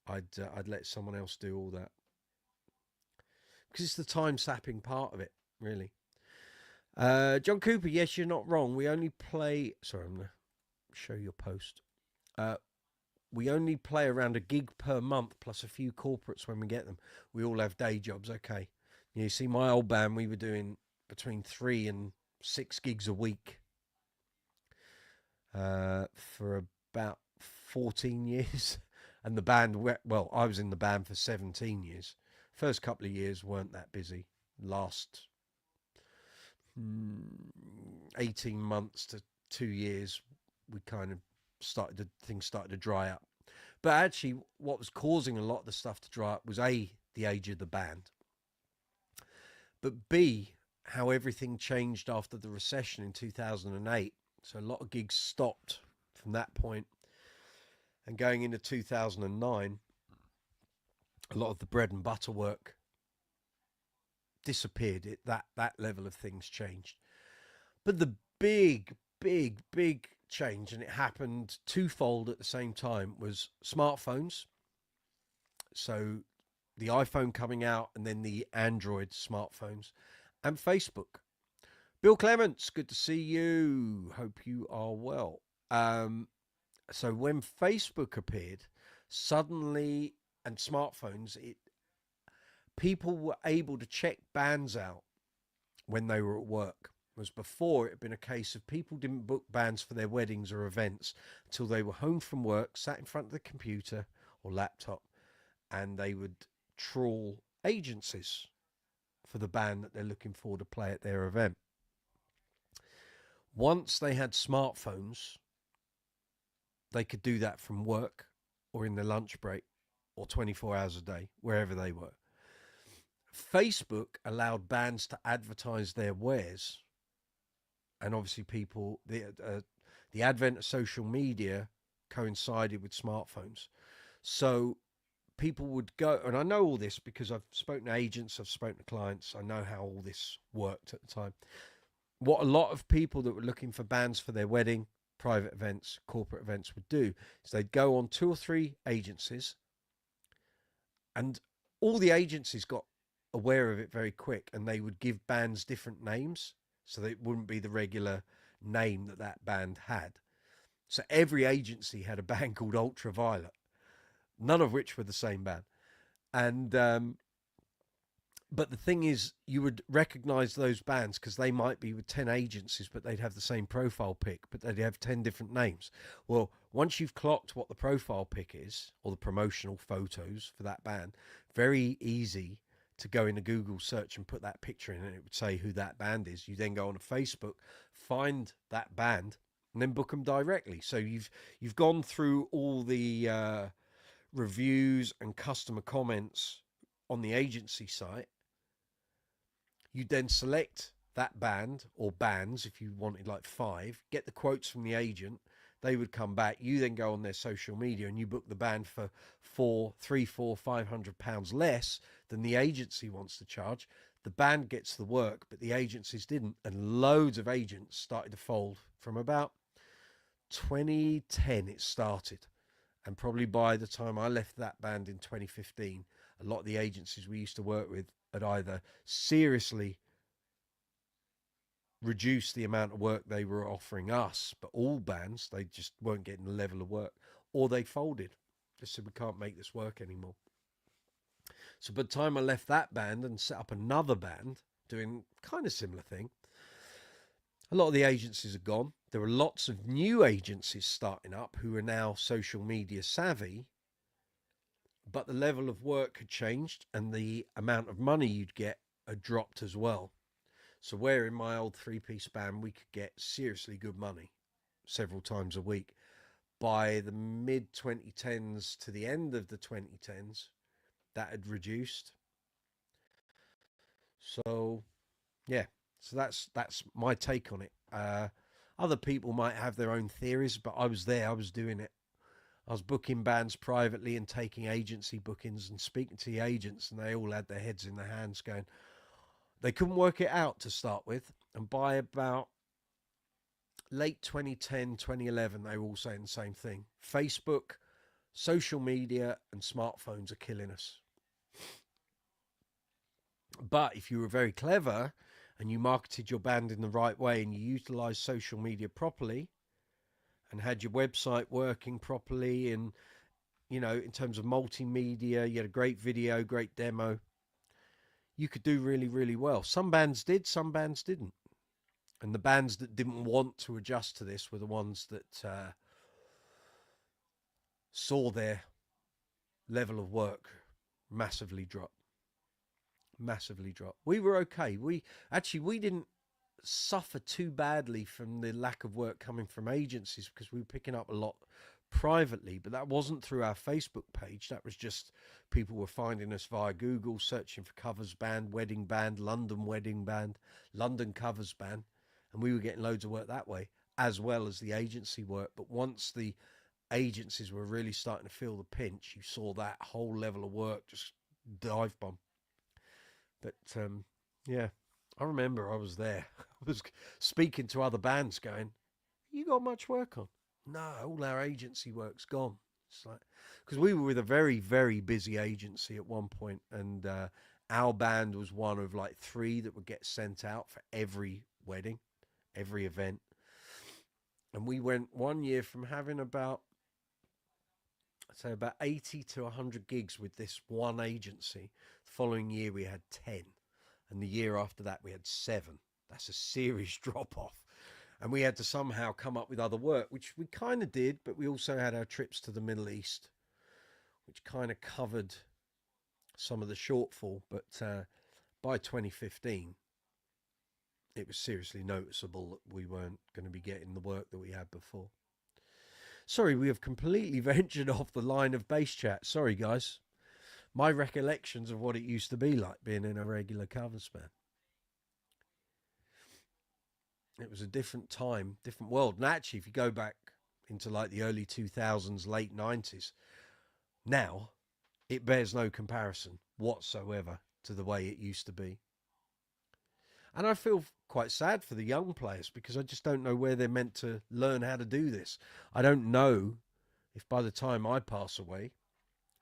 I'd let someone else do all that, because it's the time sapping part of it, really. John Cooper, yes, you're not wrong. We only play. Sorry, I'm gonna show your post. We only play around a gig per month, plus a few corporates when we get them. We all have day jobs. Okay, you see, my old band, we were doing between 3 and 6 gigs a week for about 14 years. And the band, well, I was in the band for 17 years. First couple of years weren't that busy. Last 18 months to 2 years, we kind of things started to dry up. But actually, what was causing a lot of the stuff to dry up was A, the age of the band, but B, how everything changed after the recession in 2008. So a lot of gigs stopped from that point. And going into 2009, a lot of the bread and butter work disappeared. That level of things changed. But the big change, and it happened twofold at the same time, was smartphones. So the iPhone coming out, and then the Android smartphones, and Facebook. Bill Clements, good to see you. Hope you are well. So when Facebook appeared, suddenly, and smartphones, people were able to check bands out when they were at work. Was before it had been a case of people didn't book bands for their weddings or events until they were home from work, sat in front of the computer or laptop, and they would trawl agencies for the band that they're looking for to play at their event. Once they had smartphones, they could do that from work or in their lunch break or 24 hours a day, wherever they were. Facebook allowed bands to advertise their wares, and obviously the advent of social media coincided with smartphones. So people would go, and I know all this because I've spoken to agents, I've spoken to clients, I know how all this worked at the time. What a lot of people that were looking for bands for their wedding, private events, corporate events would do is they'd go on 2 or 3 agencies, and all the agencies got aware of it very quick, and they would give bands different names so that it wouldn't be the regular name that that band had. So every agency had a band called Ultraviolet, none of which were the same band. And but the thing is, you would recognize those bands because they might be with 10 agencies, but they'd have the same profile pic, but they'd have 10 different names. Well, once you've clocked what the profile pic is, or the promotional photos for that band, very easy to go in a Google search and put that picture in, and it would say who that band is. You then go on a Facebook, find that band, and then book them directly. So you've gone through all the reviews and customer comments on the agency site. You then select that band or bands if you wanted like 5, get the quotes from the agent, they would come back. You then go on their social media and you book the band for £500 less than the agency wants to charge. The band gets the work, but the agencies didn't, and loads of agents started to fold. From about 2010 it started, and probably by the time I left that band in 2015, a lot of the agencies we used to work with had either seriously reduced the amount of work they were offering us, but all bands, they just weren't getting the level of work, or they folded. Just said, we can't make this work anymore. So by the time I left that band and set up another band doing kind of similar thing, a lot of the agencies are gone. There were lots of new agencies starting up who are now social media savvy, but the level of work had changed and the amount of money you'd get had dropped as well. So where in my old 3-piece band we could get seriously good money several times a week, by the mid 2010s to the end of the 2010s, that had reduced. So yeah, so that's my take on it. Other people might have their own theories, but I was there, I was doing it. I was booking bands privately and taking agency bookings and speaking to the agents, and they all had their heads in their hands going, they couldn't work it out to start with. And by about late 2010, 2011, they were all saying the same thing. Facebook, social media, and smartphones are killing us. But if you were very clever and you marketed your band in the right way and you utilized social media properly and had your website working properly, and you know, in terms of multimedia, you had a great video, great demo, you could do really, really well. Some bands did, some bands didn't. And the bands that didn't want to adjust to this were the ones that saw their level of work massively drop. Massively drop. We were okay. We didn't suffer too badly from the lack of work coming from agencies because we were picking up a lot privately, but that wasn't through our Facebook page. That was just people were finding us via Google, searching for covers band, wedding band, London wedding band, London covers band, and we were getting loads of work that way as well as the agency work. But once the agencies were really starting to feel the pinch, you saw that whole level of work just dive bomb. But yeah, I remember I was there. I was speaking to other bands going, you got much work on? No, all our agency work's gone. It's like, because we were with a very, very busy agency at one point, and our band was one of like 3 that would get sent out for every wedding, every event. And we went one year from having about, I'd say about 80 to 100 gigs with this one agency. The following year we had 10. And the year after that, we had 7. That's a serious drop off. And we had to somehow come up with other work, which we kind of did, but we also had our trips to the Middle East, which kind of covered some of the shortfall. But by 2015, it was seriously noticeable that we weren't going to be getting the work that we had before. Sorry, we have completely ventured off the line of bass chat. Sorry, guys. My recollections of what it used to be like being in a regular covers band. It was a different time, different world. And actually, if you go back into like the early 2000s, late 90s, now it bears no comparison whatsoever to the way it used to be. And I feel quite sad for the young players because I just don't know where they're meant to learn how to do this. I don't know if by the time I pass away,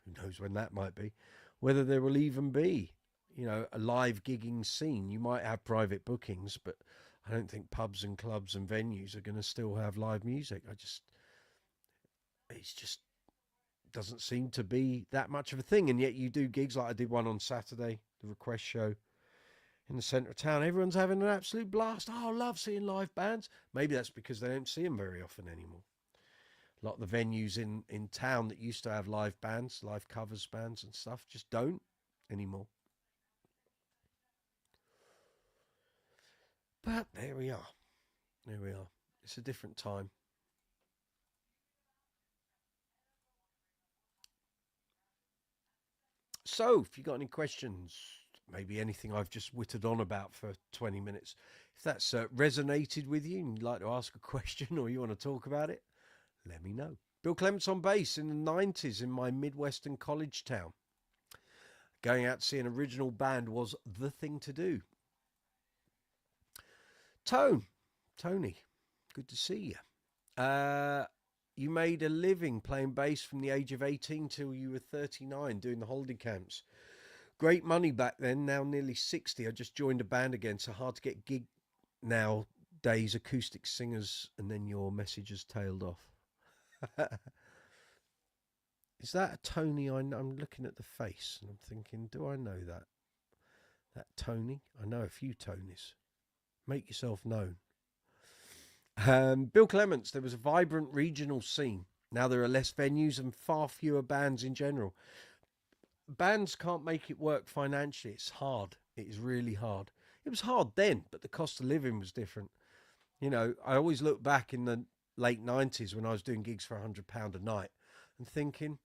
who knows when that might be, whether there will even be, a live gigging scene. You might have private bookings, but I don't think pubs and clubs and venues are going to still have live music. It just doesn't seem to be that much of a thing. And yet you do gigs like I did one on Saturday, the Request show in the centre of town. Everyone's having an absolute blast. Oh, I love seeing live bands. Maybe that's because they don't see them very often anymore. A lot of the venues in town that used to have live bands, live covers bands and stuff, just don't anymore. But there we are. There we are. It's a different time. So, if you got any questions, maybe anything I've just whittled on about for 20 minutes, if that's resonated with you and you'd like to ask a question or you want to talk about it, let me know. Bill Clements on bass in the 90s in my Midwestern college town. Going out to see an original band was the thing to do. Tony, good to see you. You made a living playing bass from the age of 18 till you were 39 doing the holiday camps. Great money back then, now nearly 60. I just joined a band again, so hard to get gig nowadays, acoustic singers, and then your message has tailed off. Is that a Tony? I'm looking at the face and I'm thinking, do I know that? That Tony? I know a few Tonys. Make yourself known. Bill Clements, there was a vibrant regional scene. Now there are less venues and far fewer bands in general. Bands can't make it work financially. It's hard. It is really hard. It was hard then, but the cost of living was different. I always look back in the late 90s when I was doing gigs for £100 a night and thinking,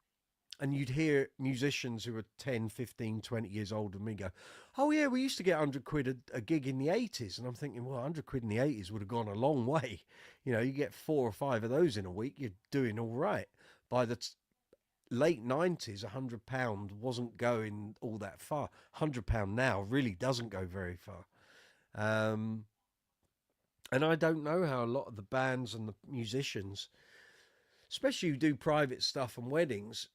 and you'd hear musicians who were 10, 15, 20 years older than me go, oh yeah, we used to get 100 quid a gig in the 80s. And I'm thinking, well, 100 quid in the 80s would have gone a long way. You get 4 or 5 of those in a week, you're doing all right. By the late 90s, £100 wasn't going all that far. £100 now really doesn't go very far. And I don't know how a lot of the bands and the musicians, especially who do private stuff and weddings,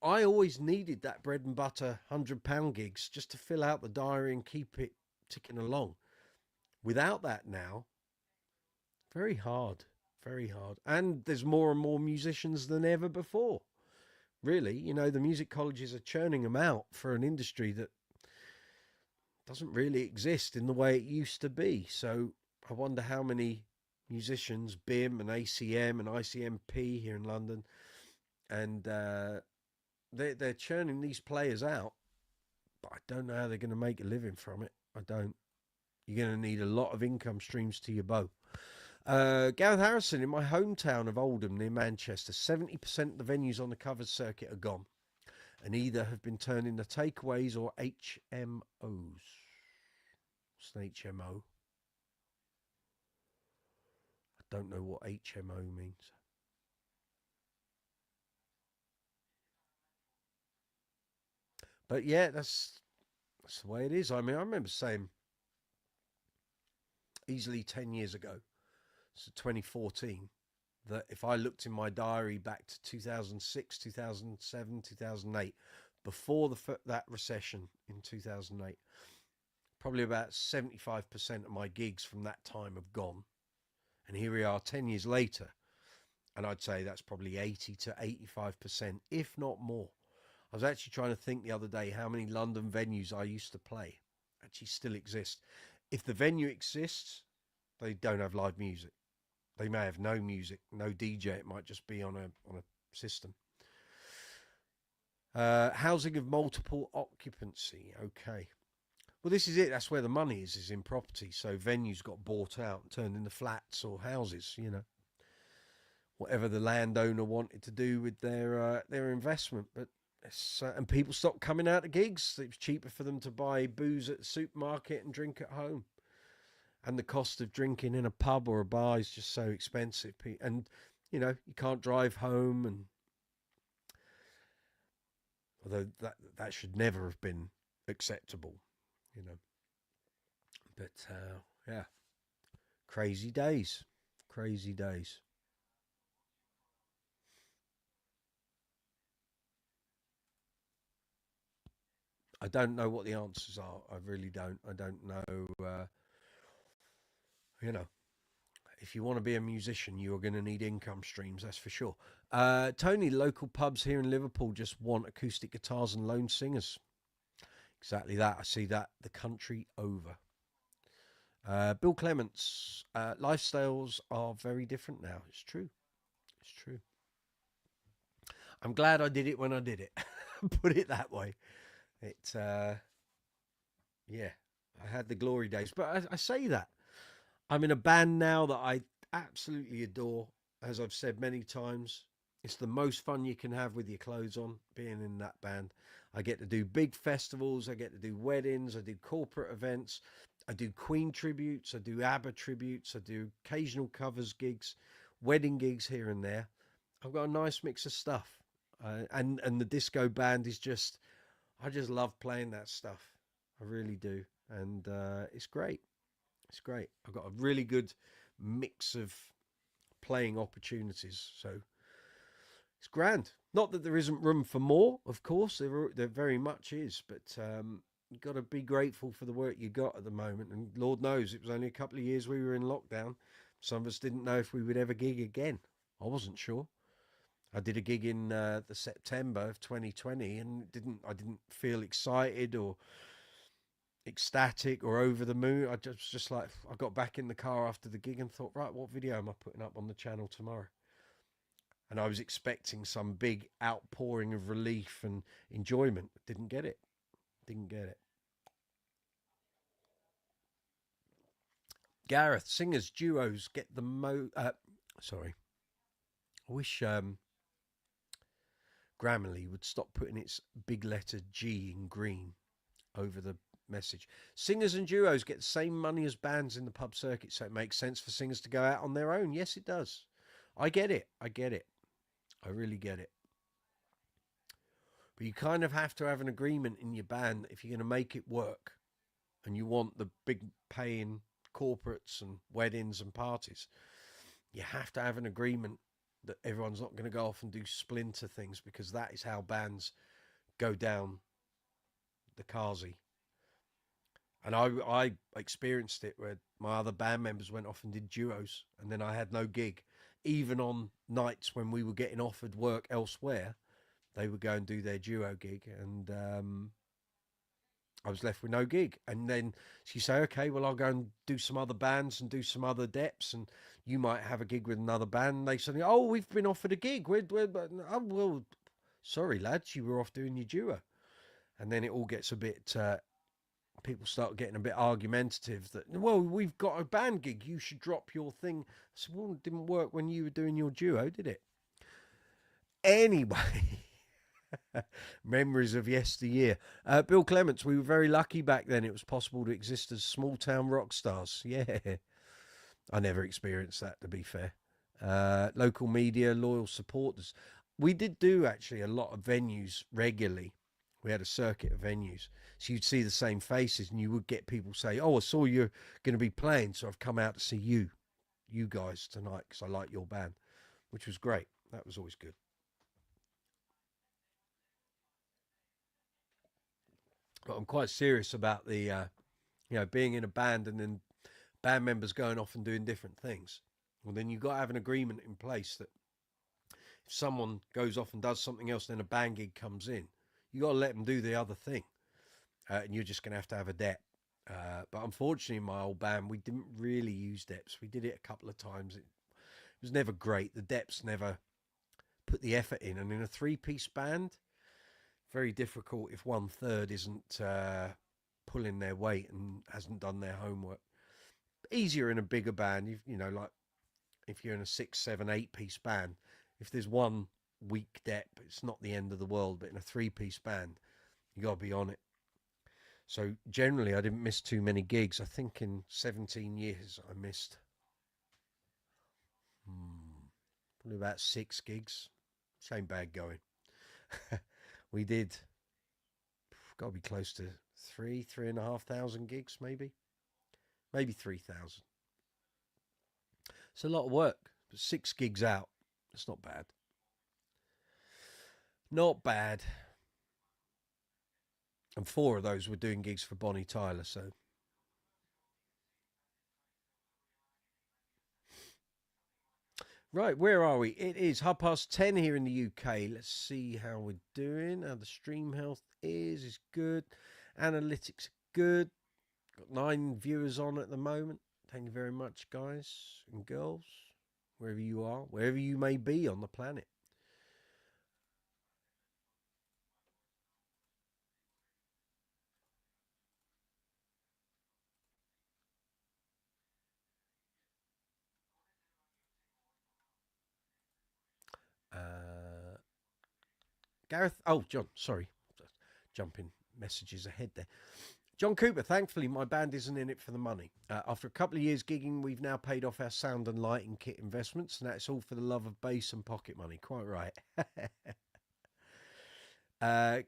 I always needed that bread and butter £100 gigs just to fill out the diary and keep it ticking along. Without that now, very hard, very hard. And there's more and more musicians than ever before. Really, the music colleges are churning them out for an industry that doesn't really exist in the way it used to be. So I wonder how many musicians, BIM and ACM and ICMP here in London, and they're churning these players out, but I don't know how they're going to make a living from it. I don't. You're going to need a lot of income streams to your bow. Gareth Harrison, in my hometown of Oldham near Manchester, 70% of the venues on the covers circuit are gone and either have been turned into takeaways or HMOs. What's an HMO? I don't know what HMO means. But yeah, that's the way it is. I mean, I remember saying easily 10 years ago, so 2014, that if I looked in my diary back to 2006, 2007, 2008, before that recession in 2008, probably about 75% of my gigs from that time have gone. And here we are 10 years later, and I'd say that's probably 80 to 85%, if not more. I was actually trying to think the other day how many London venues I used to play. I actually still exist. If the venue exists, they don't have live music. They may have no music, no DJ. It might just be on a system. Housing of multiple occupancy. Okay. Well, this is it. That's where the money is in property. So venues got bought out and turned into flats or houses, you know. Whatever the landowner wanted to do with their investment. But and people stopped coming out to gigs. It was cheaper for them to buy booze at the supermarket and drink at home. And the cost of drinking in a pub or a bar is just so expensive. And, you know, you can't drive home. And although that should never have been acceptable, you know. But, yeah, crazy days. Crazy days. I don't know what the answers are. I really don't. I don't know. You know, if you want to be a musician, you're going to need income streams, that's for sure. Tony, local pubs here in Liverpool just want acoustic guitars and lone singers. Exactly that. I see that the country over. Bill Clements, lifestyles are very different now. It's true. It's true. I'm glad I did it when I did it. Put it that way. It, yeah, I had the glory days. But I say that. I'm in a band now that I absolutely adore, as I've said many times. It's the most fun you can have with your clothes on, being in that band. I get to do big festivals, I get to do weddings, I do corporate events, I do Queen tributes, I do ABBA tributes, I do occasional covers gigs, wedding gigs here and there. I've got a nice mix of stuff. And the disco band is just, I just love playing that stuff. I really do. And it's great. It's great. I've got a really good mix of playing opportunities. So it's grand. Not that there isn't room for more, of course, there very much is, but you've got to be grateful for the work you got at the moment. And Lord knows it was only a couple of years we were in lockdown. Some of us didn't know if we would ever gig again. I wasn't sure. I did a gig in the September of 2020 and I didn't feel excited or ecstatic or over the moon. I just like, I got back in the car after the gig and thought, right, what video am I putting up on the channel tomorrow? And I was expecting some big outpouring of relief and enjoyment. Didn't get it. Didn't get it. Gareth, singers, duos get the sorry. I wish Grammarly would stop putting its big letter G in green over the message. Singers and duos get the same money as bands in the pub circuit, so it makes sense for singers to go out on their own. Yes, it does. I get it. I get it. I really get it. But you kind of have to have an agreement in your band that if you're going to make it work and you want the big paying corporates and weddings and parties, you have to have an agreement that everyone's not going to go off and do splinter things, because that is how bands go down the Kazi. And I experienced it where my other band members went off and did duos, and then I had no gig. Even on nights when we were getting offered work elsewhere, they would go and do their duo gig, and I was left with no gig. And then you say, okay, well, I'll go and do some other bands and do some other depths, and you might have a gig with another band. And they say, oh, we've been offered a gig. Oh, well, sorry, lads, you were off doing your duo. And then it all gets a bit... people start getting a bit argumentative that, well, we've got a band gig, you should drop your thing. I said, well, it didn't work when you were doing your duo, did it? Anyway, memories of yesteryear. Bill Clements, we were very lucky back then. It was possible to exist as small town rock stars. Yeah, I never experienced that, to be fair. Local media, loyal supporters. We did do actually a lot of venues regularly. We had a circuit of venues. So you'd see the same faces and you would get people say, oh, I saw you're going to be playing, so I've come out to see you guys tonight because I like your band, which was great. That was always good. But I'm quite serious about the, being in a band and then band members going off and doing different things. Well, then you've got to have an agreement in place that if someone goes off and does something else, then a band gig comes in, you got to let them do the other thing. And you're just going to have a debt. But unfortunately, in my old band, we didn't really use depths. We did it a couple of times. It was never great. The depths never put the effort in. And in a three-piece band, very difficult if one third isn't pulling their weight and hasn't done their homework. Easier in a bigger band, you know, like if you're in a 6, 7, 8-piece band. If there's one weak dep, it's not the end of the world. But in a three-piece band, you got to be on it. So generally, I didn't miss too many gigs. I think in 17 years, I missed probably about 6 gigs. Same bad going. We did, got to be close to 3,500 gigs, maybe 3,000. It's a lot of work, but 6 gigs out. It's not bad. Not bad. And 4 of those were doing gigs for Bonnie Tyler, so. Right, where are we? It is 10:30 here in the UK. Let's see how we're doing. How the stream health is good. Analytics good. Got 9 viewers on at the moment. Thank you very much, guys and girls, wherever you are, wherever you may be on the planet. Gareth, oh, John, sorry, jumping messages ahead there. John Cooper, thankfully, my band isn't in it for the money. After a couple of years gigging, we've now paid off our sound and lighting kit investments, and that's all for the love of bass and pocket money. Quite right.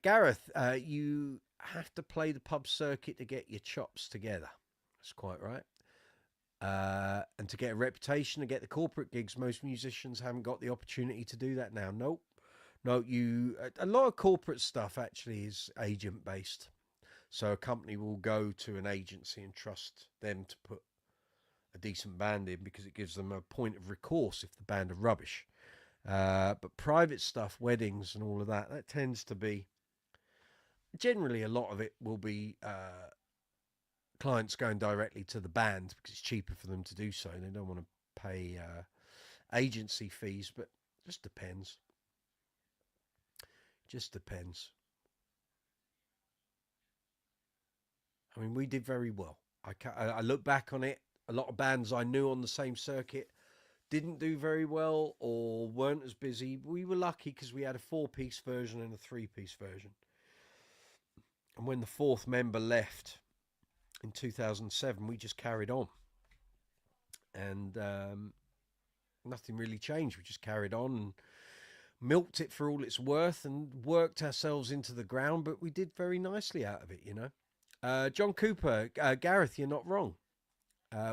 Gareth, you have to play the pub circuit to get your chops together. That's quite right. And to get a reputation and get the corporate gigs, most musicians haven't got the opportunity to do that now. Nope. No, a lot of corporate stuff actually is agent based. So a company will go to an agency and trust them to put a decent band in because it gives them a point of recourse if the band are rubbish. But private stuff, weddings and all of that, that tends to be, generally a lot of it will be clients going directly to the band because it's cheaper for them to do so. They don't want to pay agency fees, but it just depends. Just depends. I mean, we did very well. I look back on it. A lot of bands I knew on the same circuit didn't do very well or weren't as busy. We were lucky because we had a 4-piece version and a 3-piece version. And when the 4th member left in 2007, we just carried on. And nothing really changed. We just carried on and milked it for all it's worth and worked ourselves into the ground, but we did very nicely out of it, you know. John Cooper, Gareth, you're not wrong.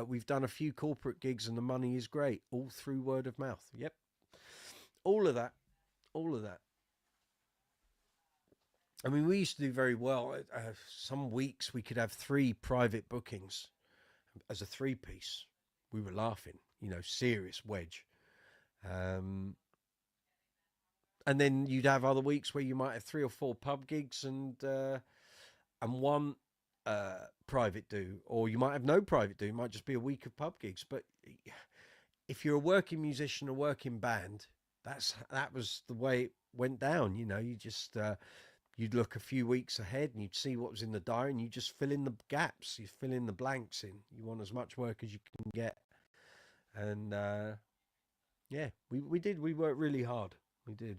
We've done a few corporate gigs and the money is great, all through word of mouth. Yep. All of that. All of that. I mean, we used to do very well. Some weeks we could have 3 private bookings as a 3-piece. We were laughing, you know, serious wedge. And then you'd have other weeks where you might have 3 or 4 pub gigs and 1 private do, or you might have no private do. It might just be a week of pub gigs. But if you're a working musician, a working band, that was the way it went down. You know, you just you'd look a few weeks ahead and you'd see what was in the diary and you just fill in the gaps, you fill in the blanks in. You want as much work as you can get. And yeah, we did. We worked really hard. We did.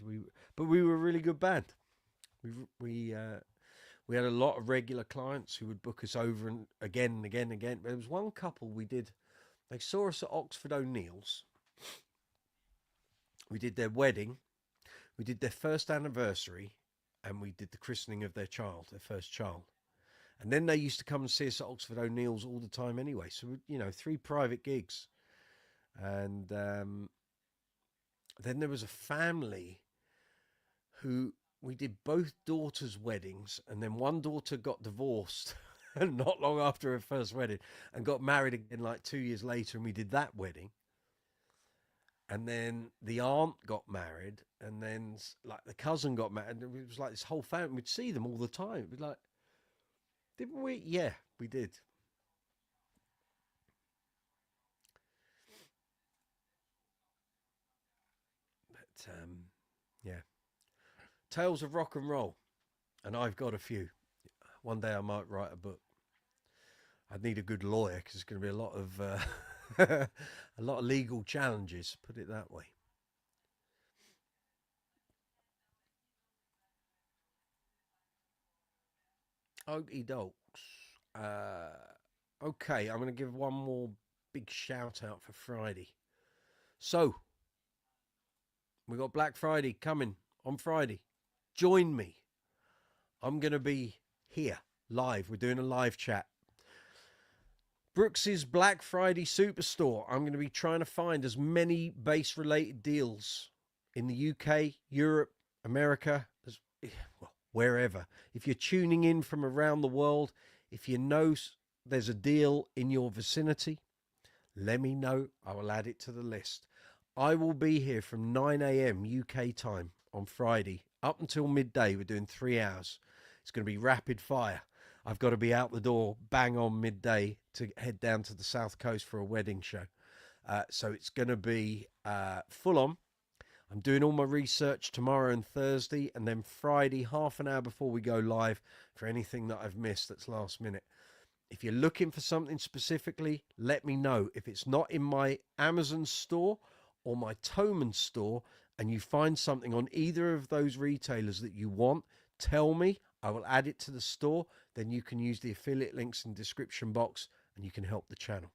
But we were a really good band. We had a lot of regular clients who would book us over and again. There was one couple we did. They saw us at Oxford O'Neill's. We did their wedding. We did their first anniversary, and we did the christening of their child, their first child. And then they used to come and see us at Oxford O'Neill's all the time anyway. So, you know, 3 private gigs. And then there was a family who we did both daughters' weddings, and then one daughter got divorced not long after her first wedding and got married again like 2 years later, and we did that wedding. And then the aunt got married, and then like the cousin got married, and it was like this whole family. We'd see them all the time. It'd be like, didn't we? Yeah, we did. Yeah, tales of rock and roll, and I've got a few. One day I might write a book. I'd need a good lawyer because it's going to be a lot of a lot of legal challenges. Put it that way. Okie dokes. Okay, I'm going to give one more big shout out for Friday. So we got Black Friday coming on Friday. Join me. I'm going to be here live. We're doing a live chat. Brooksy's Black Friday Superstore. I'm going to be trying to find as many base related deals in the UK, Europe, America, as well, wherever. If you're tuning in from around the world, if you know there's a deal in your vicinity, let me know. I will add it to the list. I will be here from 9 a.m. UK time on Friday up until midday. We're doing 3 hours. It's going to be rapid fire. I've got to be out the door bang on midday to head down to the South Coast for a wedding show. So it's going to be full on. I'm doing all my research tomorrow and Thursday, and then Friday, half an hour before we go live for anything that I've missed that's last minute. If you're looking for something specifically, let me know. If it's not in my Amazon store or my Thomann store, and you find something on either of those retailers that you want, tell me. I will add it to the store. Then you can use the affiliate links in the description box and you can help the channel.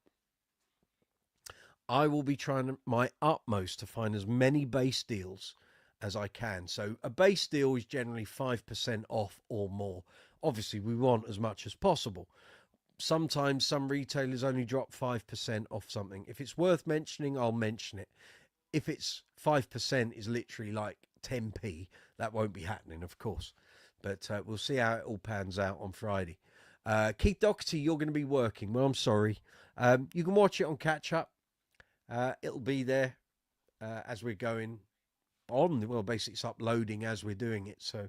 I will be trying my utmost to find as many base deals as I can. So a base deal is generally 5% off or more. Obviously, we want as much as possible. Sometimes some retailers only drop 5% off something. If it's worth mentioning, I'll mention it. If it's 5% is literally like 10p, that won't be happening, of course. But we'll see how it all pans out on Friday. Keith Doherty, you're going to be working. Well, I'm sorry. You can watch it on catch up. It'll be there as we're going on. Well, basically, it's uploading as we're doing it. So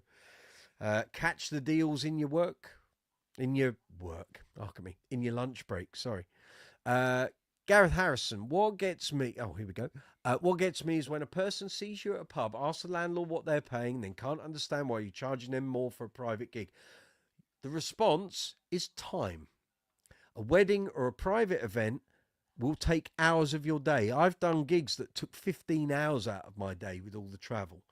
catch the deals in your work. In your work. In your lunch break. Sorry. Gareth Harrison, what gets me... Oh, here we go. What gets me is when a person sees you at a pub, asks the landlord what they're paying, then can't understand why you're charging them more for a private gig. The response is time. A wedding or a private event will take hours of your day. I've done gigs that took 15 hours out of my day with all the travel.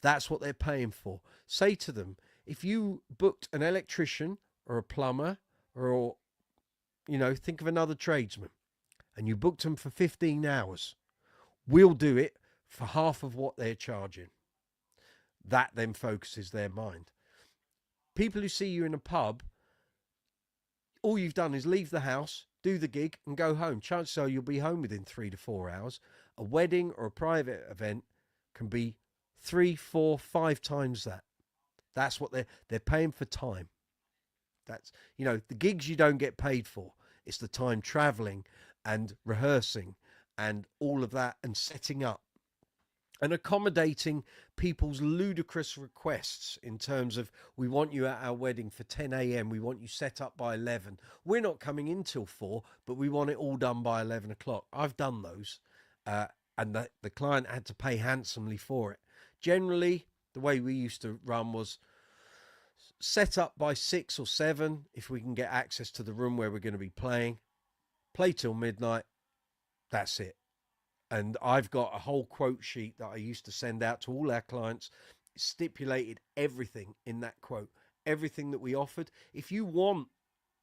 That's what they're paying for. Say to them, if you booked an electrician or a plumber or, think of another tradesman, and you booked them for 15 hours, we'll do it for half of what they're charging. That then focuses their mind. People who see you in a pub, all you've done is leave the house, do the gig, and go home. Chances are you'll be home within 3 to 4 hours. A wedding or a private event can be 3, 4, 5 times that. That's what they're paying for time. That's, the gigs you don't get paid for. It's the time traveling and rehearsing and all of that and setting up and accommodating people's ludicrous requests in terms of, we want you at our wedding for 10 a.m. We want you set up by 11. We're not coming in till 4, but we want it all done by 11 o'clock. I've done those, and the client had to pay handsomely for it. Generally, the way we used to run was set up by 6 or 7 if we can get access to the room where we're going to be playing. Play till midnight. That's it. And I've got a whole quote sheet that I used to send out to all our clients. Stipulated everything in that quote, everything that we offered. If you want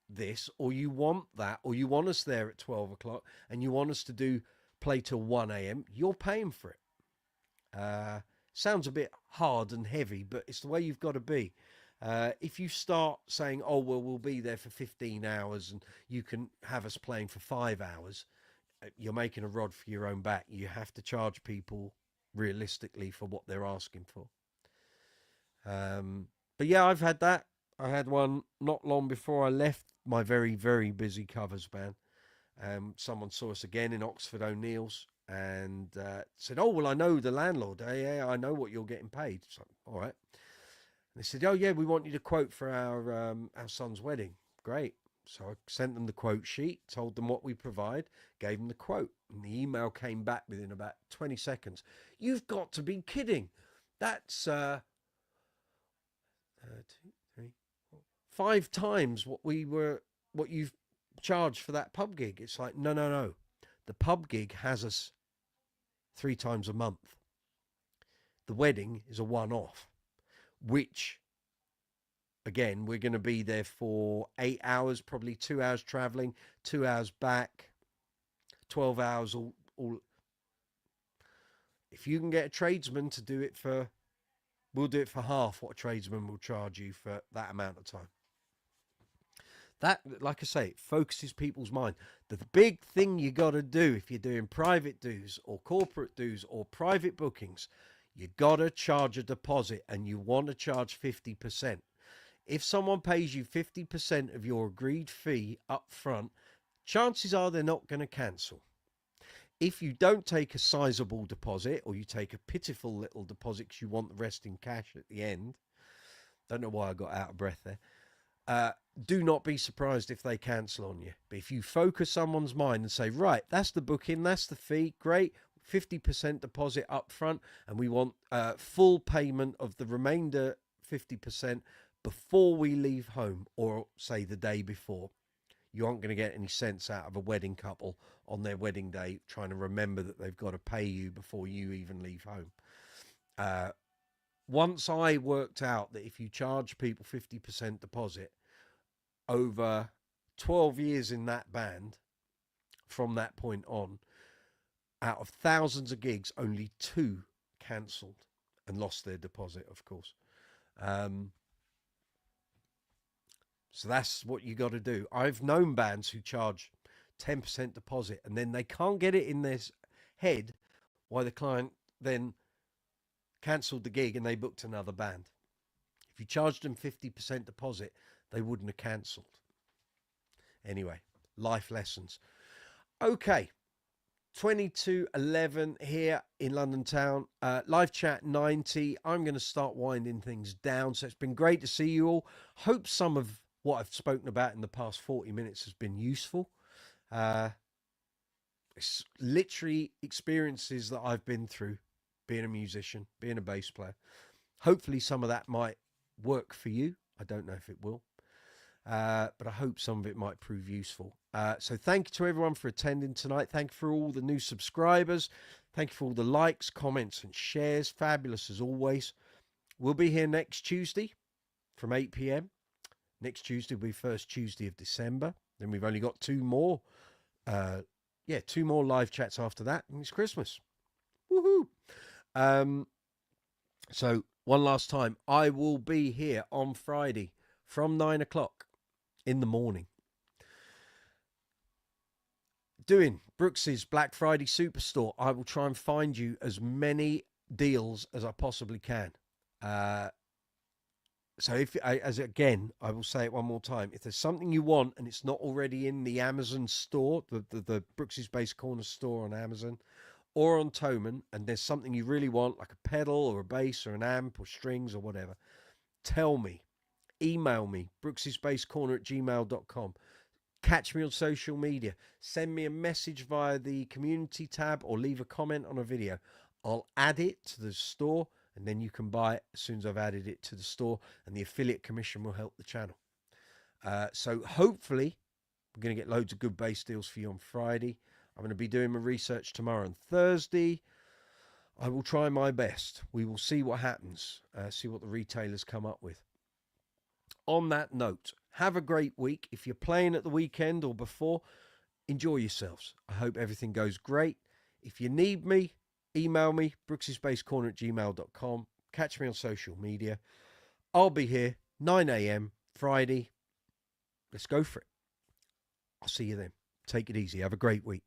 this or you want that, or you want us there at 12 o'clock and you want us to do play till 1 a.m., you're paying for it. Sounds a bit hard and heavy, but it's the way you've got to be. If you start saying, oh, well, we'll be there for 15 hours and you can have us playing for 5 hours, you're making a rod for your own back. You have to charge people realistically for what they're asking for. But yeah, I've had that. I had one not long before I left my very, very busy covers band. Someone saw us again in Oxford O'Neill's and said, oh, well, I know the landlord. Yeah, I know what you're getting paid. So, all right. And they said, oh, yeah, we want you to quote for our son's wedding. Great. So I sent them the quote sheet, told them what we provide, gave them the quote, and the email came back within about 20 seconds. You've got to be kidding. That's 5 times what you've charged for that pub gig. It's like, no. The pub gig has us 3 times a month. The wedding is a one-off, which, again, we're going to be there for 8 hours, probably 2 hours traveling, 2 hours back, 12 hours all. If you can get a tradesman to do it we'll do it for half what a tradesman will charge you for that amount of time. That, like I say, it focuses people's mind. The big thing you got to do if you're doing private dues or corporate dues or private bookings, you got to charge a deposit, and you want to charge 50%. If someone pays you 50% of your agreed fee up front, chances are they're not going to cancel. If you don't take a sizable deposit, or you take a pitiful little deposit because you want the rest in cash at the end, don't know why I got out of breath there, do not be surprised if they cancel on you. But if you focus someone's mind and say, right, that's the booking, that's the fee, great, 50% deposit up front, and we want full payment of the remainder 50% before we leave home, or say the day before, you aren't going to get any sense out of a wedding couple on their wedding day trying to remember that they've got to pay you before you even leave home. Once I worked out that if you charge people 50% deposit over 12 years in that band, from that point on, out of thousands of gigs, only 2 cancelled and lost their deposit, of course. So that's what you got to do. I've known bands who charge 10% deposit, and then they can't get it in their head why the client then cancelled the gig and they booked another band. If you charged them 50% deposit, they wouldn't have cancelled. Anyway, life lessons. Okay, 22:11 here in London town. Live chat 90. I'm going to start winding things down. So it's been great to see you all. Hope some of what I've spoken about in the past 40 minutes has been useful. It's literally experiences that I've been through being a musician, being a bass player. Hopefully some of that might work for you. I don't know if it will, but I hope some of it might prove useful. So thank you to everyone for attending tonight. Thank you for all the new subscribers. Thank you for all the likes, comments, and shares. Fabulous as always. We'll be here next Tuesday from 8 p.m. Next Tuesday will be first Tuesday of December. Then we've only got 2 more. 2 more live chats after that, and it's Christmas. Woohoo! So one last time, I will be here on Friday from 9 o'clock in the morning doing Brooksy's Black Friday Superstore. I will try and find you as many deals as I possibly can. So I will say it one more time. If there's something you want and it's not already in the Amazon store, the Brooksy's Bass Corner store on Amazon or on Thomann, and there's something you really want, like a pedal or a bass or an amp or strings or whatever, tell me. Email me, brooksysbasscorner@gmail.com. Catch me on social media. Send me a message via the community tab or leave a comment on a video. I'll add it to the store, and then you can buy it as soon as I've added it to the store, and the affiliate commission will help the channel. So hopefully we're going to get loads of good bass deals for you on Friday. I'm going to be doing my research tomorrow and Thursday. I will try my best. We will see what happens, see what the retailers come up with. On that note, have a great week. If you're playing at the weekend or before, enjoy yourselves. I hope everything goes great. If you need me, email me, brooksysbasscorner@gmail.com. Catch me on social media. I'll be here 9 a.m. Friday. Let's go for it. I'll see you then. Take it easy. Have a great week.